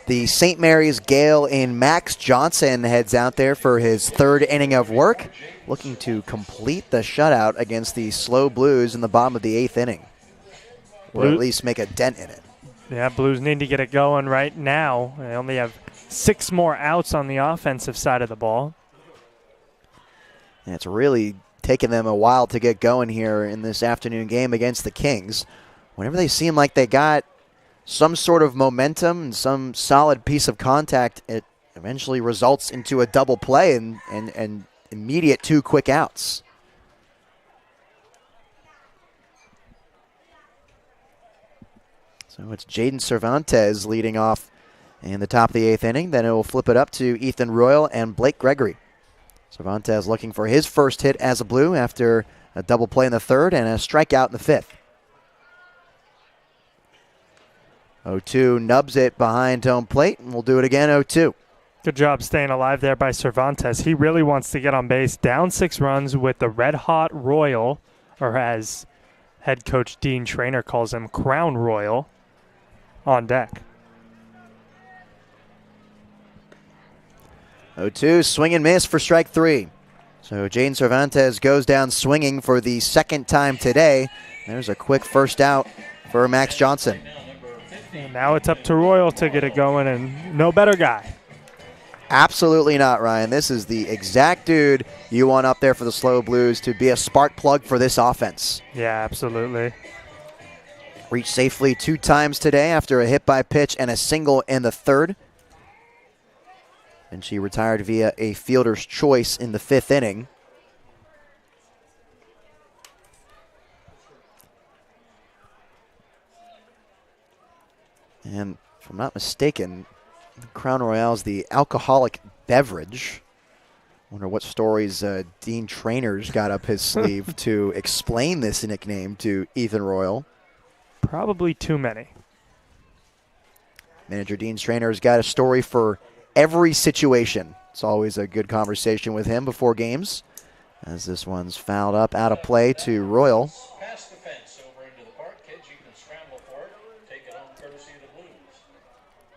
The St. Mary's Gale in Max Johnson heads out there for his third inning of work, looking to complete the shutout against the Slow Blues in the bottom of the 8th inning, or at least make a dent in it. Yeah, Blues need to get it going right now. They only have 6 more outs on the offensive side of the ball. And it's really taken them a while to get going here in this afternoon game against the Kings. Whenever they seem like they got some sort of momentum and some solid piece of contact, it eventually results into a double play and immediate 2 quick outs. So it's Jaden Cervantes leading off in the top of the 8th inning. Then it will flip it up to Ethan Royal and Blake Gregory. Cervantes looking for his first hit as a Blue after a double play in the 3rd and a strikeout in the 5th. 0-2 nubs it behind home plate, and we'll do it again, 0-2. Good job staying alive there by Cervantes. He really wants to get on base. Down 6 runs with the red-hot Royal, or as head coach Dean Trainer calls him, Crown Royal, on deck. 0-2, swing and miss for strike 3. So Jaden Cervantes goes down swinging for the 2nd time today. There's a quick first out for Max Johnson. And now it's up to Royal to get it going, and no better guy. Absolutely not, Ryan. This is the exact dude you want up there for the Slow Blues to be a spark plug for this offense. Yeah, absolutely. Reached safely 2 times today after a hit by pitch and a single in the 3rd. And she retired via a fielder's choice in the 5th inning. And if I'm not mistaken, Crown Royale is the alcoholic beverage. Wonder what stories Dean Trainer's got up his sleeve to explain this nickname to Ethan Royal. Probably too many. Manager Dean Trainer's got a story for every situation. It's always a good conversation with him before games. As this one's fouled up out of play to Royal.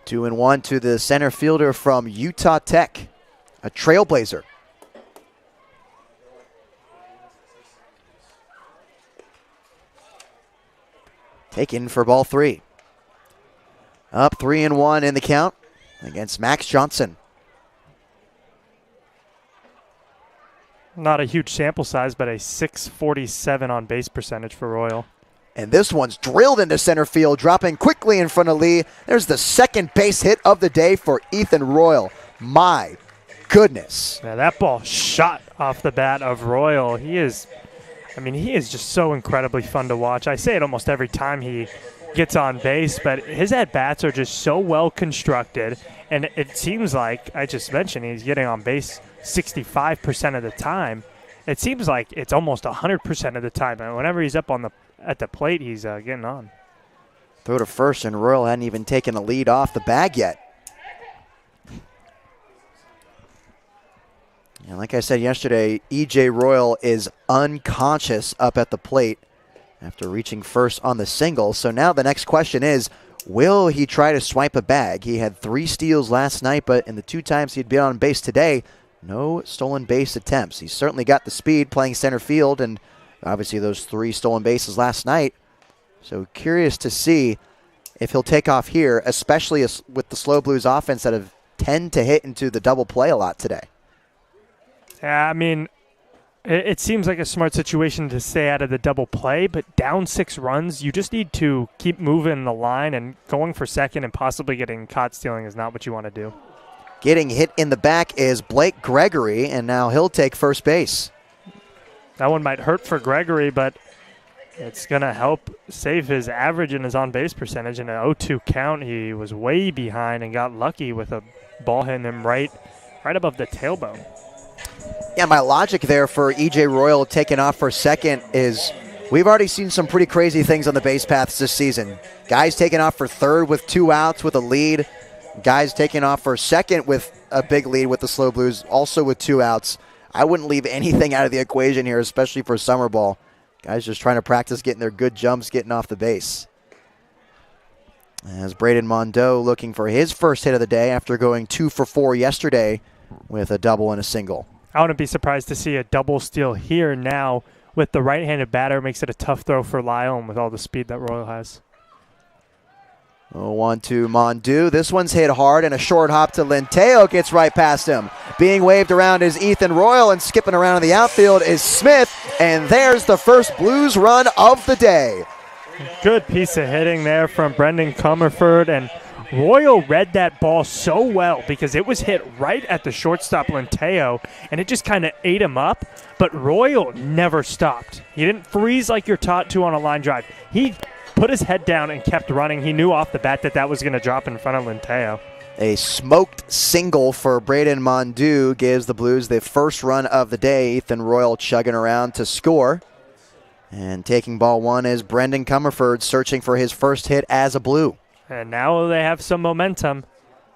2-1 to the center fielder from Utah Tech, a trailblazer. Taken for ball 3. Up 3-1 in the count against Max Johnson. Not a huge sample size, but a .647 on base percentage for Royal. And this one's drilled into center field, dropping quickly in front of Lee. There's the second base hit of the day for Ethan Royal. My goodness. Yeah, that ball shot off the bat of Royal. He is just so incredibly fun to watch. I say it almost every time he gets on base, but his at-bats are just so well constructed, and it seems like, I just mentioned, he's getting on base 65% of the time. It seems like it's almost 100% of the time, and whenever he's up at the plate, he's getting on. Throw to first, and Royal hadn't even taken a lead off the bag yet. And like I said yesterday, E.J. Royal is unconscious up at the plate after reaching first on the single. So now the next question is, will he try to swipe a bag? He had 3 steals last night, but in the 2 times he'd been on base today, no stolen base attempts. He's certainly got the speed playing center field, and obviously those 3 stolen bases last night. So curious to see if he'll take off here, especially with the Slow Blues offense that have tend to hit into the double play a lot today. Yeah, I mean, it seems like a smart situation to stay out of the double play, but down 6 runs, you just need to keep moving the line, and going for second and possibly getting caught stealing is not what you want to do. Getting hit in the back is Blake Gregory, and now he'll take first base. That one might hurt for Gregory, but it's going to help save his average and his on-base percentage. In an 0-2 count, he was way behind and got lucky with a ball hitting him right above the tailbone. Yeah, my logic there for E.J. Royal taking off for second is we've already seen some pretty crazy things on the base paths this season. Guys taking off for third with 2 outs with a lead. Guys taking off for second with a big lead with the Slow Blues, also with 2 outs. I wouldn't leave anything out of the equation here, especially for summer ball. Guys just trying to practice getting their good jumps, getting off the base. As Braden Mondeau looking for his first hit of the day after going 2 for 4 yesterday with a double and a single. I wouldn't be surprised to see a double steal here now with the right-handed batter. Makes it a tough throw for Lyle, and with all the speed that Royal has. 0-1 to Mondeau. This one's hit hard, and a short hop to Linteo gets right past him. Being waved around is Ethan Royal, and skipping around in the outfield is Smith, and there's the first Blues run of the day. Good piece of hitting there from Brendan Comerford, and Royal read that ball so well because it was hit right at the shortstop Linteo, and it just kind of ate him up, but Royal never stopped. He didn't freeze like you're taught to on a line drive. He put his head down and kept running. He knew off the bat that was going to drop in front of Linteo. A smoked single for Braden Mondeau gives the Blues the first run of the day. Ethan Royal chugging around to score. And taking ball 1 is Brendan Comerford, searching for his first hit as a Blue. And now they have some momentum.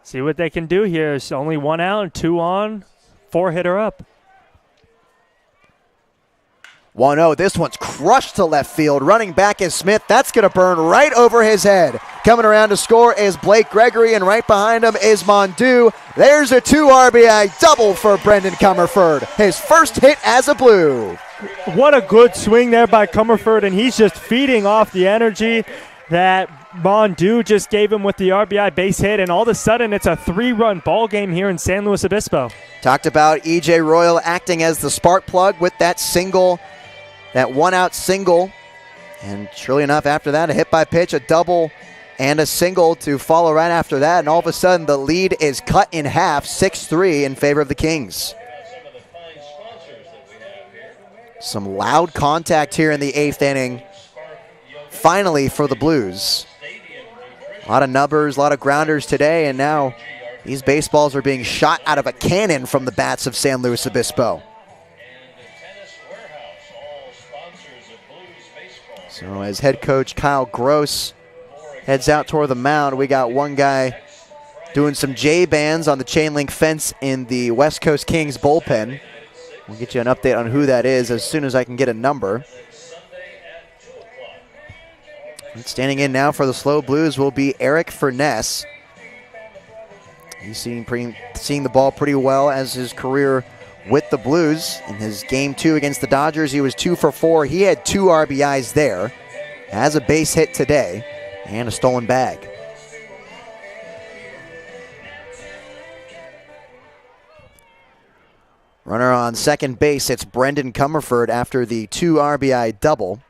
See what they can do here. It's only 1 out, 2 on, 4-hitter up. 1-0. This one's crushed to left field. Running back is Smith. That's going to burn right over his head. Coming around to score is Blake Gregory, and right behind him is Mondeau. There's a 2 RBI double for Brendan Comerford. His first hit as a Blue. What a good swing there by Comerford, and he's just feeding off the energy that Mondeau just gave him with the RBI base hit, and all of a sudden it's a 3-run ball game here in San Luis Obispo. Talked about E.J. Royal acting as the spark plug with that single, that 1-out single. And surely enough, after that, a hit by pitch, a double, and a single to follow right after that. And all of a sudden, the lead is cut in half, 6-3 in favor of the Kings. Some loud contact here in the 8th inning. Finally for the Blues. A lot of numbers, a lot of grounders today, and now these baseballs are being shot out of a cannon from the bats of San Luis Obispo. So as head coach Kyle Gross heads out toward the mound, we got one guy doing some J-bands on the chain link fence in the West Coast Kings bullpen. We'll get you an update on who that is as soon as I can get a number. And standing in now for the Slow Blues will be Eric Furness. He's seeing the ball pretty well as his career with the Blues. In his game 2 against the Dodgers, he was 2 for 4. He had 2 RBIs there. Has a base hit today and a stolen bag. Runner on second base, it's Brendan Comerford after the 2 RBI double.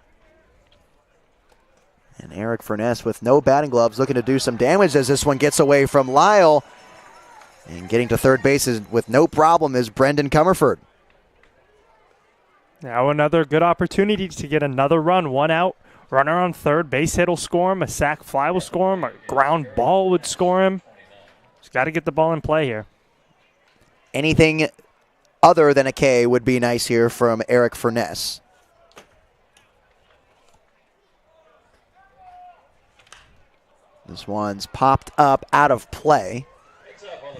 And Eric Furness with no batting gloves looking to do some damage as this one gets away from Lyle. And getting to third base with no problem is Brendan Comerford. Now another good opportunity to get another run. 1 out, runner on third, base hit will score him, a sac fly will score him, a ground ball would score him. Just got to get the ball in play here. Anything other than a K would be nice here from Eric Furness. This one's popped up out of play.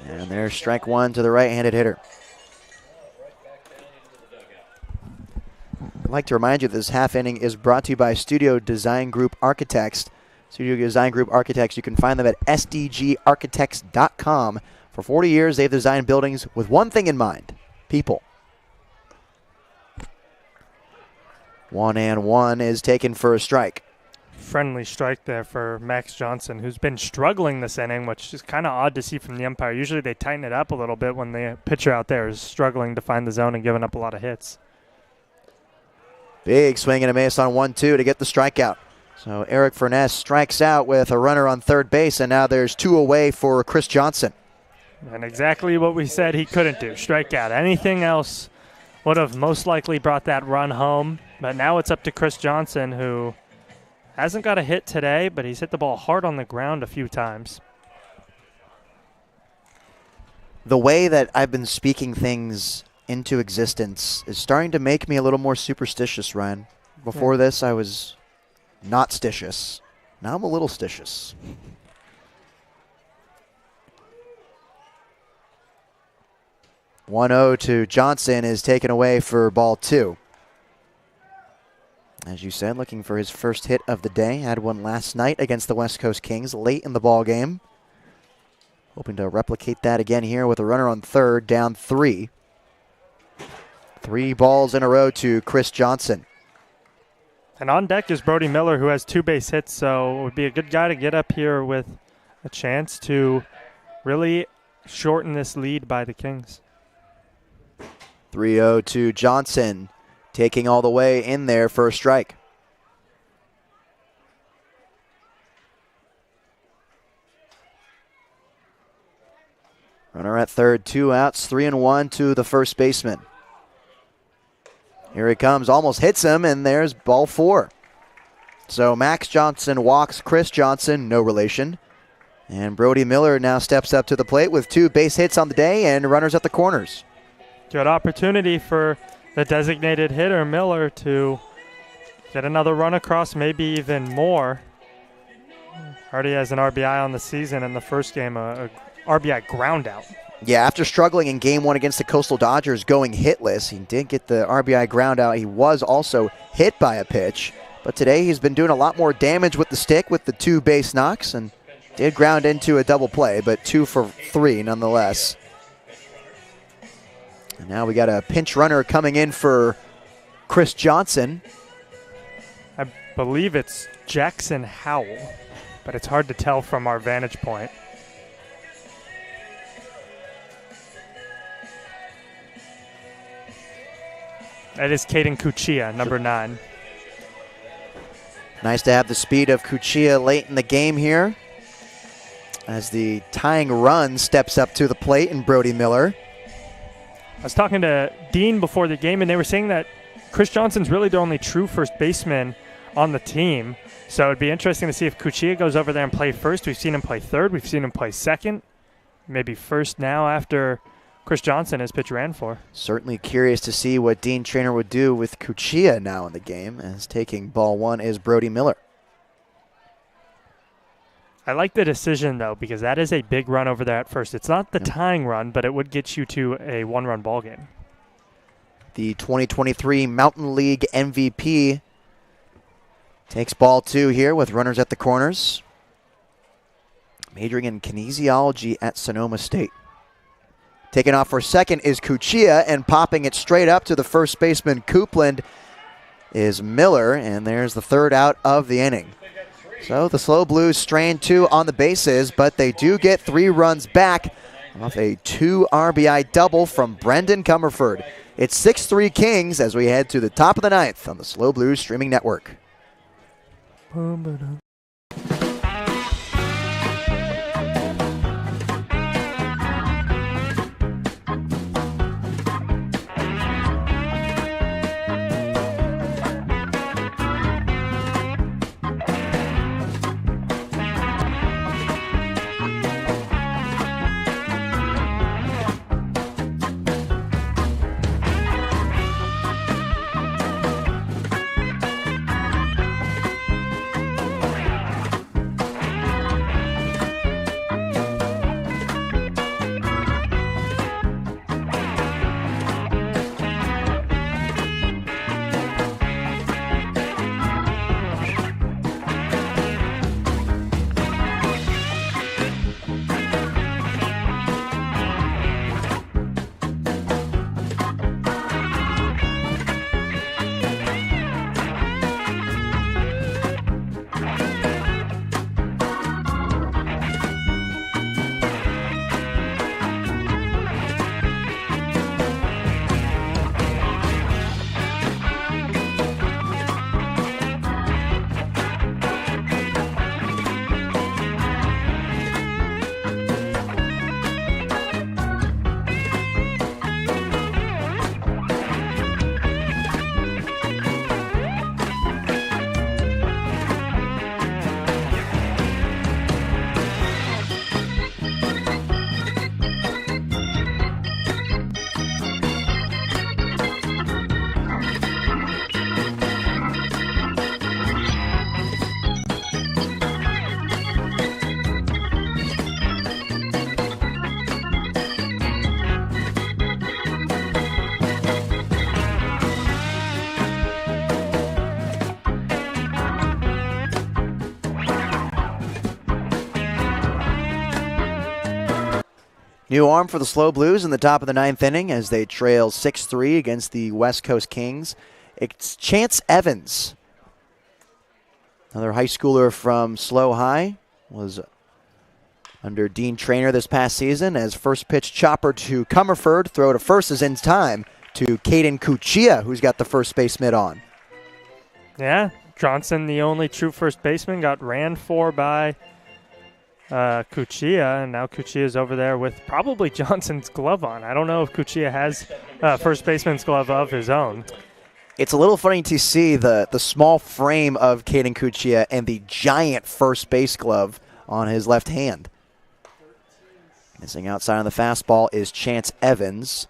And there's strike one to the right-handed hitter. I'd like to remind you that this half inning is brought to you by Studio Design Group Architects. Studio Design Group Architects, you can find them at sdgarchitects.com. For 40 years, they've designed buildings with one thing in mind: people. 1-1 is taken for a strike. Friendly strike there for Max Johnson, who's been struggling this inning, which is kind of odd to see from the umpire. Usually they tighten it up a little bit when the pitcher out there is struggling to find the zone and giving up a lot of hits. Big swing and a miss on 1-2 to get the strikeout. So Eric Furness strikes out with a runner on third base, and now there's 2 away for Chris Johnson. And exactly what we said he couldn't do, strike out. Anything else would have most likely brought that run home. But now it's up to Chris Johnson, who hasn't got a hit today, but he's hit the ball hard on the ground a few times. The way that I've been speaking things into existence is starting to make me a little more superstitious, Ryan. Before this, I was not stitious. Now I'm a little stitious. (1-0) to Johnson is taken away for ball 2. As you said, looking for his first hit of the day. Had one last night against the West Coast Kings late in the ball game. Hoping to replicate that again here with a runner on third, down 3. 3 balls in a row to Chris Johnson. And on deck is Brody Miller, who has 2 base hits, so it would be a good guy to get up here with a chance to really shorten this lead by the Kings. 3-0 to Johnson, taking all the way in there for a strike. Runner at third, 2 outs, 3-1 to the first baseman. Here he comes, almost hits him, and there's ball 4. So Max Johnson walks Chris Johnson, no relation. And Brody Miller now steps up to the plate with 2 base hits on the day and runners at the corners. Good opportunity for the designated hitter, Miller, to get another run across, maybe even more. Already has an RBI on the season in the first game, a RBI ground out. Yeah, after struggling in Game 1 against the Coastal Dodgers going hitless, he did get the RBI ground out. He was also hit by a pitch, but today he's been doing a lot more damage with the stick with the 2 base knocks, and did ground into a double play, but 2 for 3 nonetheless. And now we got a pinch runner coming in for Chris Johnson. I believe it's Jackson Howell, but it's hard to tell from our vantage point. That is Caden Cuccia, number 9. Nice to have the speed of Cuccia late in the game here, as the tying run steps up to the plate in Brody Miller. I was talking to Dean before the game, and they were saying that Chris Johnson's really the only true first baseman on the team. So it'd be interesting to see if Cuccia goes over there and play first. We've seen him play third. We've seen him play second. Maybe first now after Chris Johnson has pitch ran for. Certainly curious to see what Dean Trainer would do with Cuccia now in the game, as taking ball 1 is Brody Miller. I like the decision, though, because that is a big run over there at first. It's not the tying run, but it would get you to a 1-run ball game. The 2023 Mountain League MVP takes ball 2 here with runners at the corners. Majoring in kinesiology at Sonoma State. Taking off for second is Cuccia, and popping it straight up to the first baseman, Coupland, is Miller, and there's the 3rd out of the inning. So the SLO Blues strain 2 on the bases, but they do get 3 runs back off a 2 RBI double from Brendan Comerford. It's 6-3 Kings as we head to the top of the 9th on the SLO Blues streaming network. New arm for the SLO Blues in the top of the 9th inning as they trail 6-3 against the West Coast Kings. It's Chance Evans, another high schooler from SLO High, was under Dean Trainer this past season as first pitch chopper to Comerford. Throw to first is in time to Caden Cuccia, who's got the first base mitt on. Yeah, Johnson, the only true first baseman, got ran for by Cuccia, and now Cuccia is over there with probably Johnson's glove on. I don't know if Cuccia has first baseman's glove of his own. It's a little funny to see the small frame of Caden Cuccia and the giant first base glove on his left hand. Missing outside on the fastball is Chance Evans,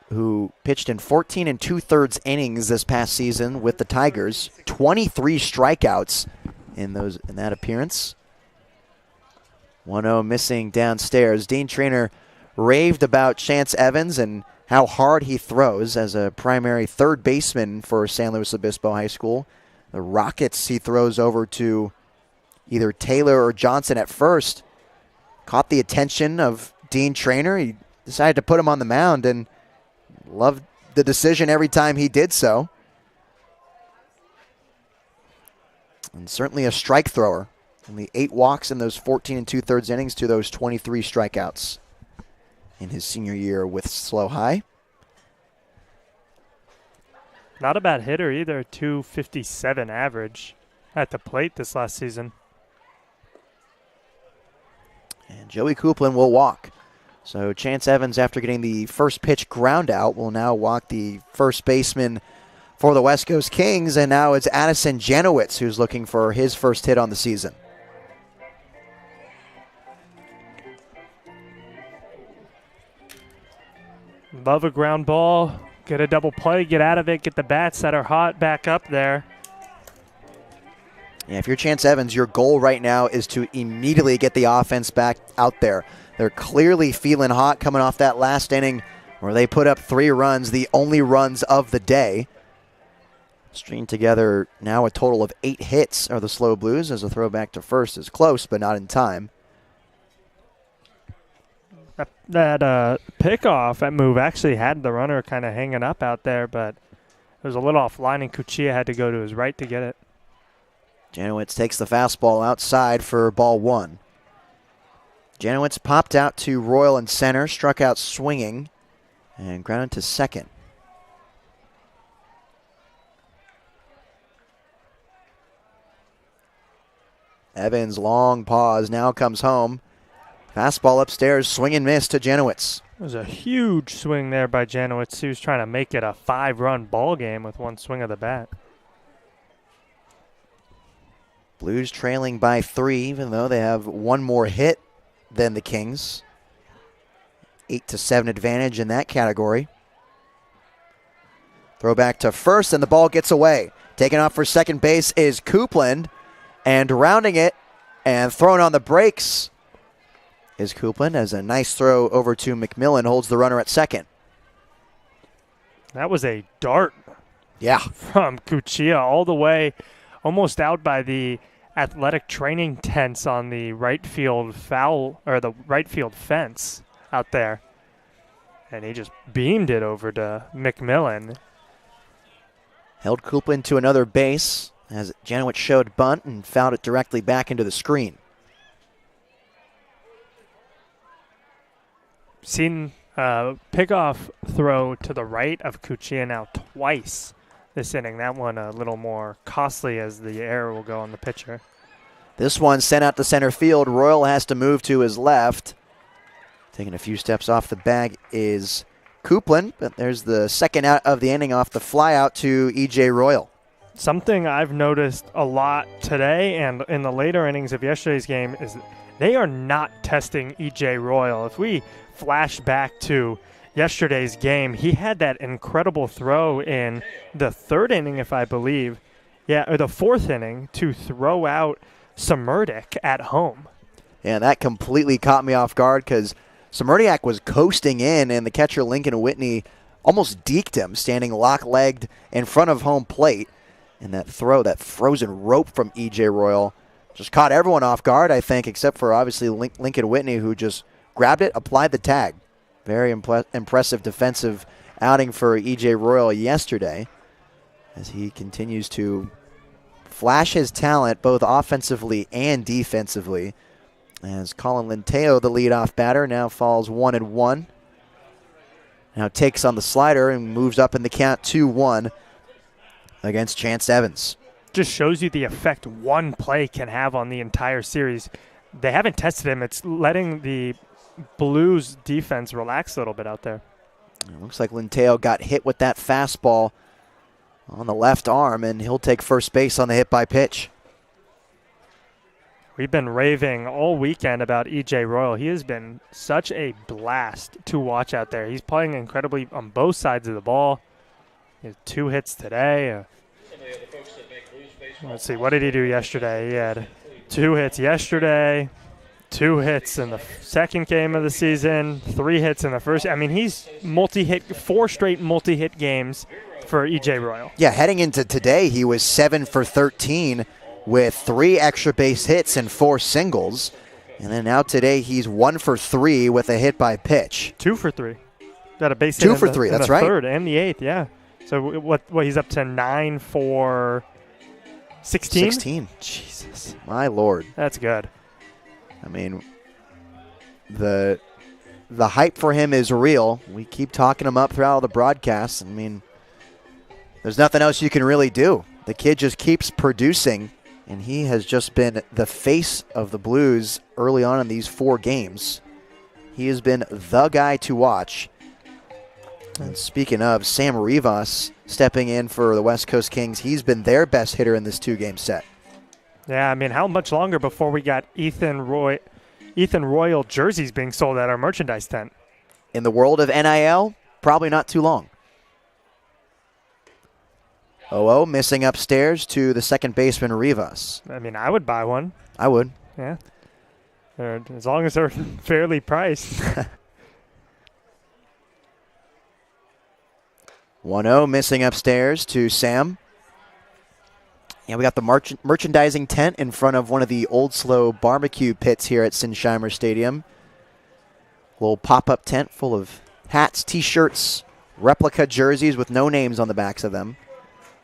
who pitched in 14 2/3 innings this past season with the Tigers. 23 strikeouts in that appearance. 1-0 missing downstairs. Dean Trainer raved about Chance Evans and how hard he throws as a primary third baseman for San Luis Obispo High School. The rockets he throws over to either Taylor or Johnson at first caught the attention of Dean Trainer. He decided to put him on the mound and loved the decision every time he did so. And certainly a strike thrower. Only 8 walks in those 14 2/3 innings to those 23 strikeouts in his senior year with SLO High. Not a bad hitter either, 257 average at the plate this last season. And Joey Coupland will walk. So Chance Evans, after getting the first pitch ground out, will now walk the first baseman for the West Coast Kings. And now it's Addison Janowitz who's looking for his first hit on the season. Love a ground ball. Get a double play, get out of it, get the bats that are hot back up there. Yeah, if you're Chance Evans, your goal right now is to immediately get the offense back out there. They're clearly feeling hot coming off that last inning where they put up 3 runs, the only runs of the day. Stringing together now a total of 8 hits are the SLO Blues, as a throwback to first is close, but not in time. That pickoff, that move actually had the runner kind of hanging up out there, but it was a little offline, and Cuccia had to go to his right to get it. Janowitz takes the fastball outside for ball 1. Janowitz popped out to Royal in center, struck out swinging, and grounded to second. Evans, long pause, now comes home. Fastball upstairs, swing and miss to Janowitz. It was a huge swing there by Janowitz. He was trying to make it a 5-run ball game with one swing of the bat. Blues trailing by 3, even though they have one more hit than the Kings. 8-7 advantage in that category. Throw back to first, and the ball gets away. Taking off for second base is Coupland, and rounding it and throwing on the brakes is Coupland, as a nice throw over to McMillan holds the runner at second. That was a dart. Yeah. From Cuccia all the way, almost out by the athletic training tents on the right field foul, or the right field fence out there. And he just beamed it over to McMillan. Held Coupland to another base as Janowitz showed bunt and fouled it directly back into the screen. Seen pickoff throw to the right of Cuccia now twice this inning. That one a little more costly as the error will go on the pitcher. This one sent out to center field. Royal has to move to his left. Taking a few steps off the bag is Coupland, but there's the second out of the inning off the fly out to E.J. Royal. Something I've noticed a lot today and in the later innings of yesterday's game is they are not testing E.J. Royal. If we flash back to yesterday's game, he had that incredible throw in the 3rd inning, if I believe. Yeah, or the 4th inning to throw out Smrdiak at home. Yeah, that completely caught me off guard because Smrdiak was coasting in, and the catcher Lincoln Whitney almost deked him, standing lock-legged in front of home plate. And that throw, that frozen rope from E.J. Royal, just caught everyone off guard, I think, except for obviously Lincoln Whitney, who just grabbed it, applied the tag. Very impressive defensive outing for E.J. Royal yesterday as he continues to flash his talent both offensively and defensively. As Colin Linteo, the leadoff batter, now falls 1-1. Now takes on the slider and moves up in the count 2-1 against Chance Evans. Just shows you the effect one play can have on the entire series. They haven't tested him. It's letting the Blues defense relax a little bit out there. It looks like Linteo got hit with that fastball on the left arm, and he'll take first base on the hit by pitch. We've been raving all weekend about E.J. Royal. He has been such a blast to watch out there. He's playing incredibly on both sides of the ball. He has 2 hits today. Let's see, what did he do yesterday? He had 2 hits yesterday, 2 hits in the second game of the season, 3 hits in the first. I mean, he's multi-hit, 4 straight multi-hit games for E.J. Royal. Yeah, heading into today, he was 7 for 13 with 3 extra base hits and 4 singles. And then now today, he's 1 for 3 with a hit by pitch. 2 for 3. Got a base hit 2 for 3, that's right. Third and the 8th, yeah. So what he's up to 9 for 16? 16. Jesus. My Lord. That's good. I mean, the hype for him is real. We keep talking him up throughout all the broadcasts. I mean, there's nothing else you can really do. The kid just keeps producing, and he has just been the face of the Blues early on in these 4 games. He has been the guy to watch. And speaking of, Sam Rivas stepping in for the West Coast Kings. He's been their best hitter in this 2-game set. Yeah, I mean, how much longer before we got Ethan Royal jerseys being sold at our merchandise tent? In the world of NIL, probably not too long. 0-0 missing upstairs to the second baseman Rivas. I mean, I would buy one. I would. Yeah. As long as they're fairly priced. 1-0 missing upstairs to Sam. And we got the merchandising tent in front of one of the Old Slow barbecue pits here at Sinsheimer Stadium. Little pop-up tent full of hats, T-shirts, replica jerseys with no names on the backs of them.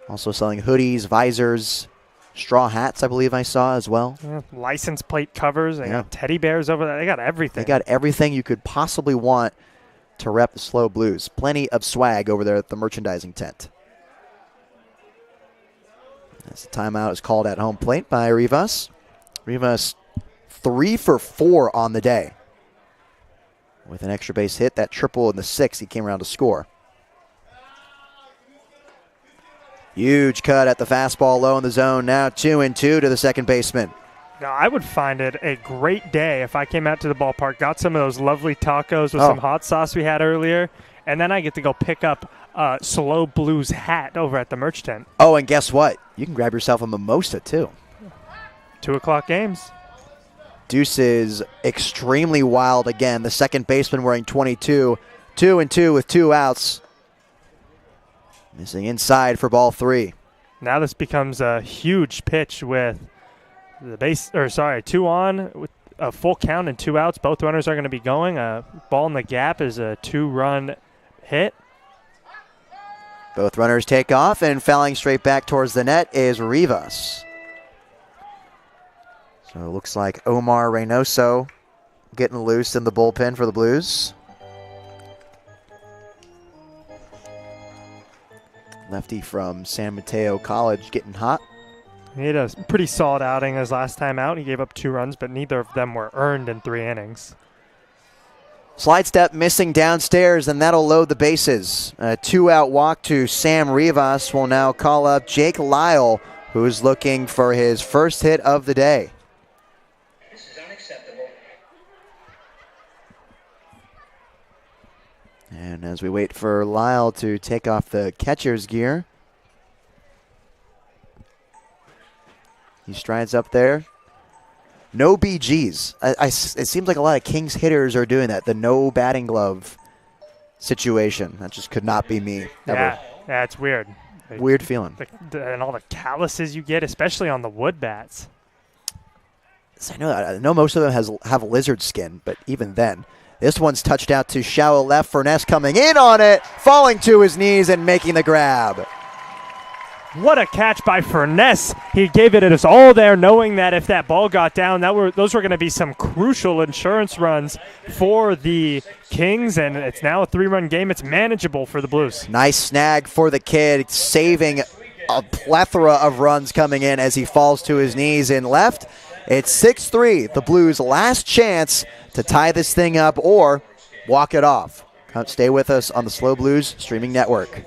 Also selling hoodies, visors, straw hats, I believe I saw as well. Yeah, license plate covers. They got teddy bears over there. They got everything. They got everything you could possibly want to rep the Slow Blues. Plenty of swag over there at the merchandising tent. As the timeout is called at home plate by Rivas. Rivas 3 for 4 on the day. With an extra base hit, that triple in the 6th, he came around to score. Huge cut at the fastball low in the zone. Now 2-2 to the second baseman. Now, I would find it a great day if I came out to the ballpark, got some of those lovely tacos with some hot sauce we had earlier, and then I get to go pick up a Slow Blues hat over at the merch tent. Oh, and guess what? You can grab yourself a mimosa, too. 2 o'clock games. Deuce is extremely wild again. The second baseman wearing 22. 2-2 with 2 outs. Missing inside for ball 3. Now this becomes a huge pitch with the 2 on with a full count and 2 outs. Both runners are going to be going. A ball in the gap is a 2-run hit. Both runners take off, and fouling straight back towards the net is Rivas. So it looks like Omar Reynoso getting loose in the bullpen for the Blues. Lefty from San Mateo College getting hot. He had a pretty solid outing his last time out. He gave up 2 runs, but neither of them were earned in 3 innings. Slide step missing downstairs, and that'll load the bases. A 2-out walk to Sam Rivas will now call up Jake Lyle, who's looking for his first hit of the day. This is unacceptable. And as we wait for Lyle to take off the catcher's gear, he strides up there. No BGs. It seems like a lot of Kings hitters are doing that, the no batting glove situation. That just could not be me. Ever. Yeah, it's weird. Weird feeling. And all the calluses you get, especially on the wood bats. I know most of them have lizard skin, but even then. This one's touched out to shallow left. Furness coming in on it, falling to his knees and making the grab. What a catch by Furness. He gave it his all there, knowing that if that ball got down, those were going to be some crucial insurance runs for the Kings, and it's now a 3-run game. It's manageable for the Blues. Nice snag for the kid, saving a plethora of runs coming in as he falls to his knees in left. It's 6-3, the Blues' last chance to tie this thing up or walk it off. Stay with us on the SLO Blues streaming network.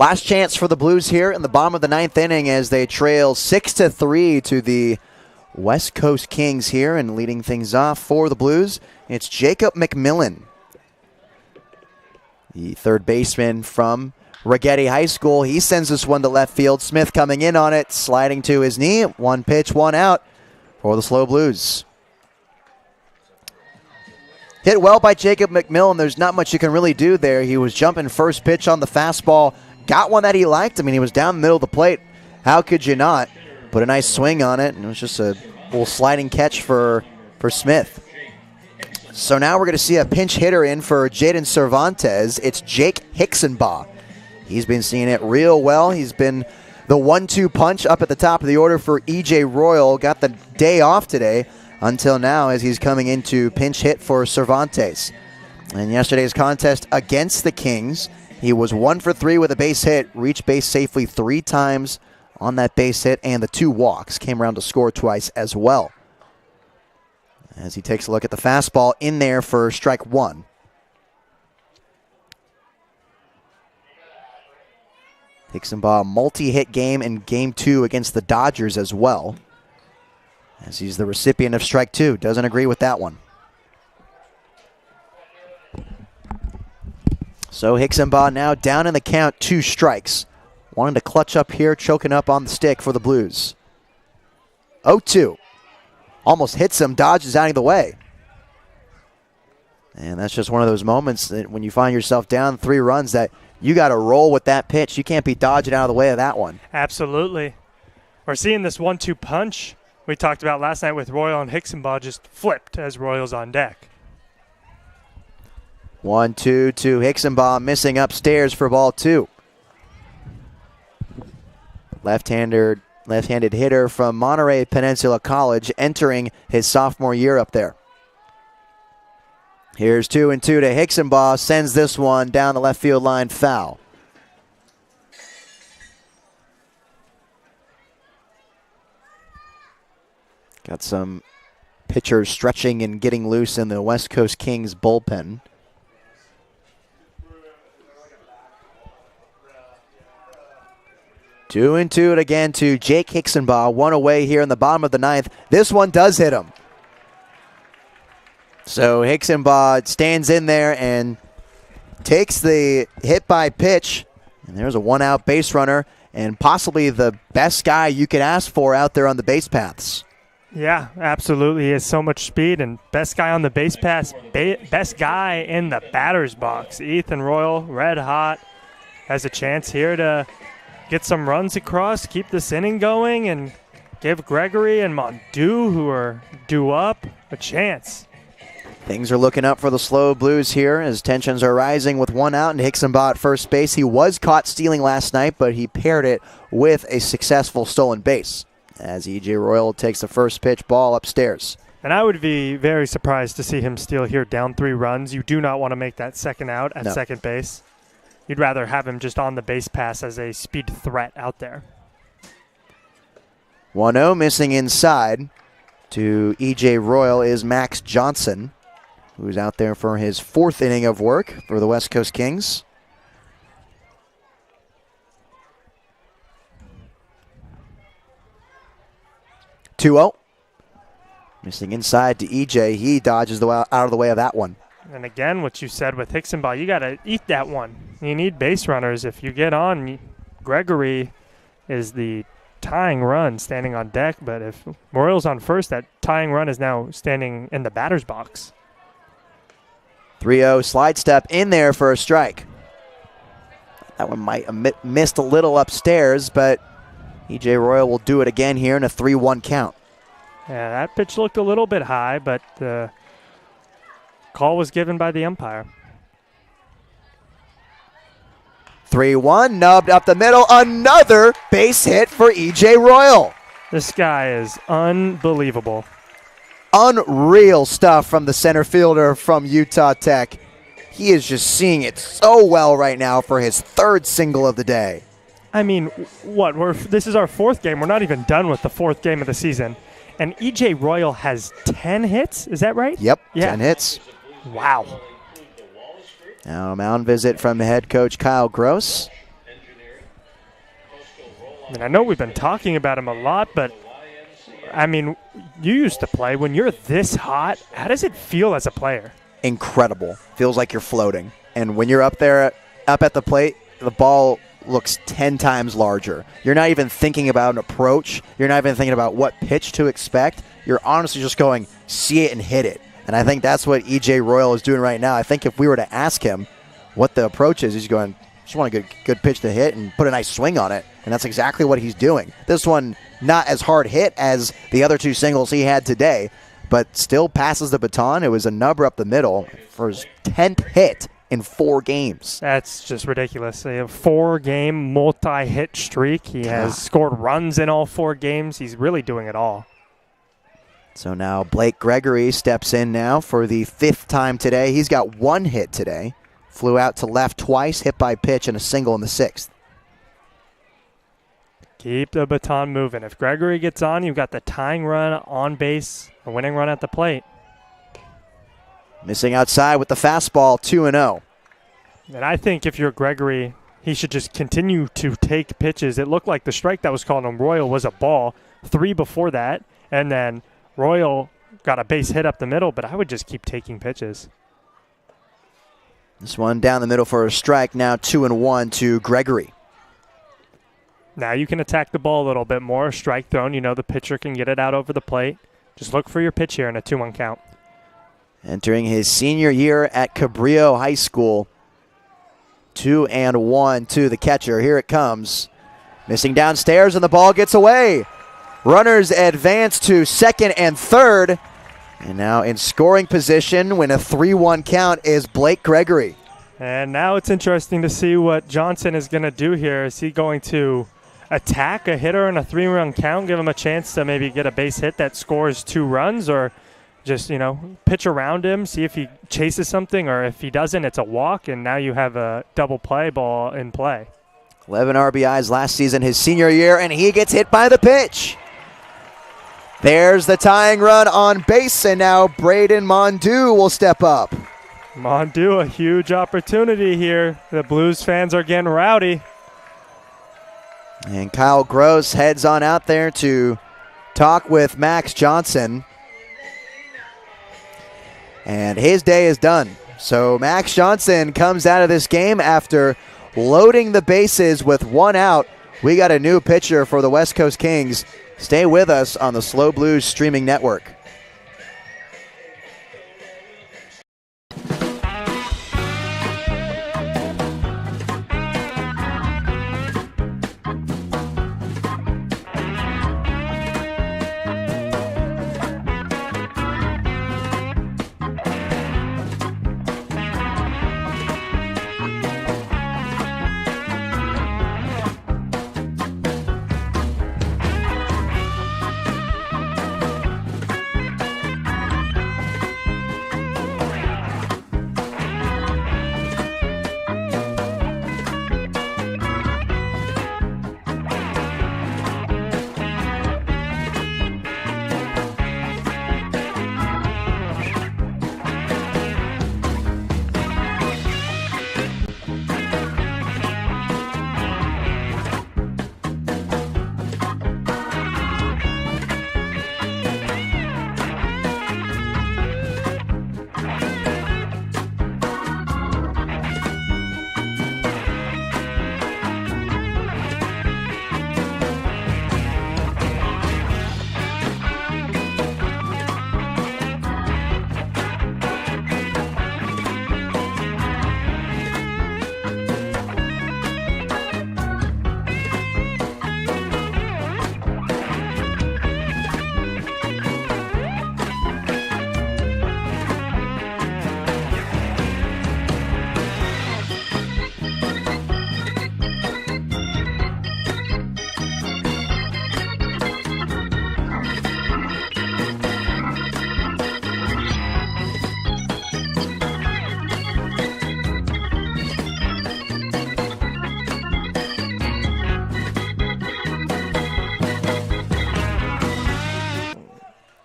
Last chance for the Blues here in the bottom of the 9th inning as they trail 6-3 to the West Coast Kings here, and leading things off for the Blues, it's Jacob McMillan, the third baseman from Rigetti High School. He sends this one to left field. Smith coming in on it, sliding to his knee. 1 pitch, 1 out for the SLO Blues. Hit well by Jacob McMillan. There's not much you can really do there. He was jumping first pitch on the fastball. Got one that he liked. I mean, he was down the middle of the plate. How could you not? Put a nice swing on it, and it was just a little sliding catch for Smith. So now we're going to see a pinch hitter in for Jaden Cervantes. It's Jake Hicksenbaugh. He's been seeing it real well. He's been the 1-2 punch up at the top of the order for E.J. Royal. Got the day off today until now as he's coming into pinch hit for Cervantes. In yesterday's contest against the Kings, he was 1 for 3 with a base hit, reached base safely 3 times on that base hit, and the 2 walks. Came around to score twice as well. As he takes a look at the fastball in there for strike 1. Hicksenbaugh, multi-hit game in game 2 against the Dodgers as well, as he's the recipient of strike 2. Doesn't agree with that one. So Hicksenbaugh now down in the count, 2 strikes. Wanting to clutch up here, choking up on the stick for the Blues. 0-2. Almost hits him, dodges out of the way. And that's just one of those moments that when you find yourself down 3 runs that you got to roll with that pitch. You can't be dodging out of the way of that one. Absolutely. We're seeing this 1-2 punch we talked about last night with Royal, and Hicksenbaugh just flipped as Royal's on deck. 1-2 to Hicksenbaugh, missing upstairs for ball 2. Left-handed hitter from Monterey Peninsula College, entering his sophomore year up there. Here's 2-2 to Hicksenbaugh, sends this one down the left field line, foul. Got some pitchers stretching and getting loose in the West Coast Kings bullpen. 2-2 it again to Jake Hicksonbaugh. One away here in the bottom of the ninth. This one does hit him. So Hicksonbaugh stands in there and takes the hit by pitch. And there's a one-out base runner and possibly the best guy you could ask for out there on the base paths. Yeah, absolutely. He has so much speed and best guy on the base pass, best guy in the batter's box. Ethan Royal, red hot, has a chance here to get some runs across, keep this inning going, and give Gregory and Mondu, who are due up, a chance. Things are looking up for the SLO Blues here as tensions are rising with one out and Hicksonbaugh at first base. He was caught stealing last night, but he paired it with a successful stolen base as E.J. Royal takes the first pitch ball upstairs. And I would be very surprised to see him steal here down 3 runs. You do not want to make that second out at second base. You'd rather have him just on the base pass as a speed threat out there. 1-0 missing inside to E.J. Royal is Max Johnson, who's out there for his 4th inning of work for the West Coast Kings. (2-0). Missing inside to EJ. He dodges out of the way of that one. And again, what you said with Hicksonbaugh, you got to eat that one. You need base runners. If you get on, Gregory is the tying run standing on deck, but if Royal's on first, that tying run is now standing in the batter's box. 3-0 slide step in there for a strike. That one might have missed a little upstairs, but E.J. Royal will do it again here in a 3-1 count. Yeah, that pitch looked a little bit high, but the call was given by the umpire. 3-1, nubbed up the middle. Another base hit for E.J. Royal. This guy is unbelievable. Unreal stuff from the center fielder from Utah Tech. He is just seeing it so well right now for his 3rd single of the day. I mean, what? This is our 4th game. We're not even done with the 4th game of the season. And E.J. Royal has 10 hits. Is that right? Yep, yeah. 10 hits. Wow. Now a mound visit from head coach Kyle Gross. And I know we've been talking about him a lot, but, I mean, you used to play. When you're this hot, how does it feel as a player? Incredible. Feels like you're floating. And when you're up there, up at the plate, the ball looks 10 times larger. You're not even thinking about an approach. You're not even thinking about what pitch to expect. You're honestly just going, see it and hit it. And I think that's what E.J. Royal is doing right now. I think if we were to ask him what the approach is, he's going, just want a good pitch to hit and put a nice swing on it. And that's exactly what he's doing. This one, not as hard hit as the other 2 singles he had today, but still passes the baton. It was a nubber up the middle for his 10th hit in 4 games. That's just ridiculous. A 4-game multi-hit streak. He has scored runs in all 4 games. He's really doing it all. So now Blake Gregory steps in now for the 5th time today. He's got 1 hit today. Flew out to left twice, hit by pitch, and a single in the 6th. Keep the baton moving. If Gregory gets on, you've got the tying run on base, a winning run at the plate. Missing outside with the fastball, 2-0. And I think if you're Gregory, he should just continue to take pitches. It looked like the strike that was called on Royal was a ball, 3 before that, and then Royal got a base hit up the middle, but I would just keep taking pitches. This one down the middle for a strike, now 2-1 to Gregory. Now you can attack the ball a little bit more. Strike thrown, you know the pitcher can get it out over the plate. Just look for your pitch here in a 2-1 count. Entering his senior year at Cabrillo High School. 2-1 to the catcher. Here it comes. Missing downstairs, and the ball gets away. Runners advance to 2nd and 3rd. And now in scoring position when a 3-1 count is Blake Gregory. And now it's interesting to see what Johnson is going to do here. Is he going to attack a hitter in a 3-run count, give him a chance to maybe get a base hit that scores 2 runs, or just, pitch around him, see if he chases something, or if he doesn't, it's a walk, and now you have a double play ball in play. 11 RBIs last season, his senior year, and he gets hit by the pitch. There's the tying run on base, and now Braden Mondu will step up. Mondu, a huge opportunity here. The Blues fans are getting rowdy. And Kyle Gross heads on out there to talk with Max Johnson. And his day is done. So Max Johnson comes out of this game after loading the bases with 1 out. We got a new pitcher for the West Coast Kings. Stay with us on the SLO Blues streaming network.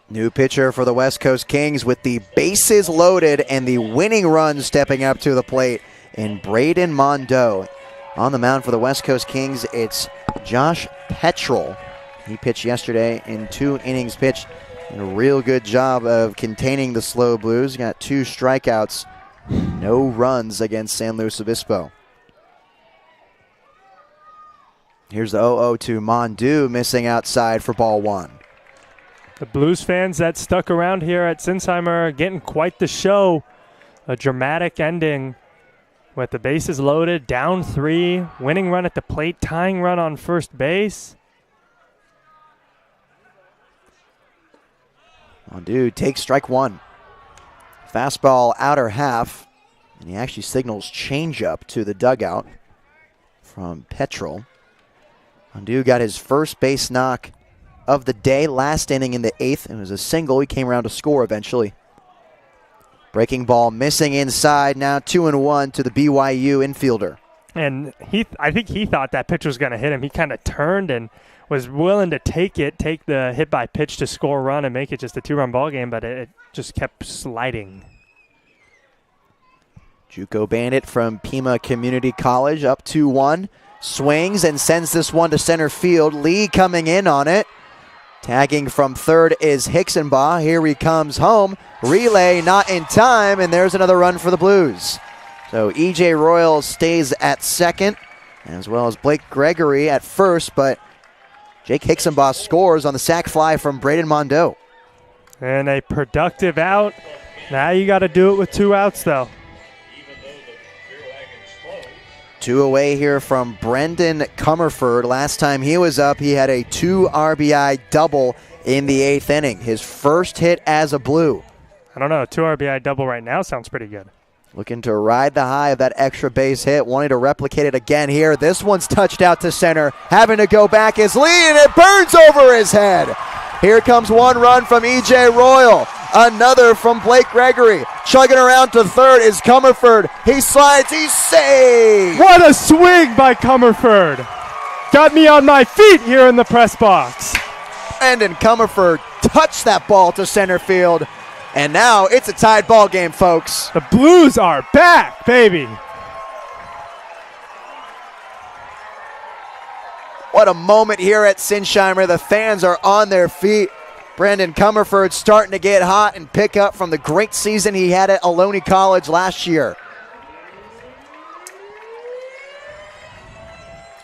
New pitcher for the West Coast Kings with the bases loaded and the winning run stepping up to the plate in Braden Mondo. On the mound for the West Coast Kings, it's Josh Petrel. He pitched yesterday in 2 innings pitched. A real good job of containing the SLO Blues. Got 2 strikeouts, no runs against San Luis Obispo. Here's the 0-0 to Mondu, missing outside for ball 1. The Blues fans that stuck around here at Sinsheimer are getting quite the show. A dramatic ending with the bases loaded, down 3, winning run at the plate, tying run on first base. Mondu takes strike 1. Fastball outer half, and he actually signals changeup to the dugout from Petrel. Mondu got his first base knock of the day, last inning in the 8th. It was a single. He came around to score eventually. Breaking ball missing inside. Now 2-1 to the BYU infielder. And I think he thought that pitch was going to hit him. He kind of turned and was willing to take the hit by pitch to score a run and make it just a 2-run ball game, but it just kept sliding. JUCO Bandit from Pima Community College up 2-1. Swings and sends this one to center field. Lee coming in on it. Tagging from third is Hicksonbaugh. Here he comes home. Relay not in time, and there's another run for the Blues. So E.J. Royal stays at second, as well as Blake Gregory at first, but Jake Hicksonbaugh scores on the sac fly from Braden Mondo. And a productive out. Now you got to do it with 2 outs, though. 2 away here from Brendan Comerford. Last time he was up, he had a 2 RBI double in the 8th inning. His first hit as a Blue. I don't know, 2 RBI double right now sounds pretty good. Looking to ride the high of that extra base hit, wanting to replicate it again here. This one's touched out to center. Having to go back is Lee, and it burns over his head. Here comes 1 run from E.J. Royal. Another from Blake Gregory. Chugging around to third is Comerford. He slides, he's saved. What a swing by Comerford. Got me on my feet here in the press box. Brandon Comerford touched that ball to center field. And now it's a tied ball game, folks. The Blues are back, baby. What a moment here at Sinsheimer. The fans are on their feet. Brandon Comerford starting to get hot and pick up from the great season he had at Ohlone College last year.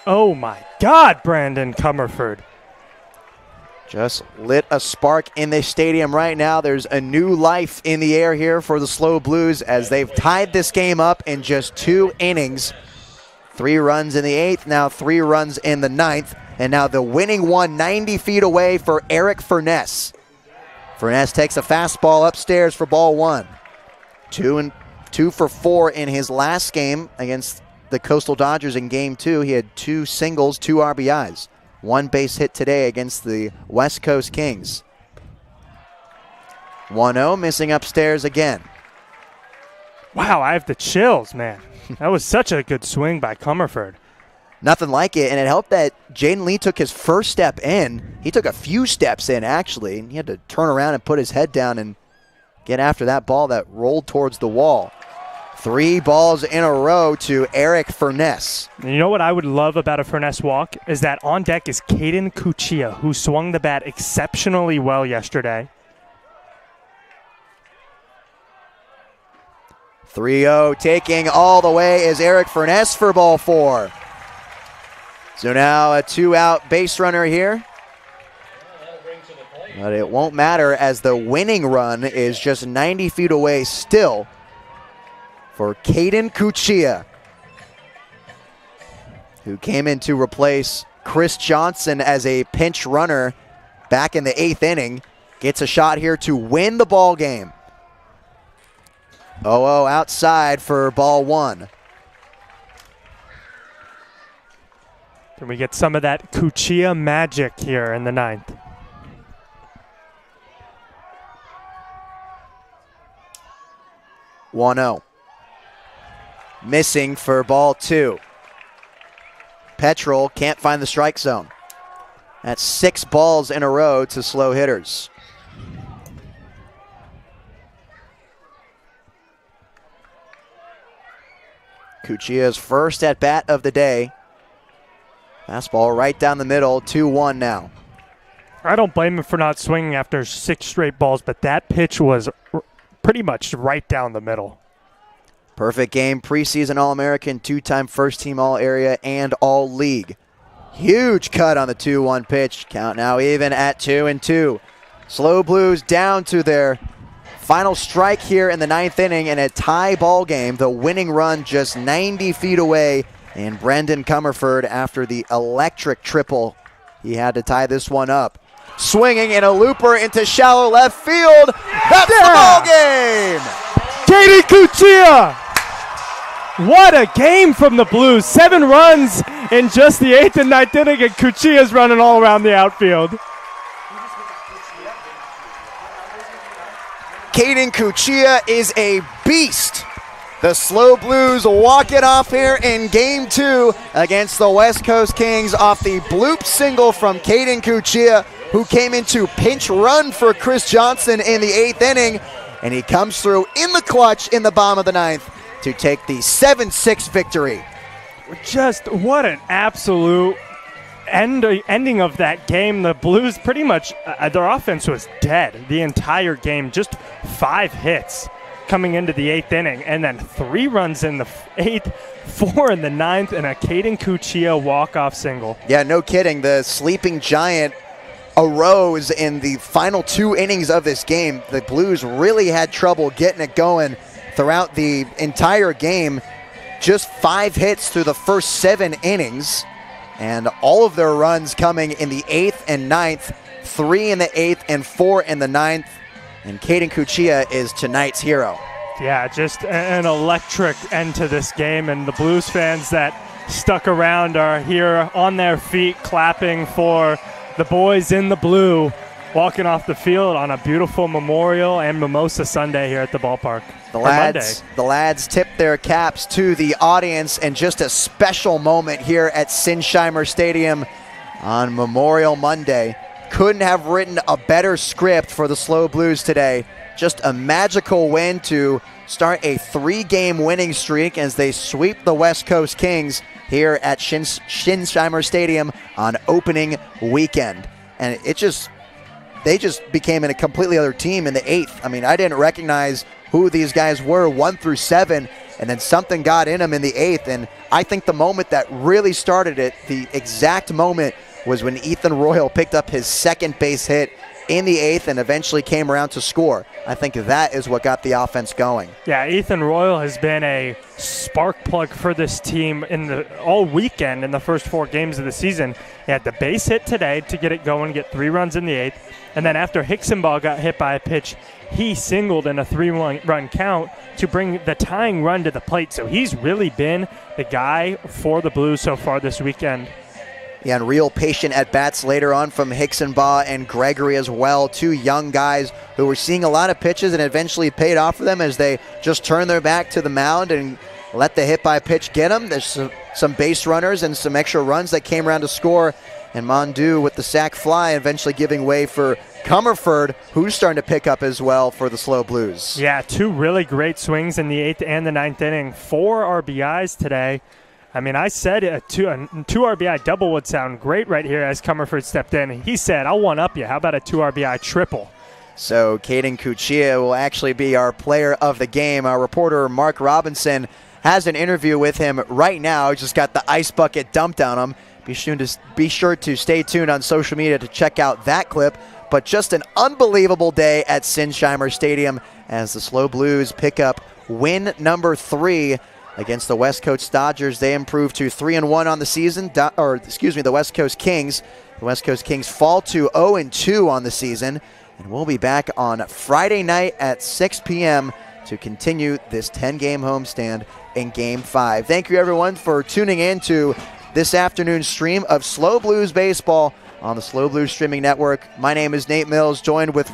Oh my God, Brandon Comerford. Just lit a spark in the stadium right now. There's a new life in the air here for the SLO Blues as they've tied this game up in just 2 innings. 3 runs in the 8th, now 3 runs in the 9th. And now the winning one 90 feet away for Eric Furness. Furness takes a fastball upstairs for ball 1. 2 for 4 in his last game against the Coastal Dodgers in game 2. He had 2 singles, 2 RBIs. 1 base hit today against the West Coast Kings. 1-0, missing upstairs again. Wow, I have the chills, man. That was such a good swing by Comerford. Nothing like it, and it helped that Jaden Lee took his first step in. He took a few steps in, actually, and he had to turn around and put his head down and get after that ball that rolled towards the wall. 3 balls in a row to Eric Furness. And you know what I would love about a Furness walk is that on deck is Caden Cuccia, who swung the bat exceptionally well yesterday. 3-0, taking all the way is Eric Furness for ball 4. So now a 2-out base runner here. But it won't matter as the winning run is just 90 feet away still for Caden Cuccia, who came in to replace Chris Johnson as a pinch runner back in the 8th inning. Gets a shot here to win the ball game. 0-0 outside for ball 1. Can we get some of that Cuccia magic here in the 9th? One-0. Missing for ball 2. Petrol can't find the strike zone. That's 6 balls in a row to slow hitters. Cuccia's first at bat of the day. Fastball right down the middle, 2-1 now. I don't blame him for not swinging after 6 straight balls, but that pitch was pretty much right down the middle. Perfect game, preseason All-American, 2-time first-team All-Area and All-League. Huge cut on the 2-1 pitch. Count now even at 2-2. SLO Blues down to their final strike here in the 9th inning in a tie ball game. The winning run just 90 feet away. And Brandon Comerford, after the electric triple, he had to tie this one up. Swinging in a looper into shallow left field. That's the ball game! Caden Cuccia! What a game from the Blues. 7 runs in just the 8th and 9th inning, and Cuccia's running all around the outfield. Caden Cuccia is a beast. The SLO Blues walk it off here in game 2 against the West Coast Kings off the bloop single from Caden Cuccia, who came into pinch run for Chris Johnson in the 8th inning, and he comes through in the clutch in the bottom of the 9th to take the 7-6 victory. Just what an absolute ending of that game. The Blues pretty much, their offense was dead the entire game. Just 5 hits coming into the 8th inning, and then 3 runs in the 8th, 4 in the 9th, and a Caden Cuccia walk-off single. Yeah, no kidding. The sleeping giant arose in the final 2 innings of this game. The Blues really had trouble getting it going throughout the entire game. Just 5 hits through the first 7 innings, and all of their runs coming in the 8th and 9th, 3 in the 8th and 4 in the 9th. And Caden Cuccia is tonight's hero. Yeah, just an electric end to this game, and the Blues fans that stuck around are here on their feet clapping for the boys in the blue walking off the field on a beautiful Memorial and Mimosa Sunday here at the ballpark. The lads tipped their caps to the audience, and just a special moment here at Sinsheimer Stadium on Memorial Monday. Couldn't have written a better script for the SLO Blues today. Just a magical win to start a 3-game winning streak as they sweep the West Coast Kings here at Shinsheimer Stadium on opening weekend. And they just became a completely other team in the 8th. I mean, I didn't recognize who these guys were 1 through 7, and then something got in them in the 8th. And I think the moment that really started it, the exact moment, was when Ethan Royal picked up his second base hit in the 8th and eventually came around to score. I think that is what got the offense going. Yeah, Ethan Royal has been a spark plug for this team all weekend in the first 4 games of the season. He had the base hit today to get it going, get 3 runs in the 8th. And then after Hicksonball got hit by a pitch, he singled in a 3-run count to bring the tying run to the plate. So he's really been the guy for the Blues so far this weekend. Yeah, and real patient at-bats later on from Hicksonball and Gregory as well. 2 young guys who were seeing a lot of pitches and eventually paid off for them as they just turned their back to the mound and let the hit-by-pitch get them. There's some base runners and some extra runs that came around to score. And Mondu with the sac fly eventually giving way for Comerford, who's starting to pick up as well for the SLO Blues. Yeah, 2 really great swings in the 8th and the 9th inning. 4 RBIs today. I mean, I said a 2 RBI double would sound great right here as Comerford stepped in. He said, I'll one-up you. How about a 2 RBI triple? So Caden Cuccia will actually be our player of the game. Our reporter Mark Robinson has an interview with him right now. Just got the ice bucket dumped on him. Be sure to stay tuned on social media to check out that clip. But just an unbelievable day at Shinsheimer Stadium as the SLO Blues pick up win number 3 against the West Coast Dodgers. They improved to 3-1 on the season, the West Coast Kings. The West Coast Kings fall to 0-2 on the season. And we'll be back on Friday night at 6 p.m. to continue this 10-game homestand in Game 5. Thank you, everyone, for tuning in to this afternoon's stream of SLO Blues baseball on the SLO Blues streaming network. My name is Nate Mills, joined with